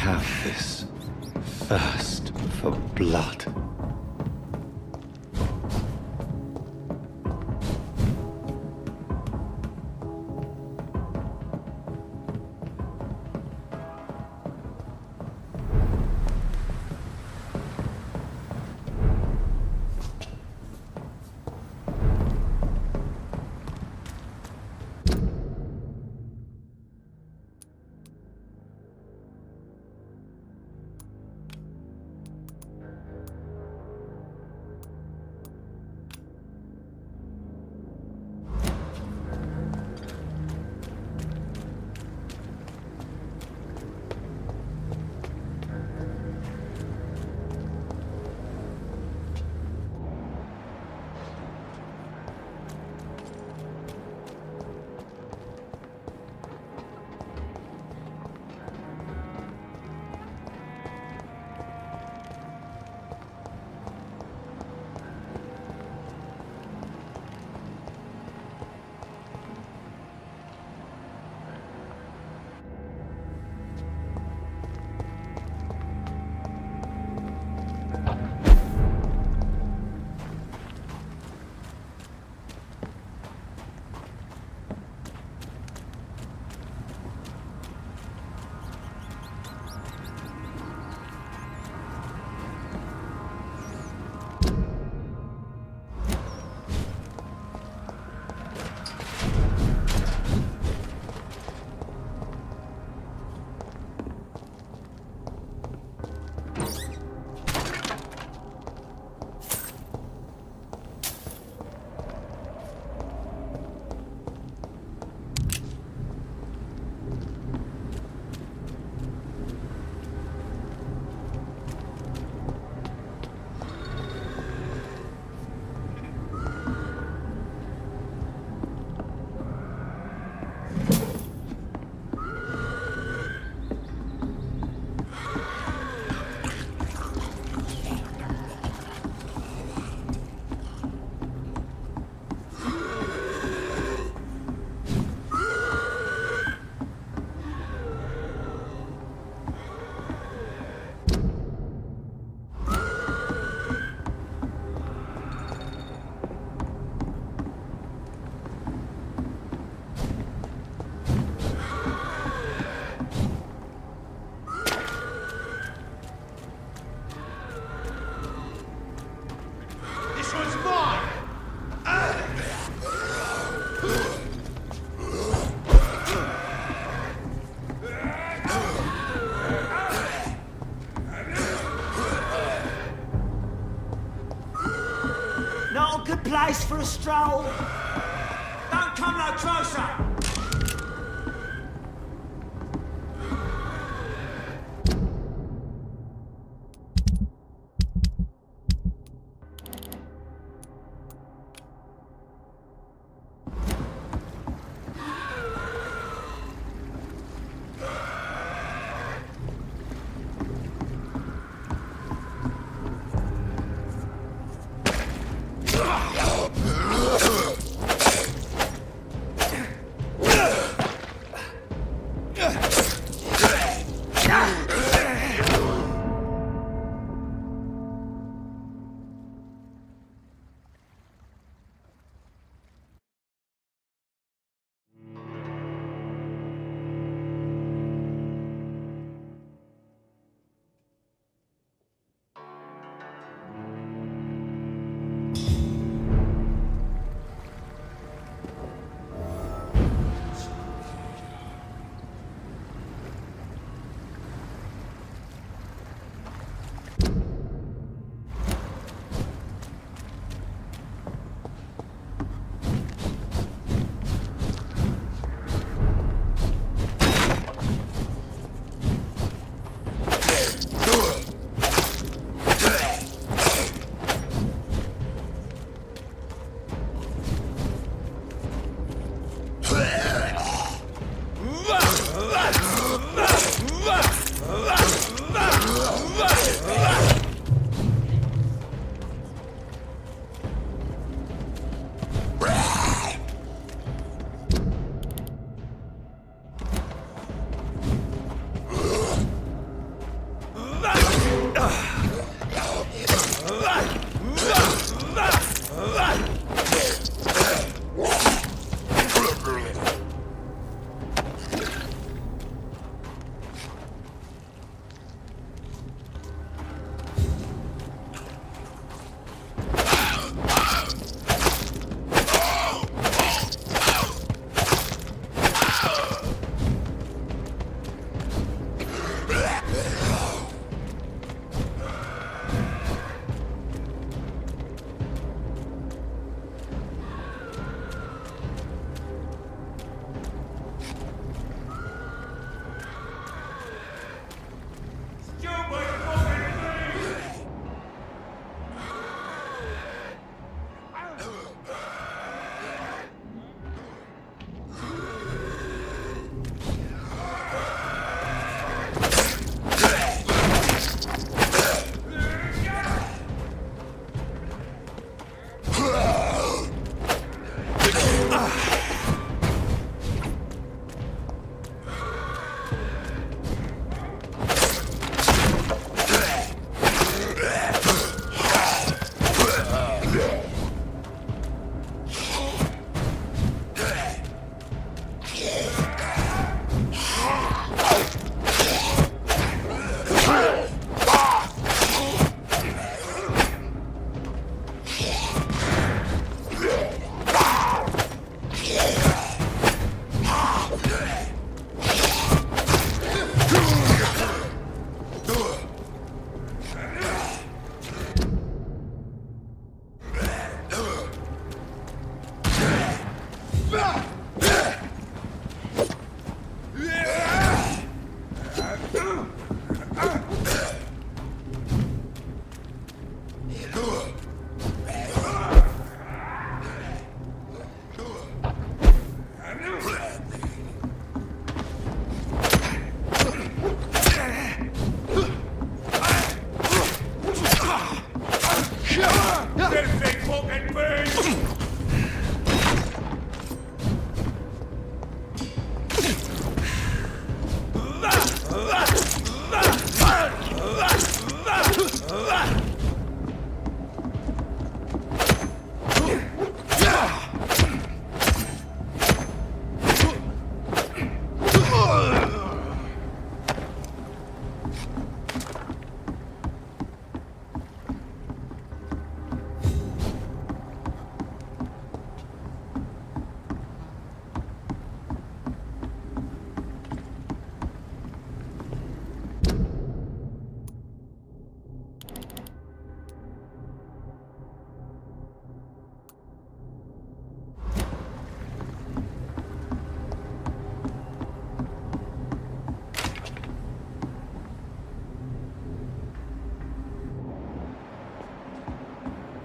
have this thirst for blood. Place for a stroll. Don't come no closer.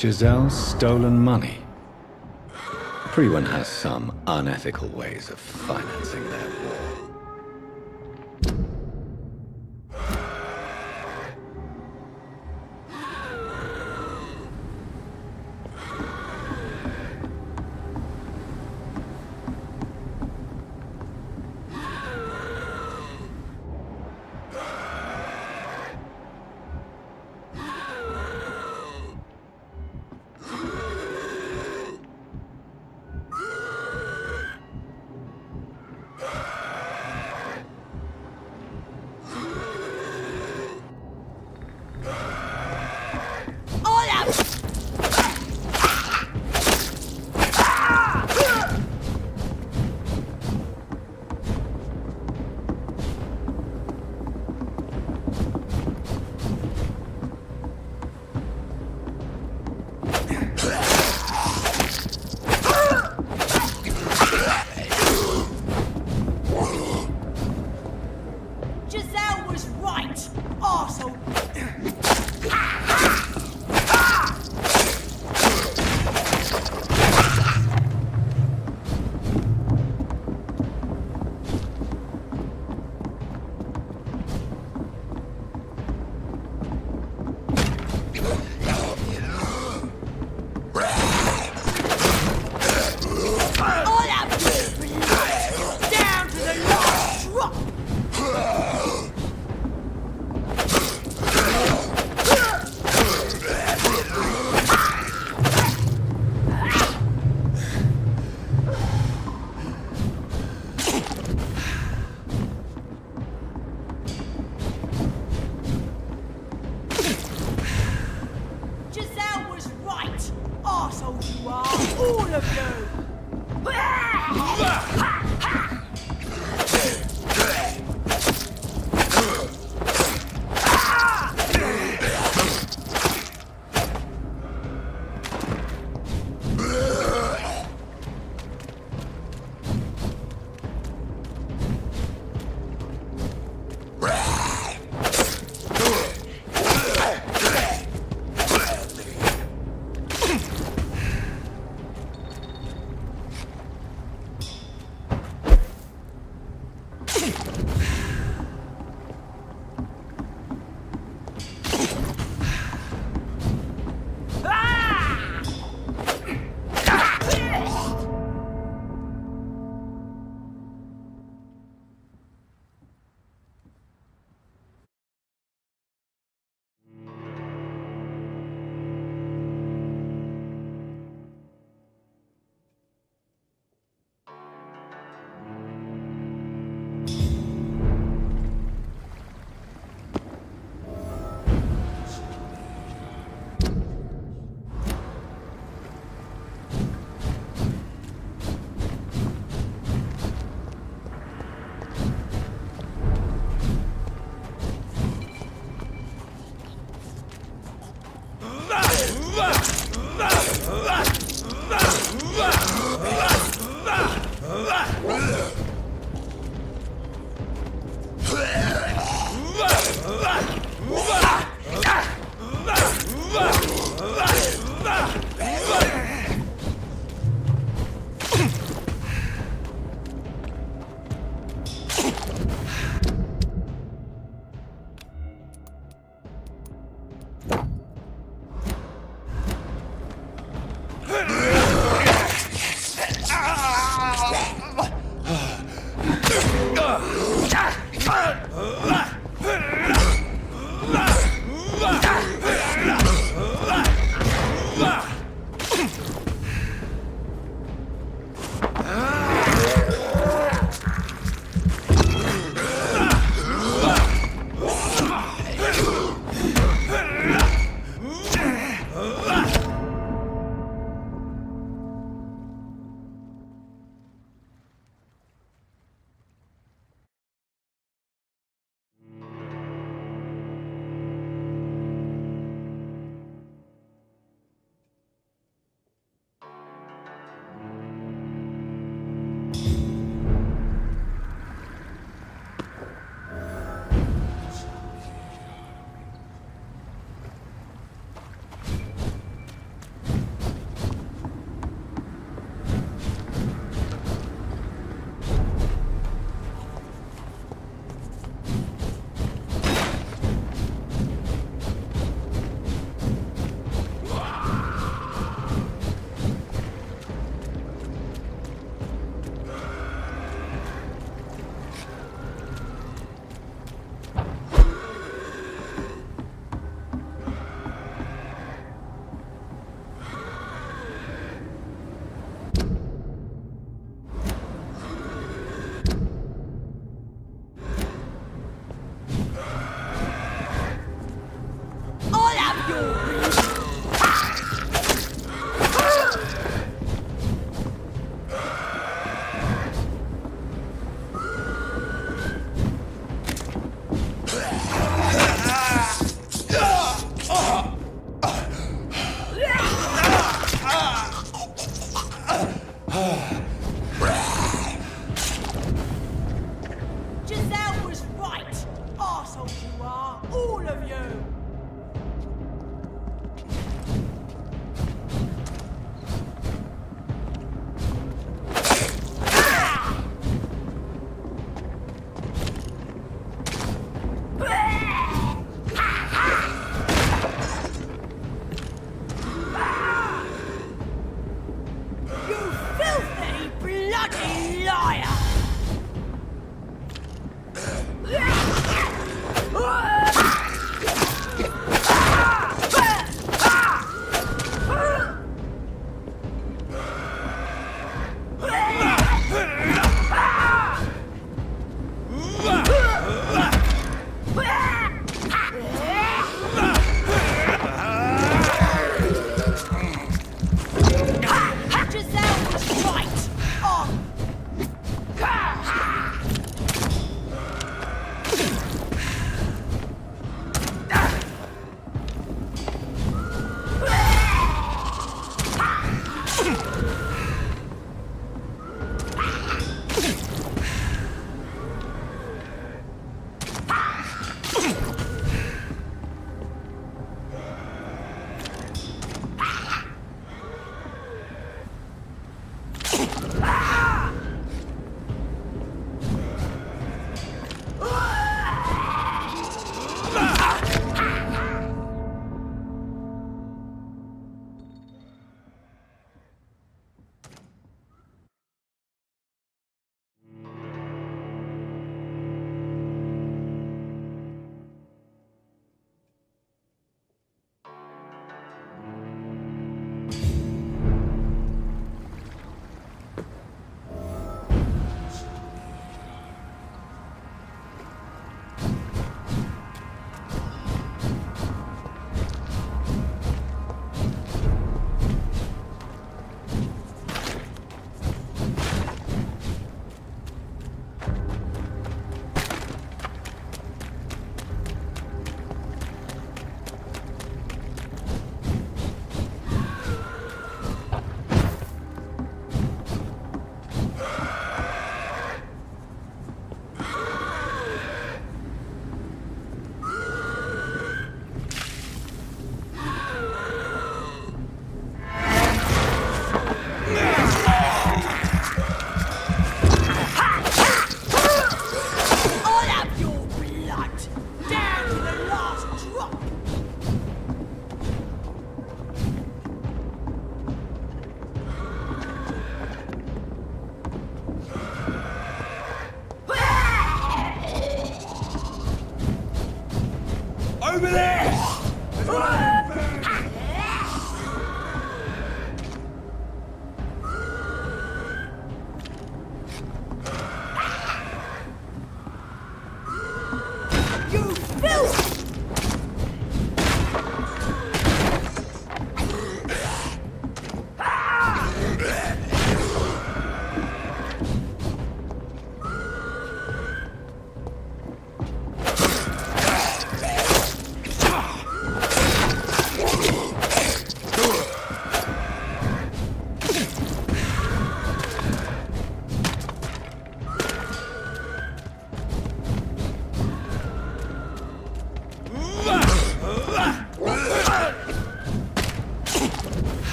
Giselle's stolen money. Everyone has some unethical ways of financing their war. Giselle was right. Arseholes you are, all of you. You filthy, bloody liar! Giselle was right.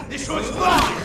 This one's mine!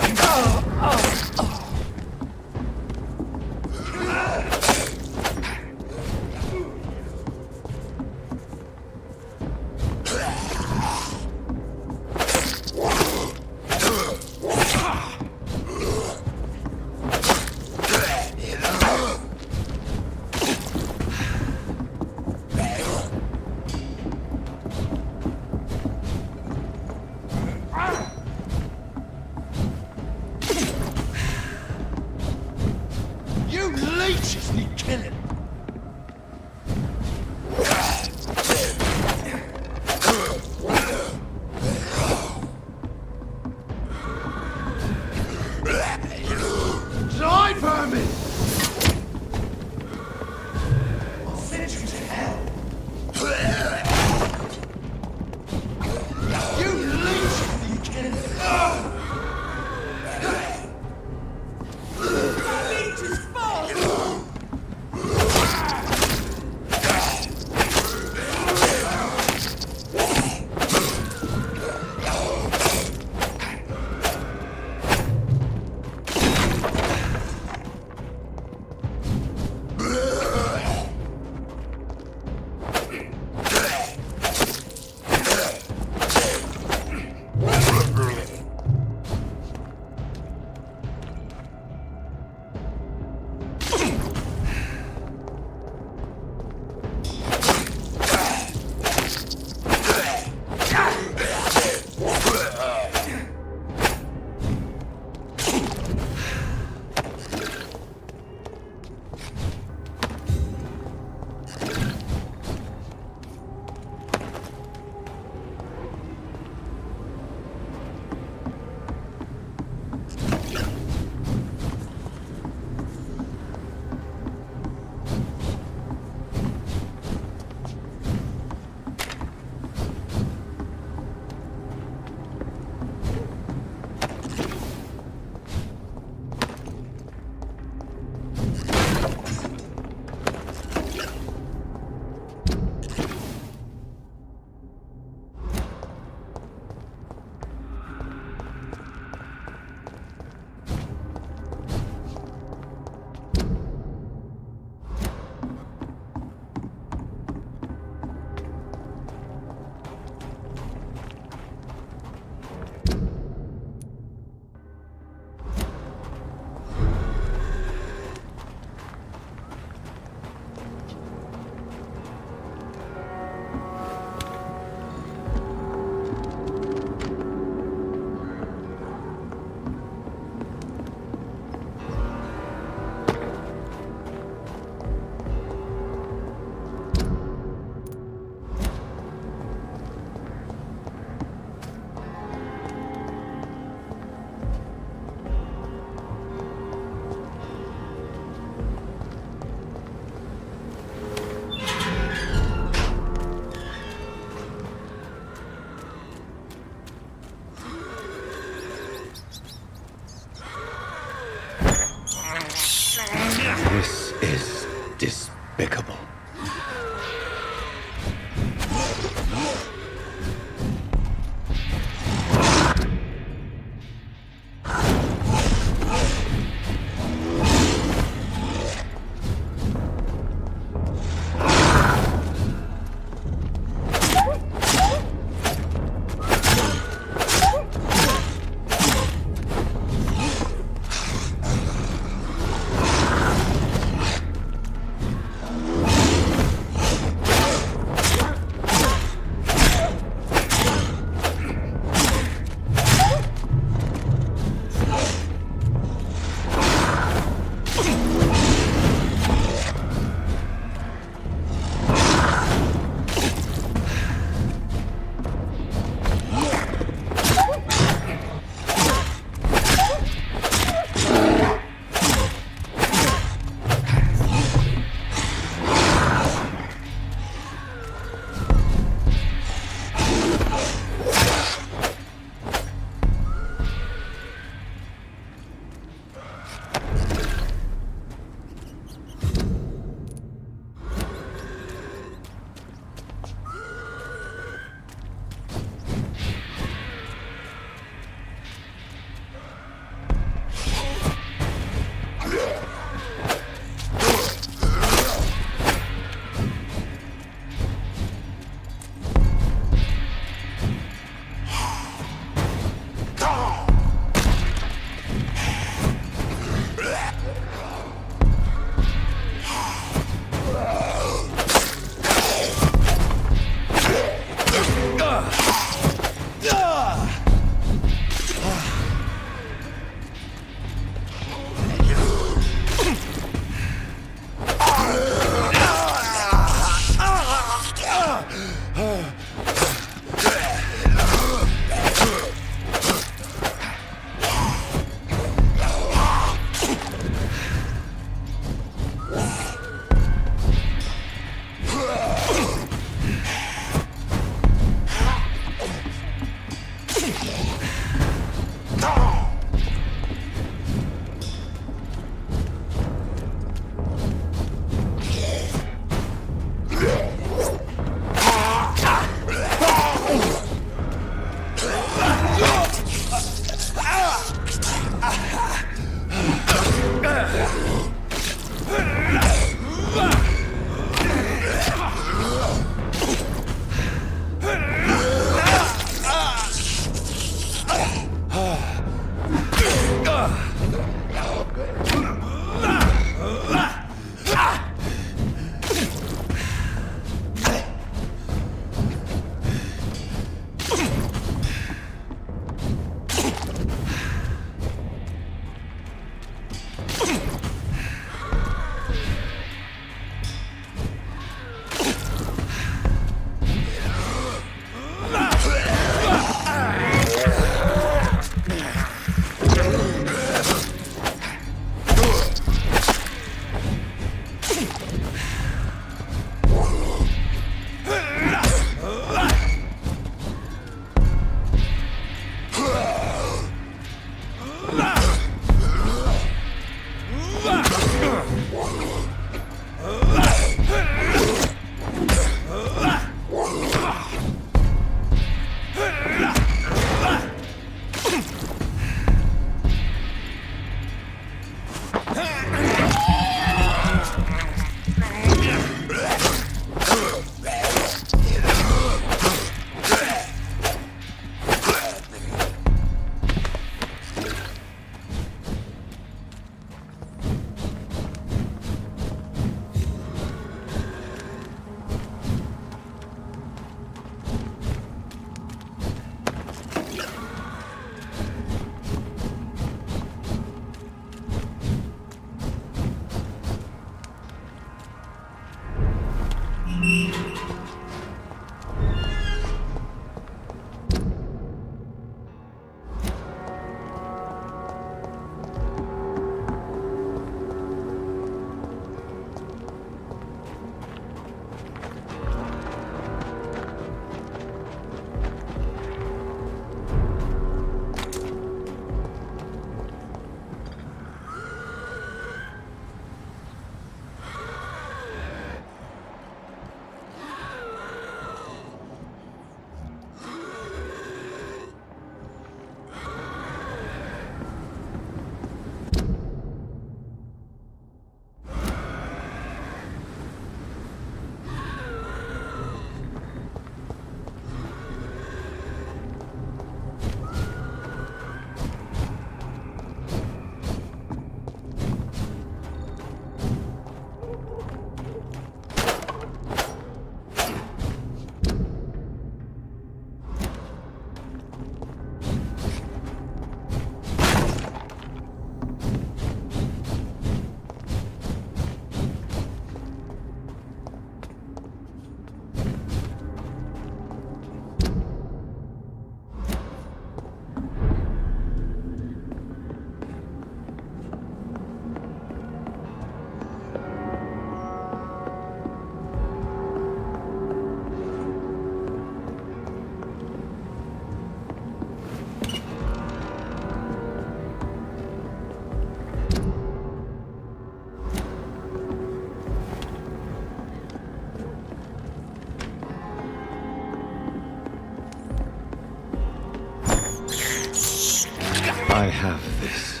I have this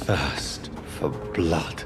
thirst for blood.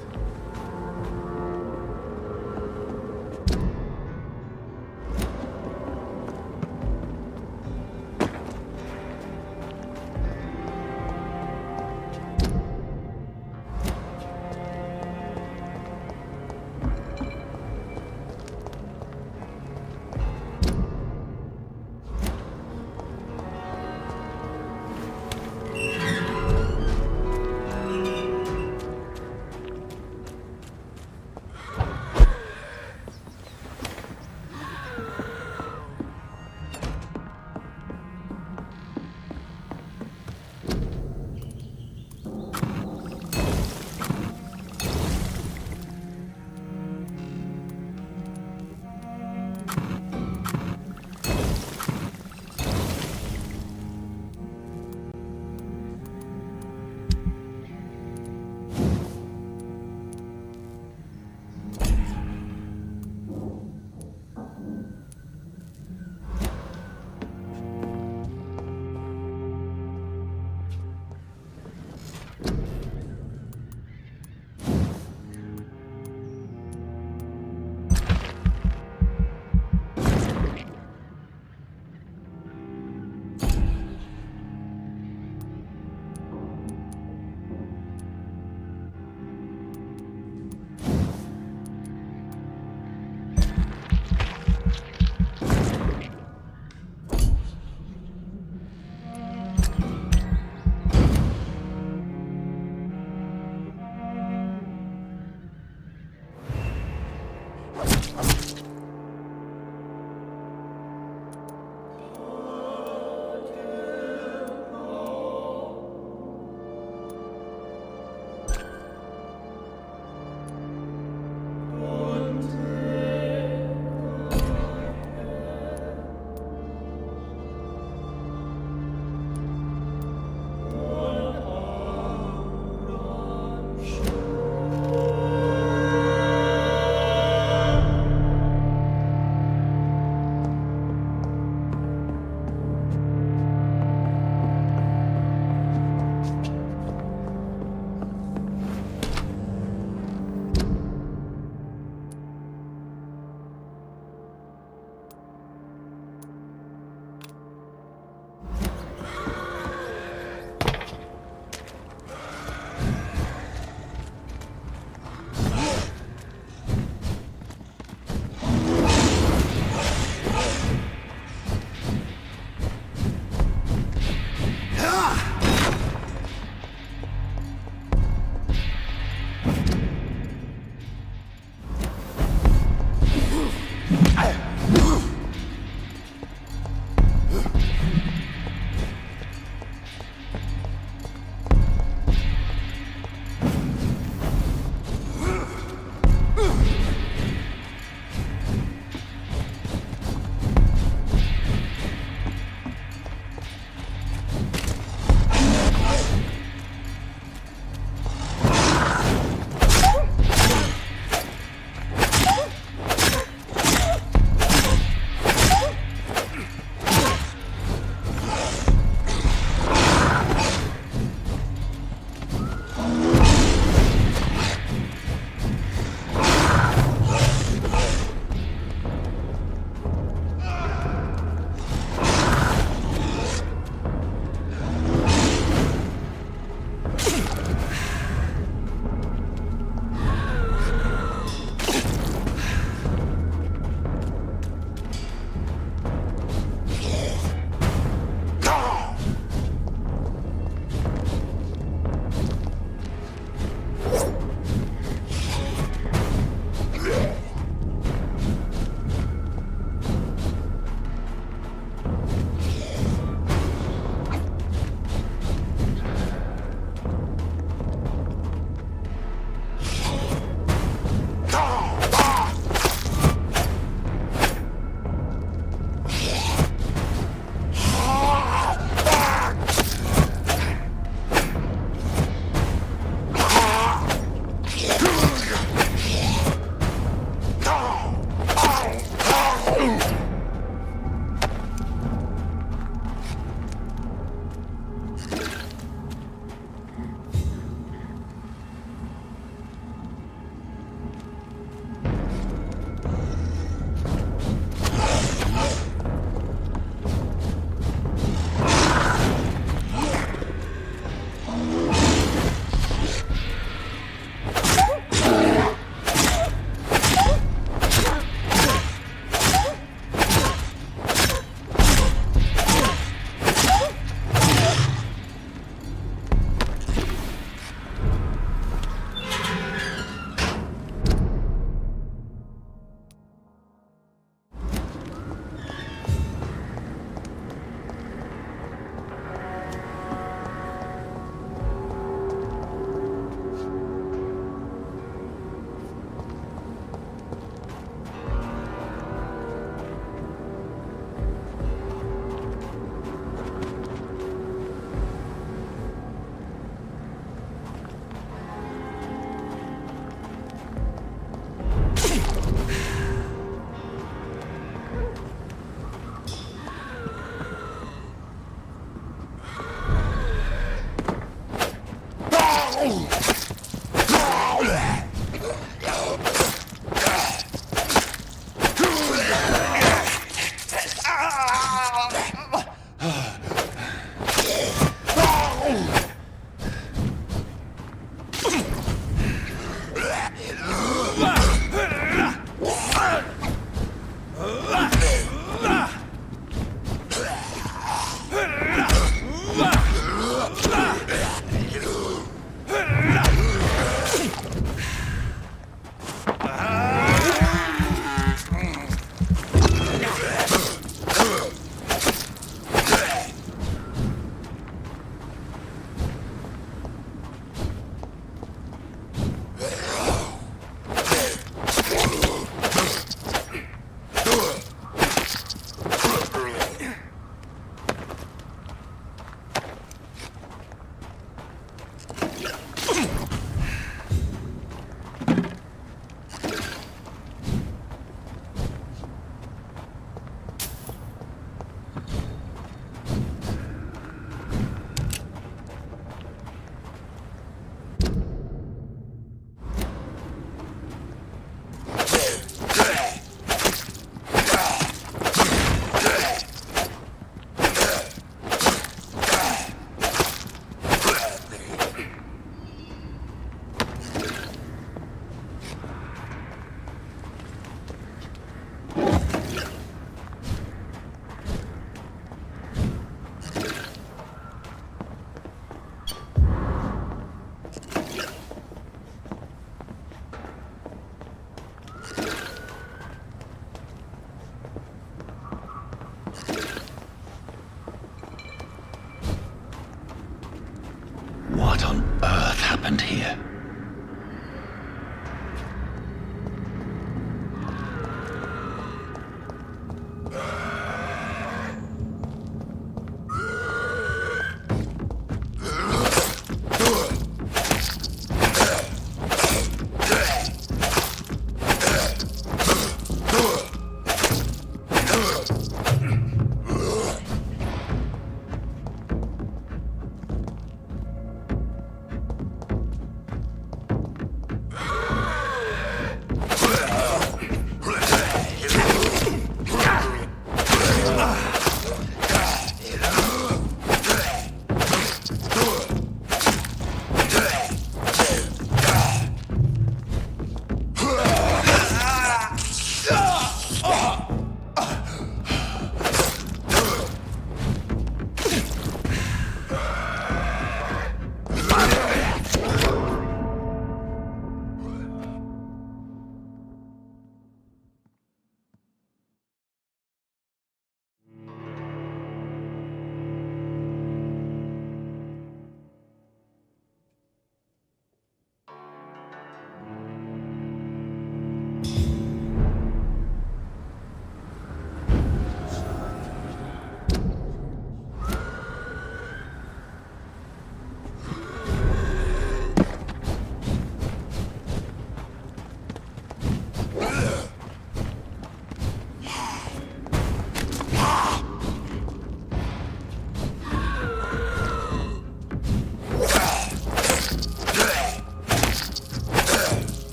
happened here?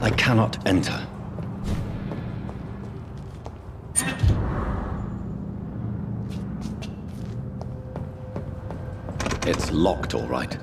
I cannot enter. It's locked, all right.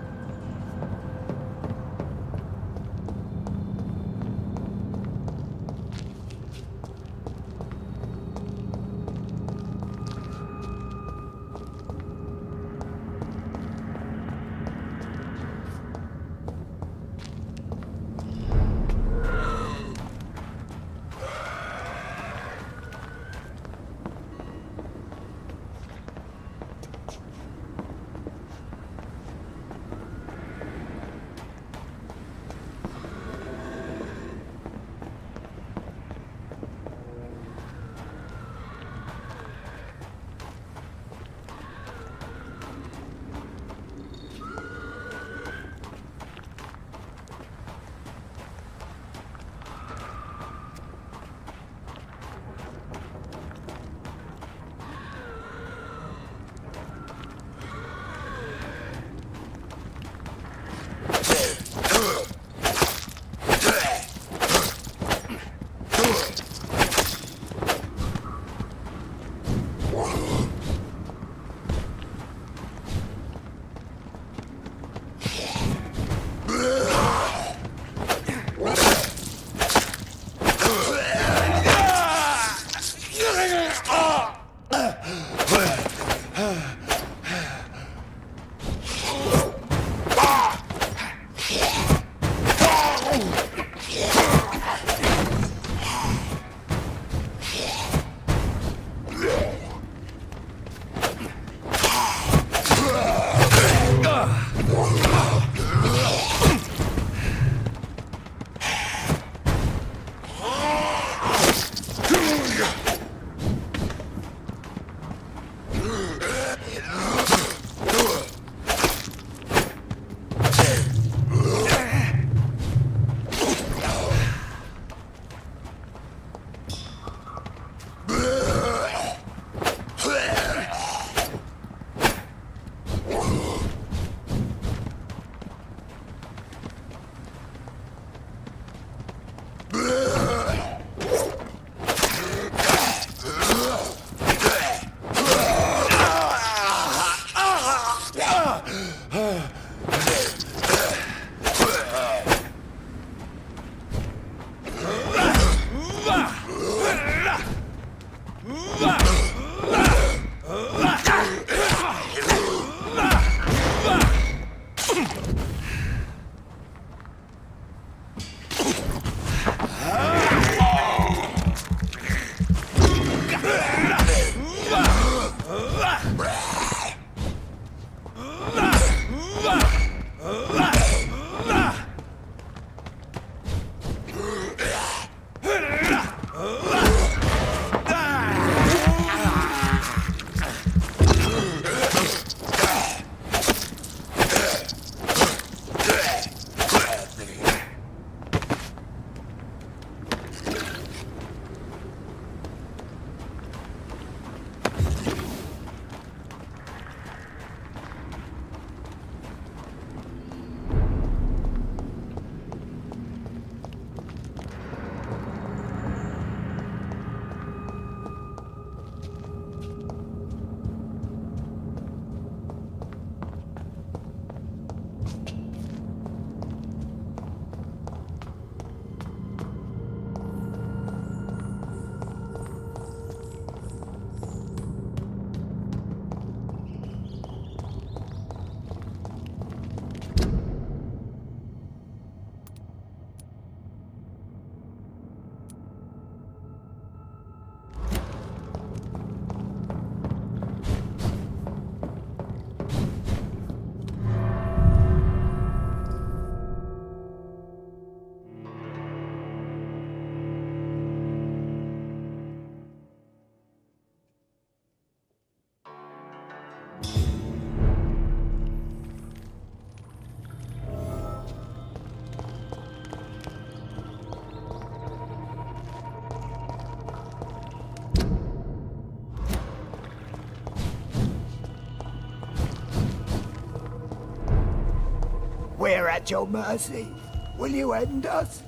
We're at your mercy. Will you end us?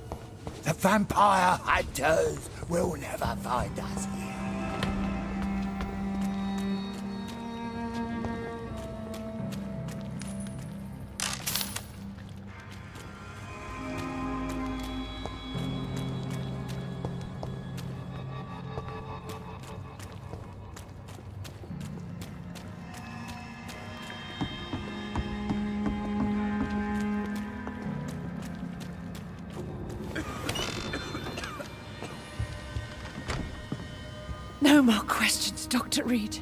The vampire hunters will never find us here. No more questions, Dr. Reed.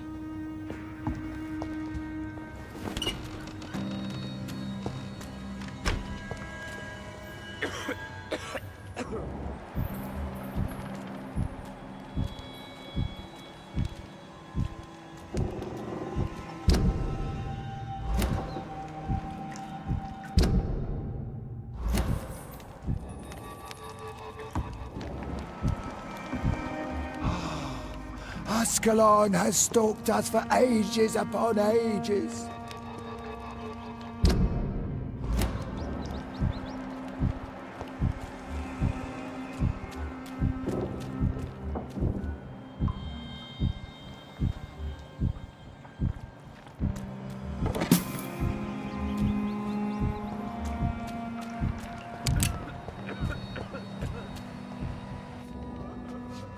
Ascalon has stalked us for ages upon ages.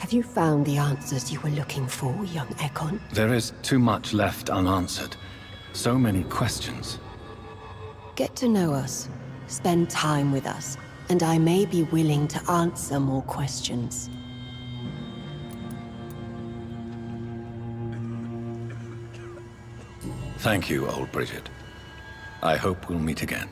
Have you found the answers you were looking for, young Ekon? There is too much left unanswered. So many questions. Get to know us, spend time with us, and I may be willing to answer more questions. Thank you, old Bridget. I hope we'll meet again.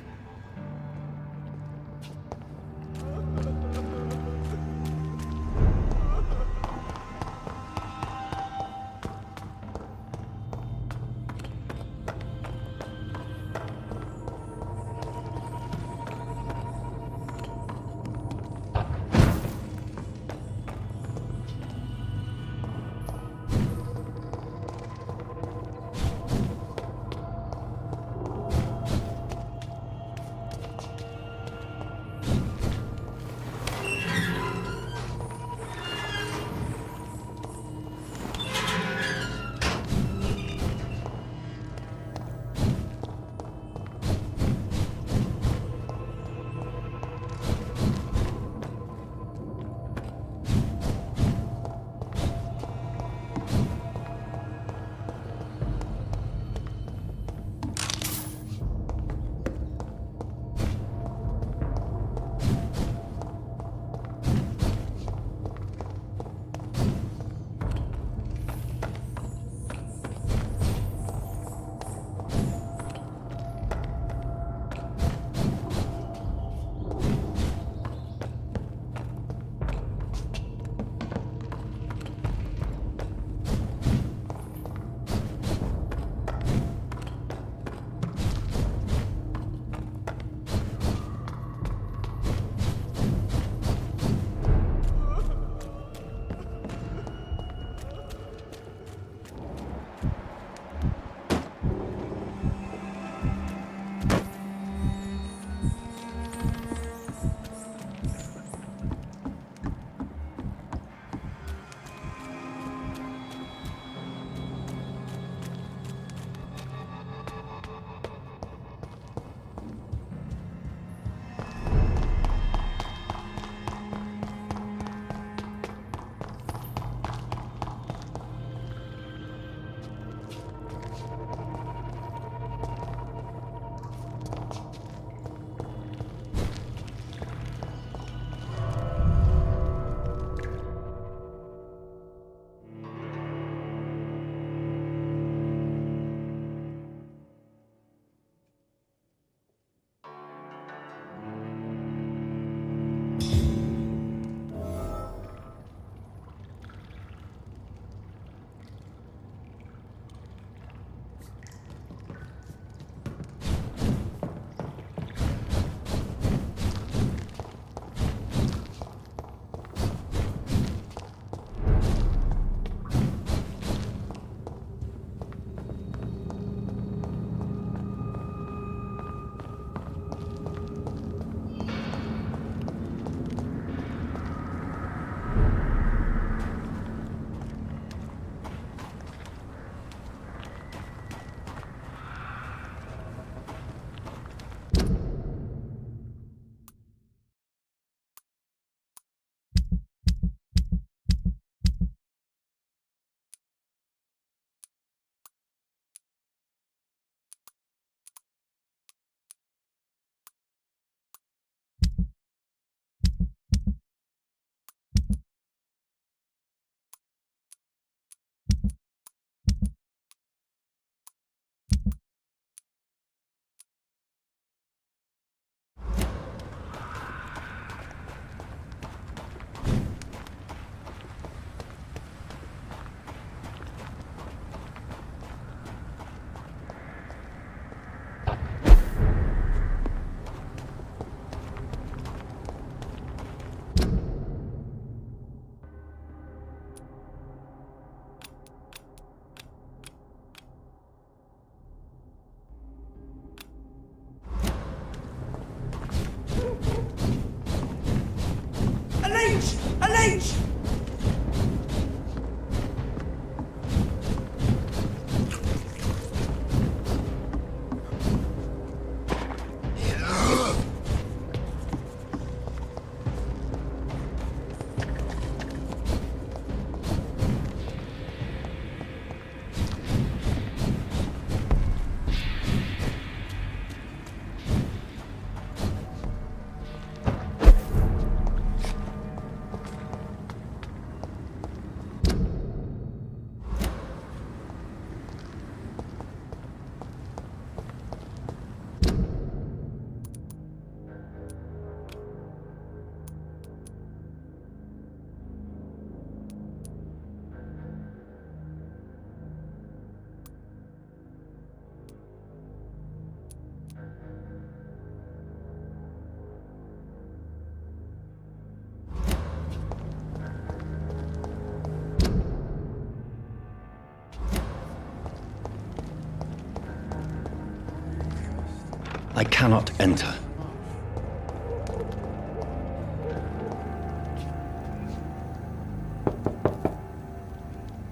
I cannot enter.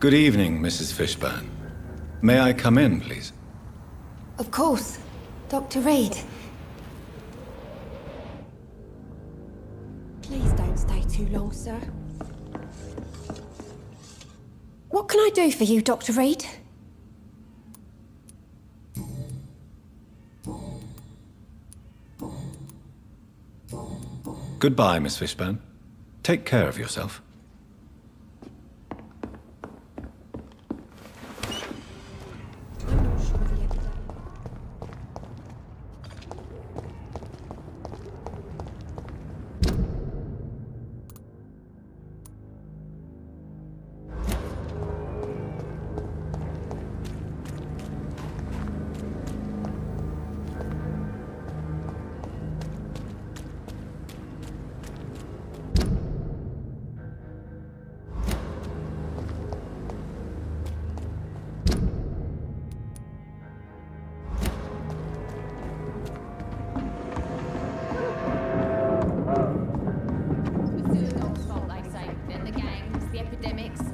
Good evening, Mrs. Fishburne. May I come in, please? Of course. Dr. Reed. Please don't stay too long, sir. What can I do for you, Dr. Reed? Goodbye, Miss Fishburne. Take care of yourself.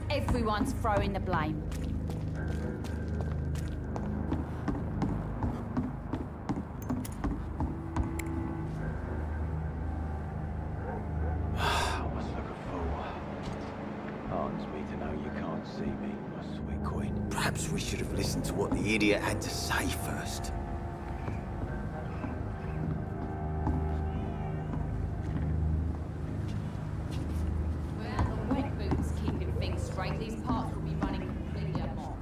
Everyone's throwing the blame. I must look a fool. Heartens me to know you can't see me, my sweet queen. Perhaps we should have listened to what the idiot had to say first. These parts will be running completely amok.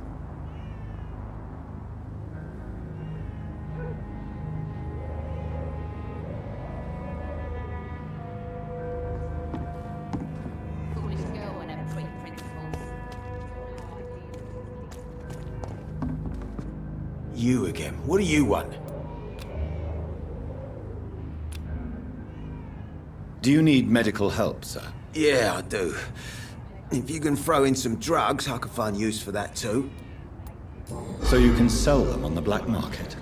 Foolish girl and her pre-principles. You again. What do you want? Do you need medical help, sir? Yeah, I do. If you can throw in some drugs, I can find use for that too. So you can sell them on the black market?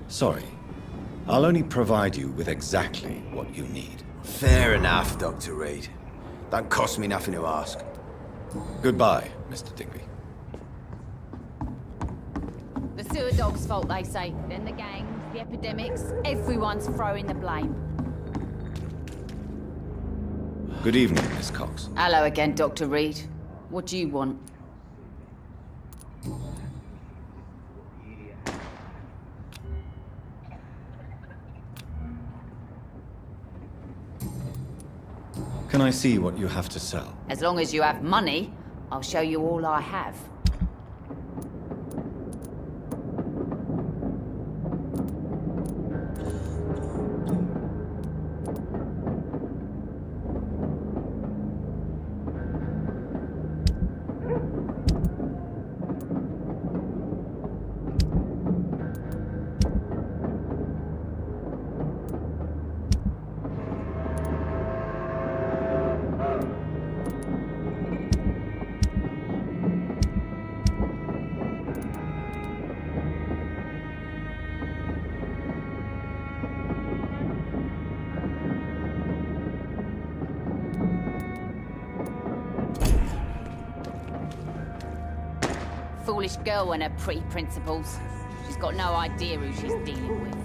Sorry. I'll only provide you with exactly what you need. Fair enough, Dr. Reed. Don't cost me nothing to ask. Goodbye, Mr. Digby. The sewer dog's fault, they say. Then the gangs, the epidemics, everyone's throwing the blame. Good evening, Miss Cox. Hello again, Dr. Reed. What do you want? Can I see what you have to sell? As long as you have money, I'll show you all I have. Foolish girl and her pre-principles. She's got no idea who she's dealing with.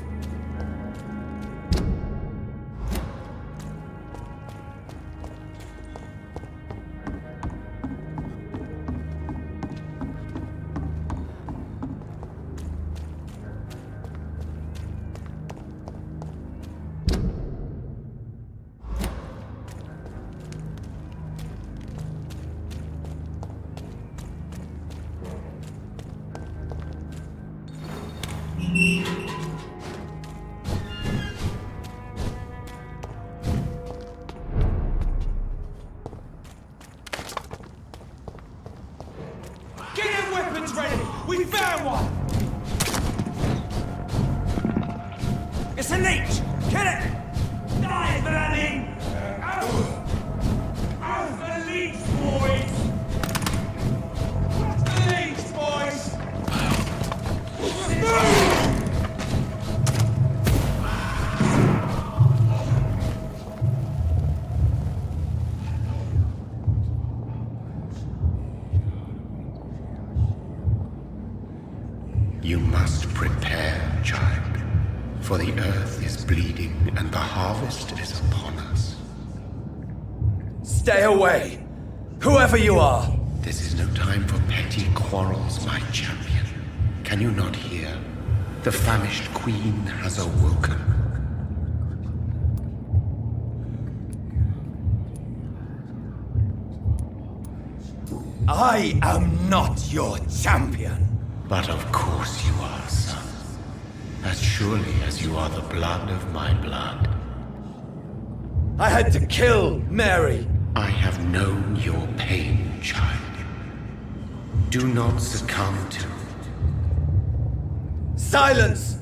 Get your weapons ready! We found one! It's a leech! Kill it! Die for that thing! Out for the leech, boys! What's the leech, boys? Move! You must prepare, child, for the earth is bleeding and the harvest is upon us. Stay away! Whoever you are! This is no time for petty quarrels, my champion. Can you not hear? The famished queen has awoken. I am not your champion. But of course you are, son. As surely as you are the blood of my blood. I had to kill Mary. I have known your pain, child. Do not succumb to... Silence!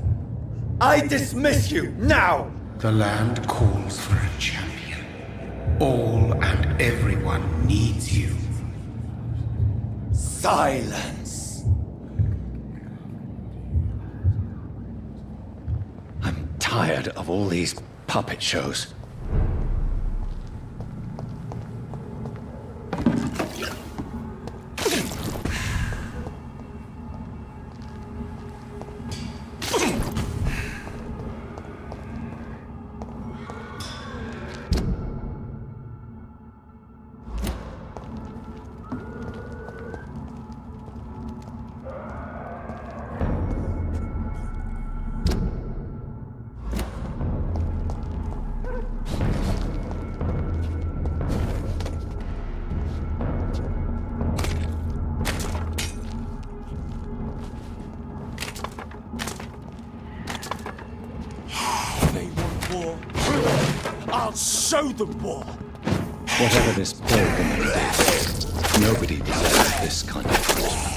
I dismiss you, now! The land calls for a champion. All and everyone needs you. Silence! I'm tired of all these puppet shows. I'll show them war! Whatever this poor woman did, nobody deserves this kind of punishment.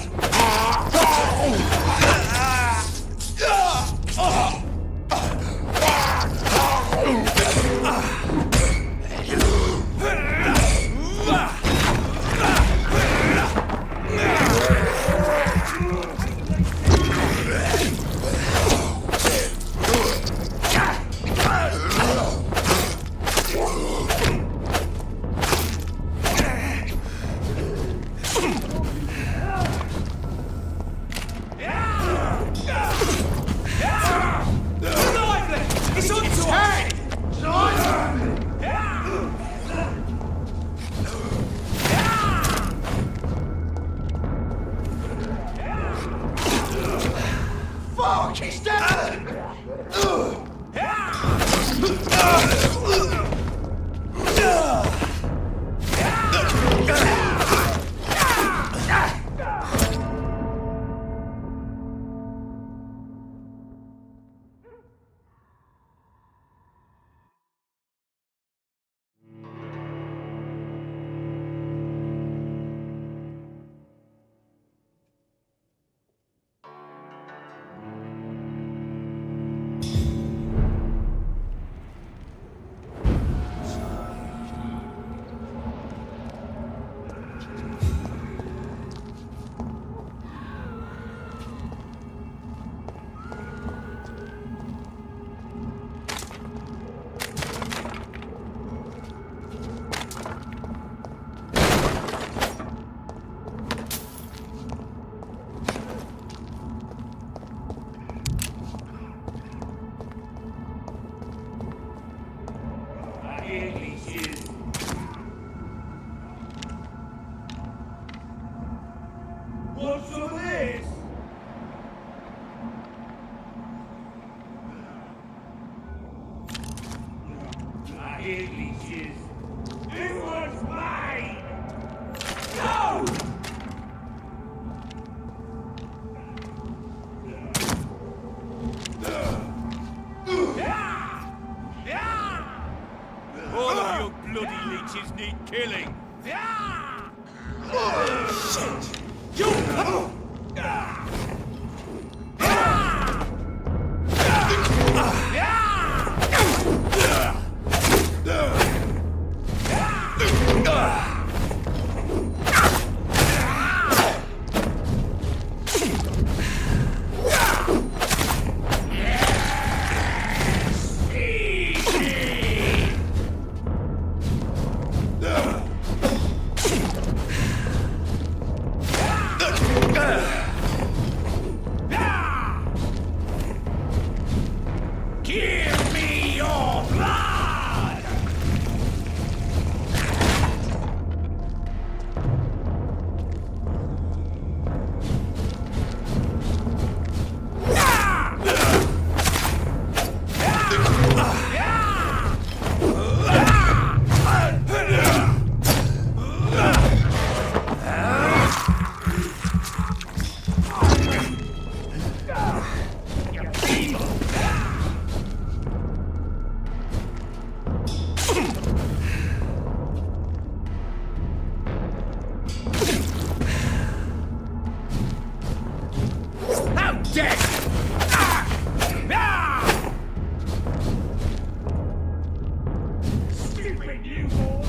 Fuck, he's dead! What's all this? I hear leeches. It was mine! No! All of your bloody leeches need killing. Shit! You! dead! Stupid newborn!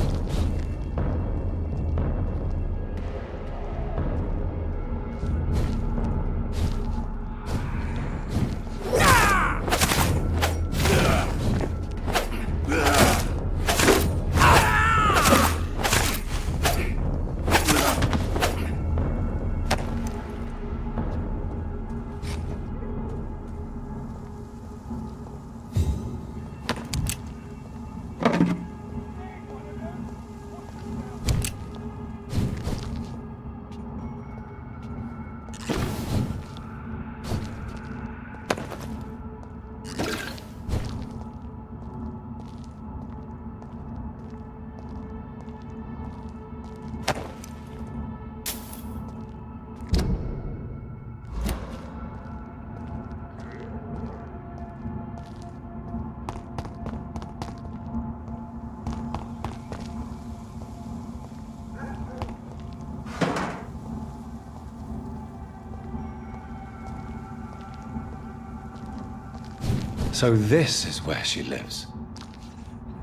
So this is where she lives.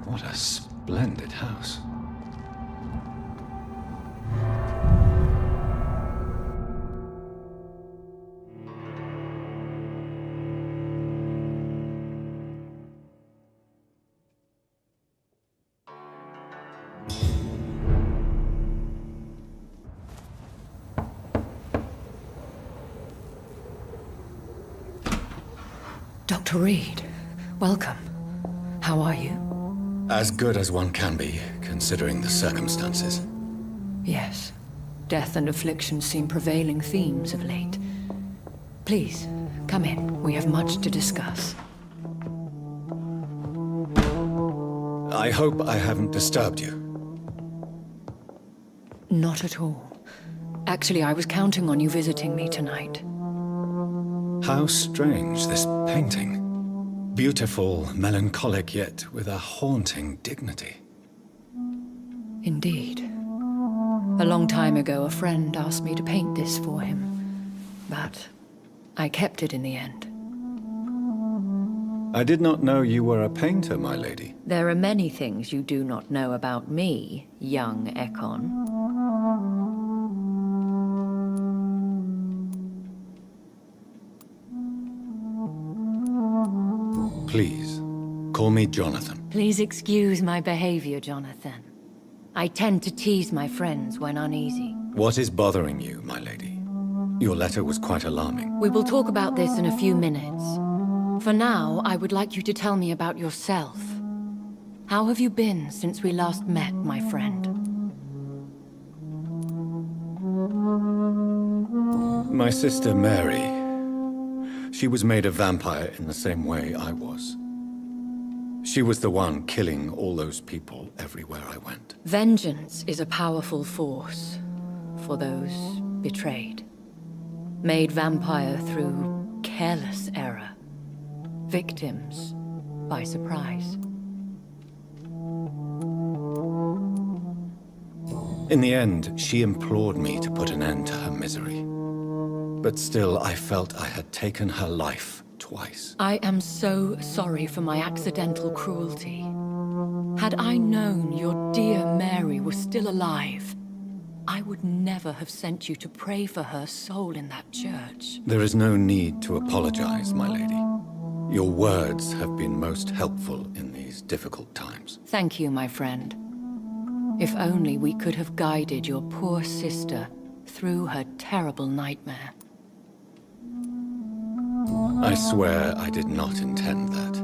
What a splendid house. Dr. Reed, welcome. How are you? As good as one can be, considering the circumstances. Yes. Death and affliction seem prevailing themes of late. Please, come in. We have much to discuss. I hope I haven't disturbed you. Not at all. Actually, I was counting on you visiting me tonight. How strange, this painting. Beautiful, melancholic, yet with a haunting dignity. Indeed. A long time ago, a friend asked me to paint this for him, but I kept it in the end. I did not know you were a painter, my lady. There are many things you do not know about me, young Ekon. Please, call me Jonathan. Please excuse my behavior, Jonathan. I tend to tease my friends when uneasy. What is bothering you, my lady? Your letter was quite alarming. We will talk about this in a few minutes. For now, I would like you to tell me about yourself. How have you been since we last met, my friend? My sister Mary. She was made a vampire in the same way I was. She was the one killing all those people everywhere I went. Vengeance is a powerful force for those betrayed. Made vampire through careless error. Victims by surprise. In the end, she implored me to put an end to her misery. But still, I felt I had taken her life twice. I am so sorry for my accidental cruelty. Had I known your dear Mary was still alive, I would never have sent you to pray for her soul in that church. There is no need to apologize, my lady. Your words have been most helpful in these difficult times. Thank you, my friend. If only we could have guided your poor sister through her terrible nightmare. I swear I did not intend that.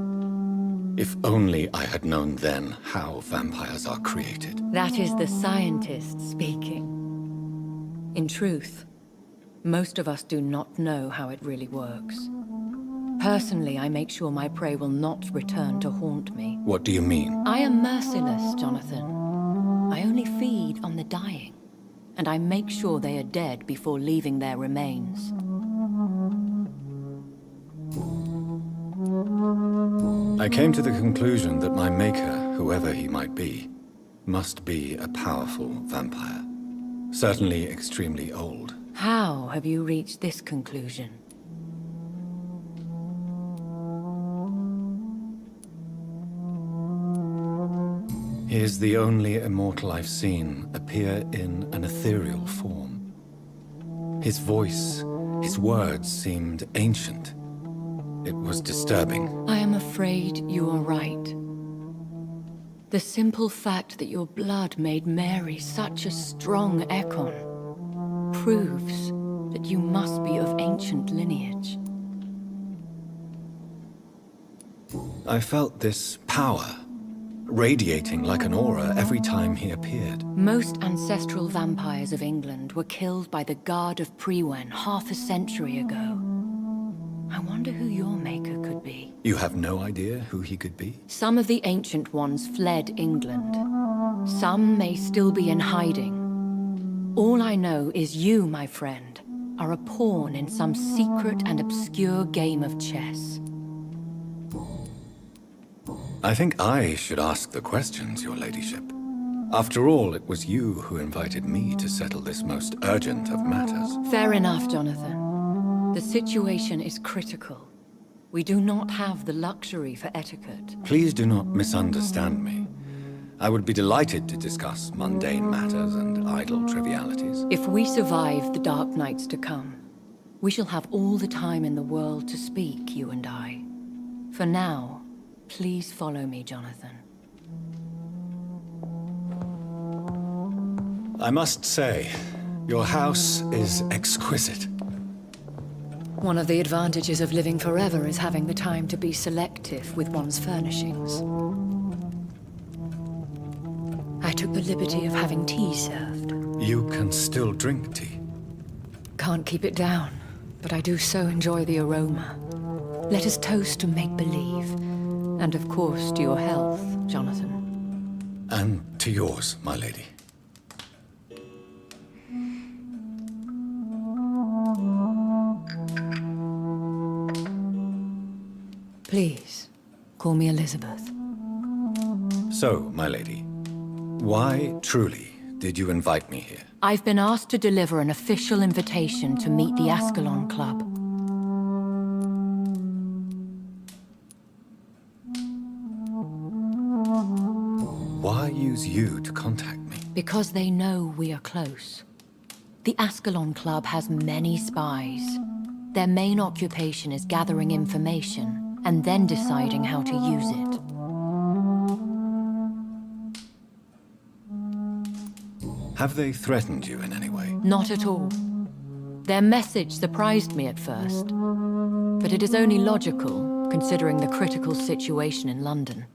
If only I had known then how vampires are created. That is the scientist speaking. In truth, most of us do not know how it really works. Personally, I make sure my prey will not return to haunt me. What do you mean? I am merciless, Jonathan. I only feed on the dying, and I make sure they are dead before leaving their remains. I came to the conclusion that my maker, whoever he might be, must be a powerful vampire. Certainly extremely old. How have you reached this conclusion? He is the only immortal I've seen appear in an ethereal form. His voice, his words seemed ancient. It was disturbing. I am afraid you are right. The simple fact that your blood made Mary such a strong Ekon proves that you must be of ancient lineage. I felt this power, radiating like an aura every time he appeared. Most ancestral vampires of England were killed by the Guard of Priwen half a century ago. I wonder who your maker could be. You have no idea who he could be? Some of the ancient ones fled England. Some may still be in hiding. All I know is you, my friend, are a pawn in some secret and obscure game of chess. I think I should ask the questions, your ladyship. After all, it was you who invited me to settle this most urgent of matters. Fair enough, Jonathan. The situation is critical. We do not have the luxury for etiquette. Please do not misunderstand me. I would be delighted to discuss mundane matters and idle trivialities. If we survive the dark nights to come, we shall have all the time in the world to speak, you and I. For now, please follow me, Jonathan. I must say, your house is exquisite. One of the advantages of living forever is having the time to be selective with one's furnishings. I took the liberty of having tea served. You can still drink tea. Can't keep it down, but I do so enjoy the aroma. Let us toast to make-believe. And of course, to your health, Jonathan. And to yours, my lady. Please, call me Elizabeth. So, my lady, why, truly, did you invite me here? I've been asked to deliver an official invitation to meet the Ascalon Club. Why use you to contact me? Because they know we are close. The Ascalon Club has many spies. Their main occupation is gathering information and then deciding how to use it. Have they threatened you in any way? Not at all. Their message surprised me at first, but it is only logical, considering the critical situation in London.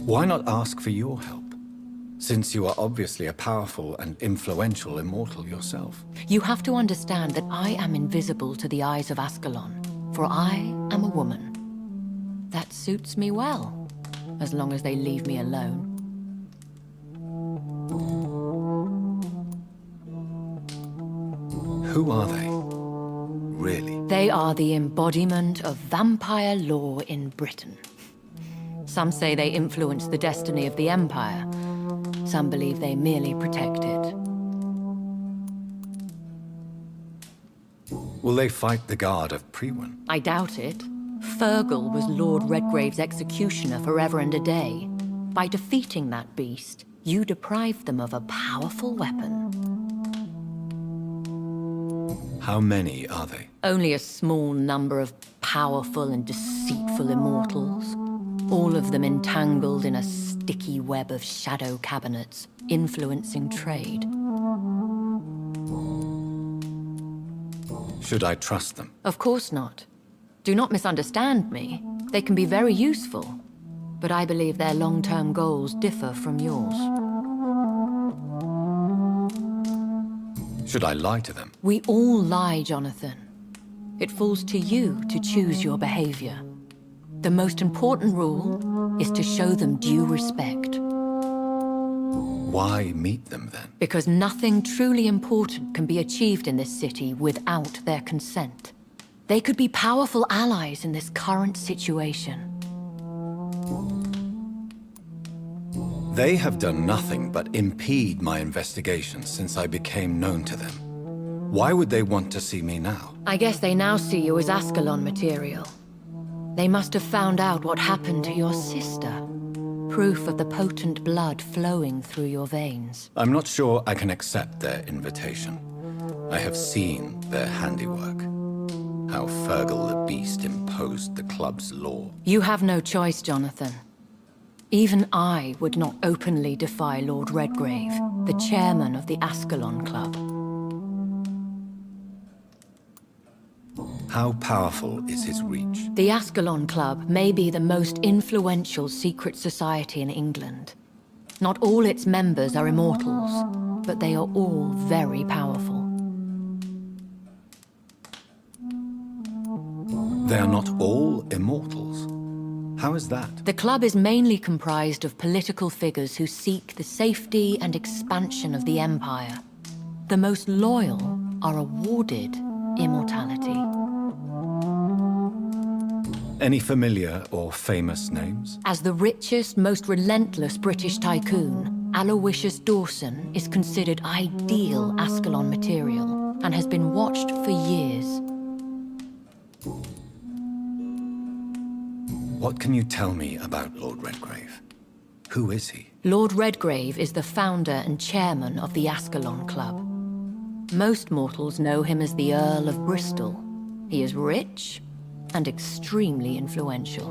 Why not ask for your help? Since you are obviously a powerful and influential immortal yourself. You have to understand that I am invisible to the eyes of Ascalon, for I am a woman. That suits me well, as long as they leave me alone. Who are they, really? They are the embodiment of vampire law in Britain. Some say they influence the destiny of the Empire. Some believe they merely protect it. Will they fight the Guard of Priwen? I doubt it. Fergal was Lord Redgrave's executioner forever and a day. By defeating that beast, you deprived them of a powerful weapon. How many are they? Only a small number of powerful and deceitful immortals. All of them entangled in a sticky web of shadow cabinets, influencing trade. Should I trust them? Of course not. Do not misunderstand me. They can be very useful, but I believe their long-term goals differ from yours. Should I lie to them? We all lie, Jonathan. It falls to you to choose your behavior. The most important rule is to show them due respect. Why meet them then? Because nothing truly important can be achieved in this city without their consent. They could be powerful allies in this current situation. They have done nothing but impede my investigations since I became known to them. Why would they want to see me now? I guess they now see you as Ascalon material. They must have found out what happened to your sister. proof of the potent blood flowing through your veins. I'm not sure I can accept their invitation. I have seen their handiwork. How Fergal the Beast imposed the club's law. You have no choice, Jonathan. Even I would not openly defy Lord Redgrave, the chairman of the Ascalon Club. How powerful is his reach? The Ascalon Club may be the most influential secret society in England. Not all its members are immortals, but they are all very powerful. They are not all immortals. How is that? The club is mainly comprised of political figures who seek the safety and expansion of the Empire. The most loyal are awarded immortality. Any familiar or famous names? As the richest, most relentless British tycoon, Aloysius Dawson is considered ideal Ascalon material and has been watched for years. What can you tell me about Lord Redgrave? Who is he? Lord Redgrave is the founder and chairman of the Ascalon Club. Most mortals know him as the Earl of Bristol. He is rich and extremely influential.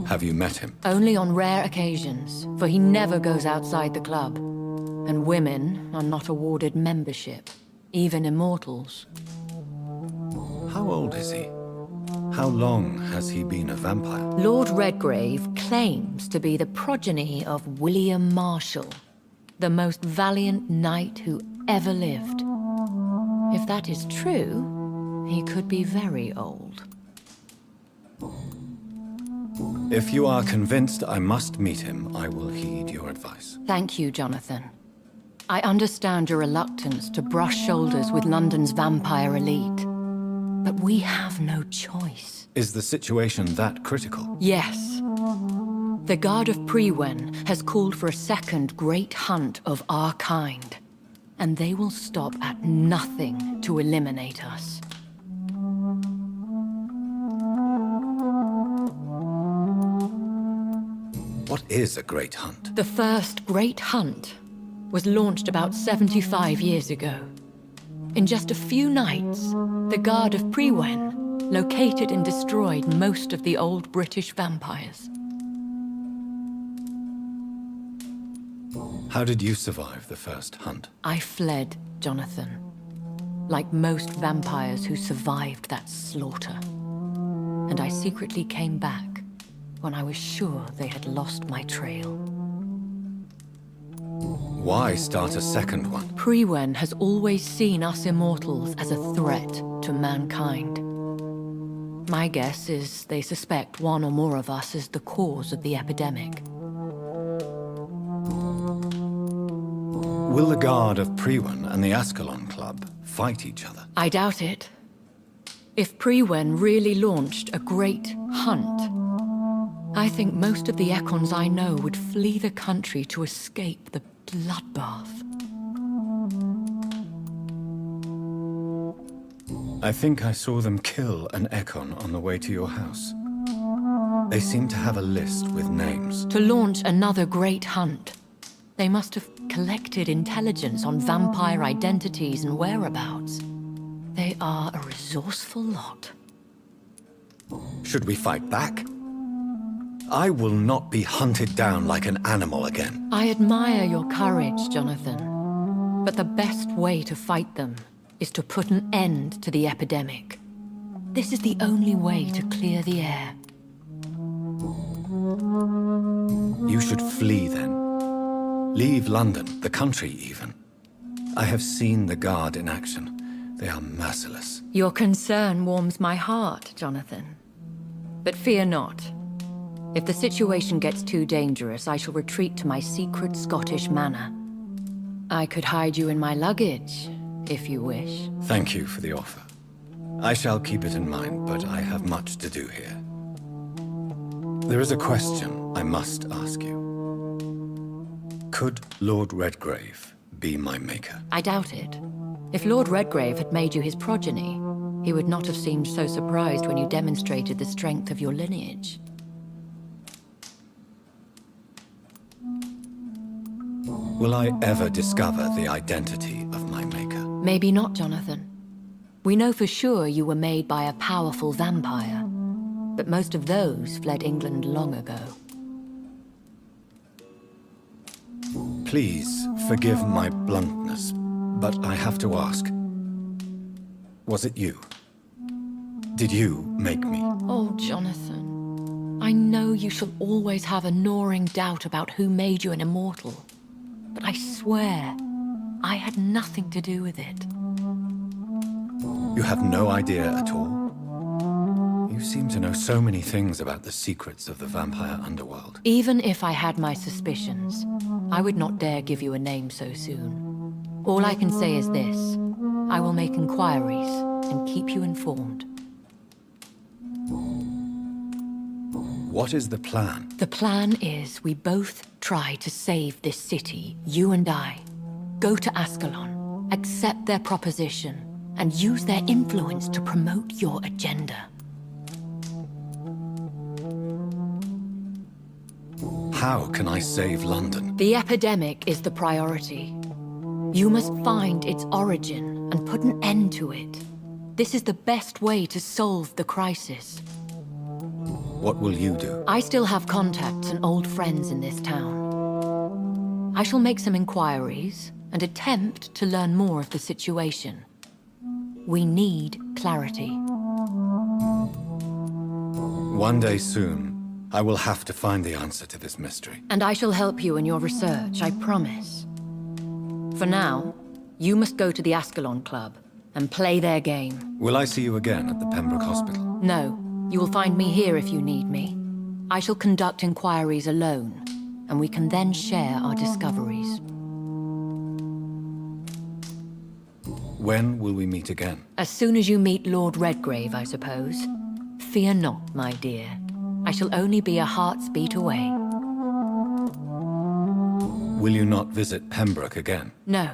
Have you met him? Only on rare occasions, for he never goes outside the club. And women are not awarded membership, even immortals. How old is he? How long has he been a vampire? Lord Redgrave claims to be the progeny of William Marshall, the most valiant knight who ever lived. If that is true, he could be very old. If you are convinced I must meet him, I will heed your advice. Thank you, Jonathan. I understand your reluctance to brush shoulders with London's vampire elite. But we have no choice. Is the situation that critical? Yes. The Guard of Prewen has called for a second great hunt of our kind. And they will stop at nothing to eliminate us. What is a great hunt? The first great hunt was launched about 75 years ago. In just a few nights, the Guard of Prewen located and destroyed most of the old British vampires. How did you survive the first hunt? I fled, Jonathan. Like most vampires who survived that slaughter. And I secretly came back when I was sure they had lost my trail. Why start a second one? Prewen has always seen us immortals as a threat to mankind. My guess is they suspect one or more of us as the cause of the epidemic. Will the Guard of Prewen and the Ascalon Club fight each other? I doubt it. If Prewen really launched a great hunt, I think most of the Ekons I know would flee the country to escape the bloodbath. I think I saw them kill an Ekon on the way to your house. They seem to have a list with names. To launch another great hunt, they must have collected intelligence on vampire identities and whereabouts. They are a resourceful lot. Should we fight back? I will not be hunted down like an animal again. I admire your courage, Jonathan. But the best way to fight them is to put an end to the epidemic. This is the only way to clear the air. You should flee then. Leave London, the country even. I have seen the Guard in action. They are merciless. Your concern warms my heart, Jonathan. But fear not. If the situation gets too dangerous, I shall retreat to my secret Scottish manor. I could hide you in my luggage, if you wish. Thank you for the offer. I shall keep it in mind, but I have much to do here. There is a question I must ask you. Could Lord Redgrave be my maker? I doubt it. If Lord Redgrave had made you his progeny, He would not have seemed so surprised when you demonstrated the strength of your lineage. Will I ever discover the identity of my maker? Maybe not, Jonathan. We know for sure you were made by a powerful vampire, but most of those fled England long ago. Please forgive my bluntness, but I have to ask. Was it you? Did you make me? Oh, Jonathan. I know you shall always have a gnawing doubt about who made you an immortal. But I swear, I had nothing to do with it. You have no idea at all? You seem to know so many things about the secrets of the vampire underworld. Even if I had my suspicions, I would not dare give you a name so soon. All I can say is this. I will make inquiries and keep you informed. What is the plan? The plan is we both try to save this city, you and I. Go to Ascalon, accept their proposition, and use their influence to promote your agenda. How can I save London? The epidemic is the priority. You must find its origin and put an end to it. This is the best way to solve the crisis. What will you do? I still have contacts and old friends in this town. I shall make some inquiries and attempt to learn more of the situation. We need clarity. One day soon, I will have to find the answer to this mystery. And I shall help you in your research, I promise. For now, you must go to the Ascalon Club and play their game. Will I see you again at the Pembroke Hospital? No. You will find me here if you need me. I shall conduct inquiries alone, and we can then share our discoveries. When will we meet again? As soon as you meet Lord Redgrave, I suppose. Fear not, my dear. I shall only be a heart's beat away. Will you not visit Pembroke again? No.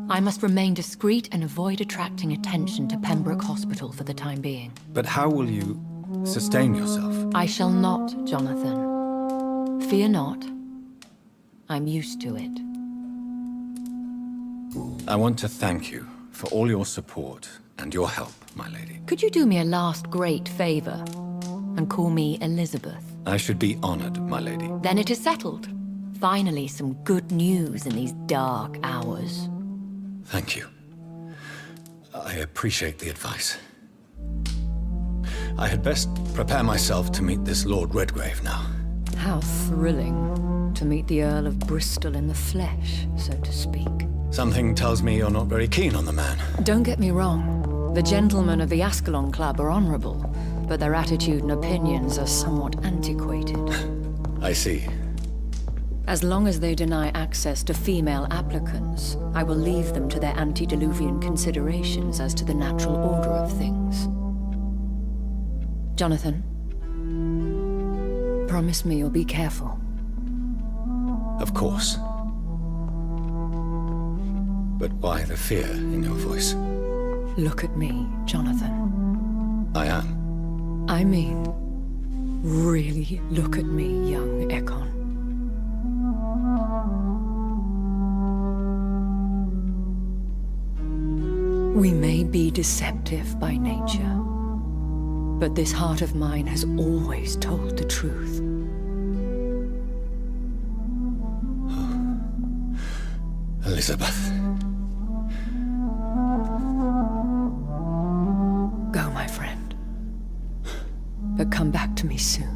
I must remain discreet and avoid attracting attention to Pembroke Hospital for the time being. But how will you sustain yourself? I shall not, Jonathan. Fear not. I'm used to it. I want to thank you for all your support and your help, my lady. Could you do me a last great favor and call me Elizabeth? I should be honored, my lady. Then it is settled. Finally, some good news in these dark hours. Thank you. I appreciate the advice. I had best prepare myself to meet this Lord Redgrave now. How thrilling to meet the Earl of Bristol in the flesh, so to speak. Something tells me you're not very keen on the man. Don't get me wrong. The gentlemen of the Ascalon Club are honorable, but their attitude and opinions are somewhat antiquated. I see. As long as they deny access to female applicants, I will leave them to their antediluvian considerations as to the natural order of things. Jonathan, promise me you'll be careful. Of course. But why the fear in your voice? Look at me, Jonathan. I am. I mean, really look at me, young Ekon. We may be deceptive by nature, but this heart of mine has always told the truth. Elizabeth. Go, my friend. But come back to me soon.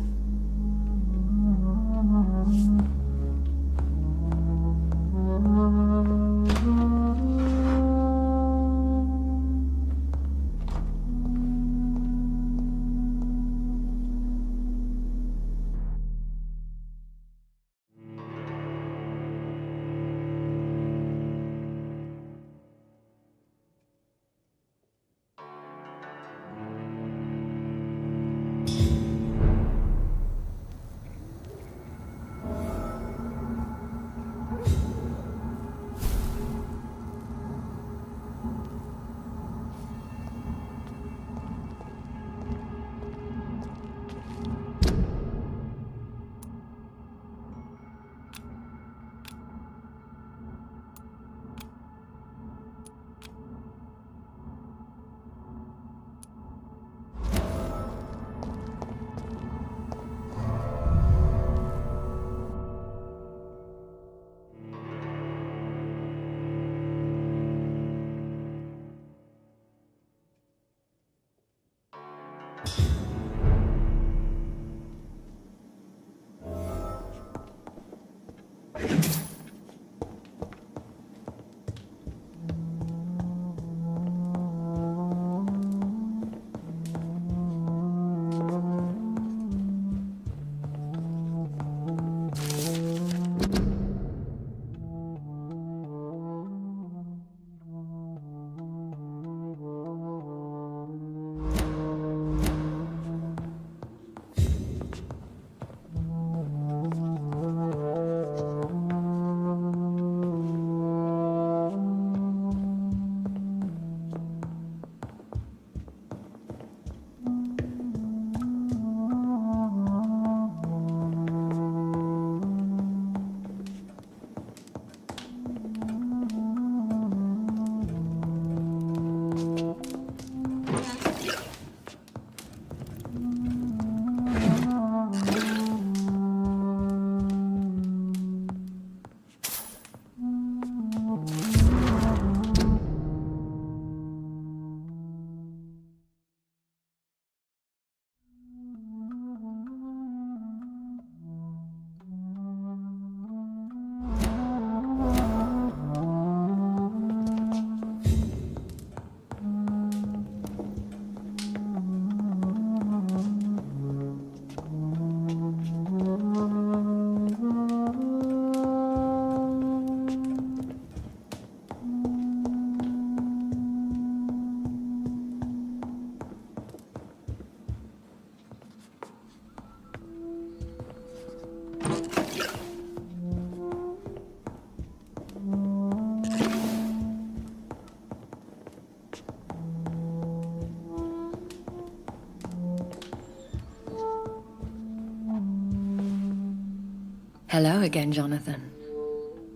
Hello again, Jonathan.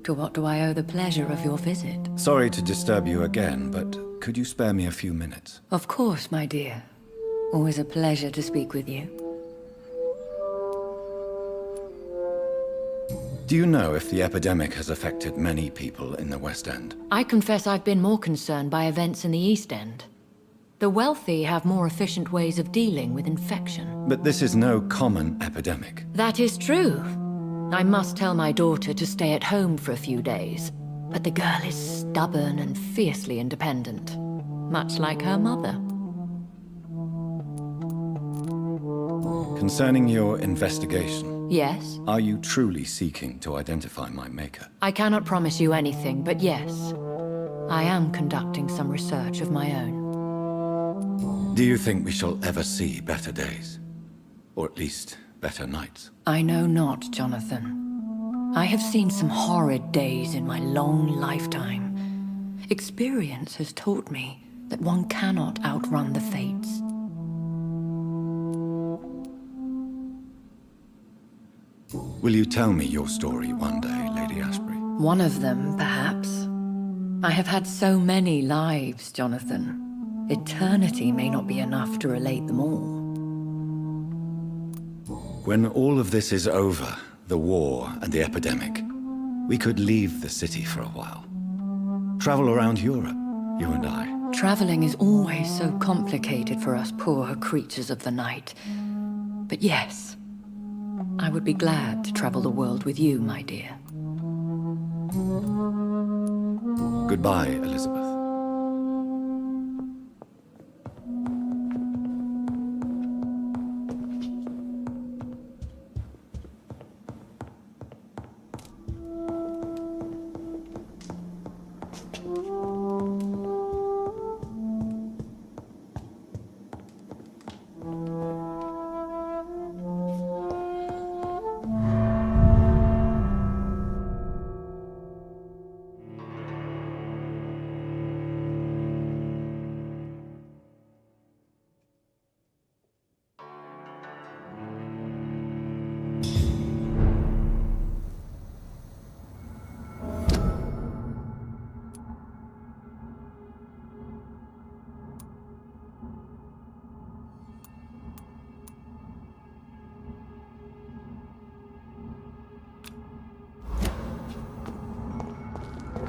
To what do I owe the pleasure of your visit? Sorry to disturb you again, but could you spare me a few minutes? Of course, my dear. Always a pleasure to speak with you. Do you know if the epidemic has affected many people in the West End? I confess I've been more concerned by events in the East End. The wealthy have more efficient ways of dealing with infection. But this is no common epidemic. That is true. I must tell my daughter to stay at home for a few days. But the girl is stubborn and fiercely independent. Much like her mother. Concerning your investigation, Yes? are you truly seeking to identify my maker? I cannot promise you anything, but yes. I am conducting some research of my own. Do you think we shall ever see better days? Or at least better nights? I know not, Jonathan. I have seen some horrid days in my long lifetime. Experience has taught me that one cannot outrun the fates. Will you tell me your story one day, Lady Ashbury? One of them, perhaps. I have had so many lives, Jonathan. Eternity may not be enough to relate them all. When all of this is over, the war and the epidemic, we could leave the city for a while. Travel around Europe, you and I. Traveling is always so complicated for us poor creatures of the night. But yes, I would be glad to travel the world with you, my dear. Goodbye, Elizabeth.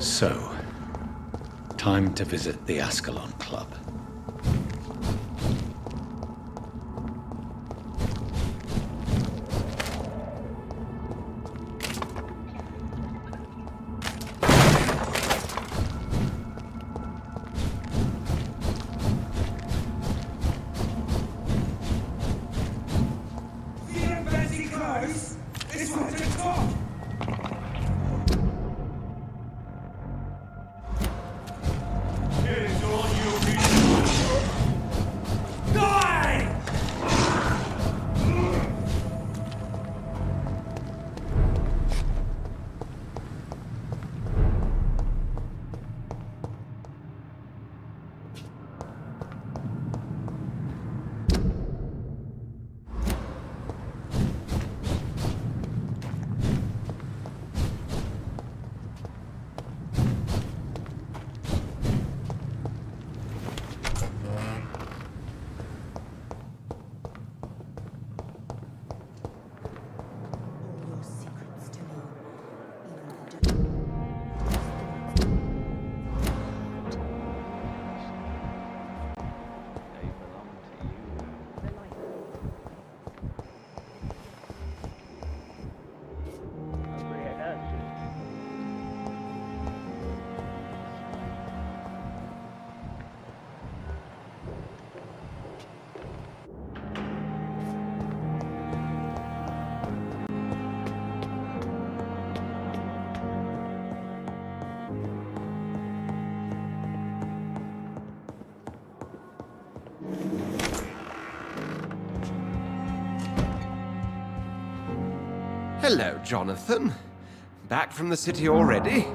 So, time to visit the Ascalon Club. Hello, Jonathan. Back from the city already?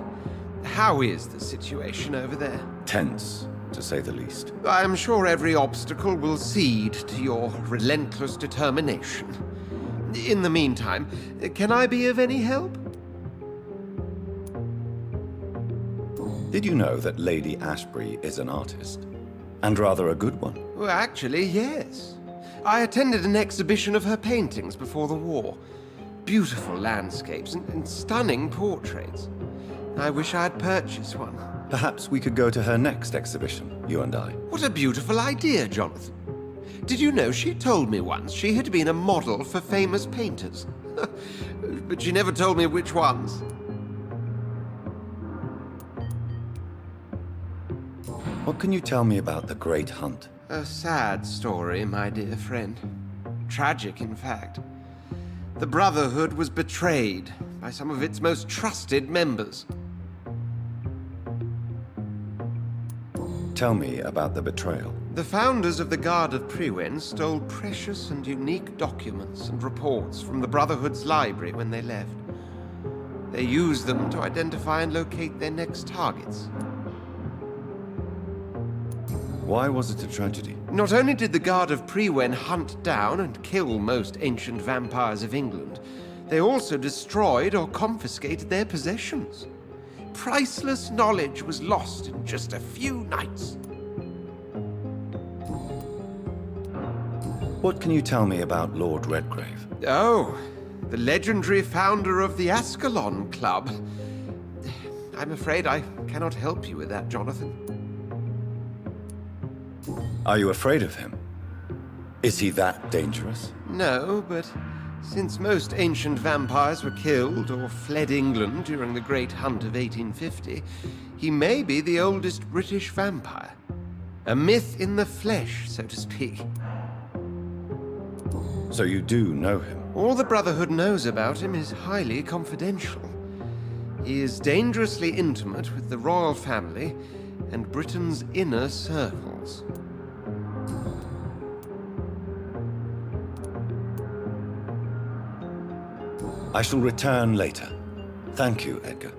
How is the situation over there? Tense, to say the least. I'm sure every obstacle will cede to your relentless determination. In the meantime, can I be of any help? Did you know that Lady Ashbury is an artist? And rather a good one. Well, actually, yes. I attended an exhibition of her paintings before the war. Beautiful landscapes and stunning portraits. I wish I'd purchased one. Perhaps we could go to her next exhibition, you and I. What a beautiful idea, Jonathan. Did you know she told me once she had been a model for famous painters? But she never told me which ones. What can you tell me about the Great Hunt? A sad story, my dear friend. Tragic, in fact. The Brotherhood was betrayed by some of its most trusted members. Tell me about the betrayal. The founders of the Guard of Priwen stole precious and unique documents and reports from the Brotherhood's library when they left. They used them to identify and locate their next targets. Why was it a tragedy? Not only did the Guard of Priwen hunt down and kill most ancient vampires of England, they also destroyed or confiscated their possessions. Priceless knowledge was lost in just a few nights. What can you tell me about Lord Redgrave? Oh, the legendary founder of the Ascalon Club. I'm afraid I cannot help you with that, Jonathan. Are you afraid of him? Is he that dangerous? No, but since most ancient vampires were killed or fled England during the Great Hunt of 1850, he may be the oldest British vampire. A myth in the flesh, so to speak. So you do know him? All the Brotherhood knows about him is highly confidential. He is dangerously intimate with the royal family and Britain's inner circles. I shall return later. Thank you, Edgar.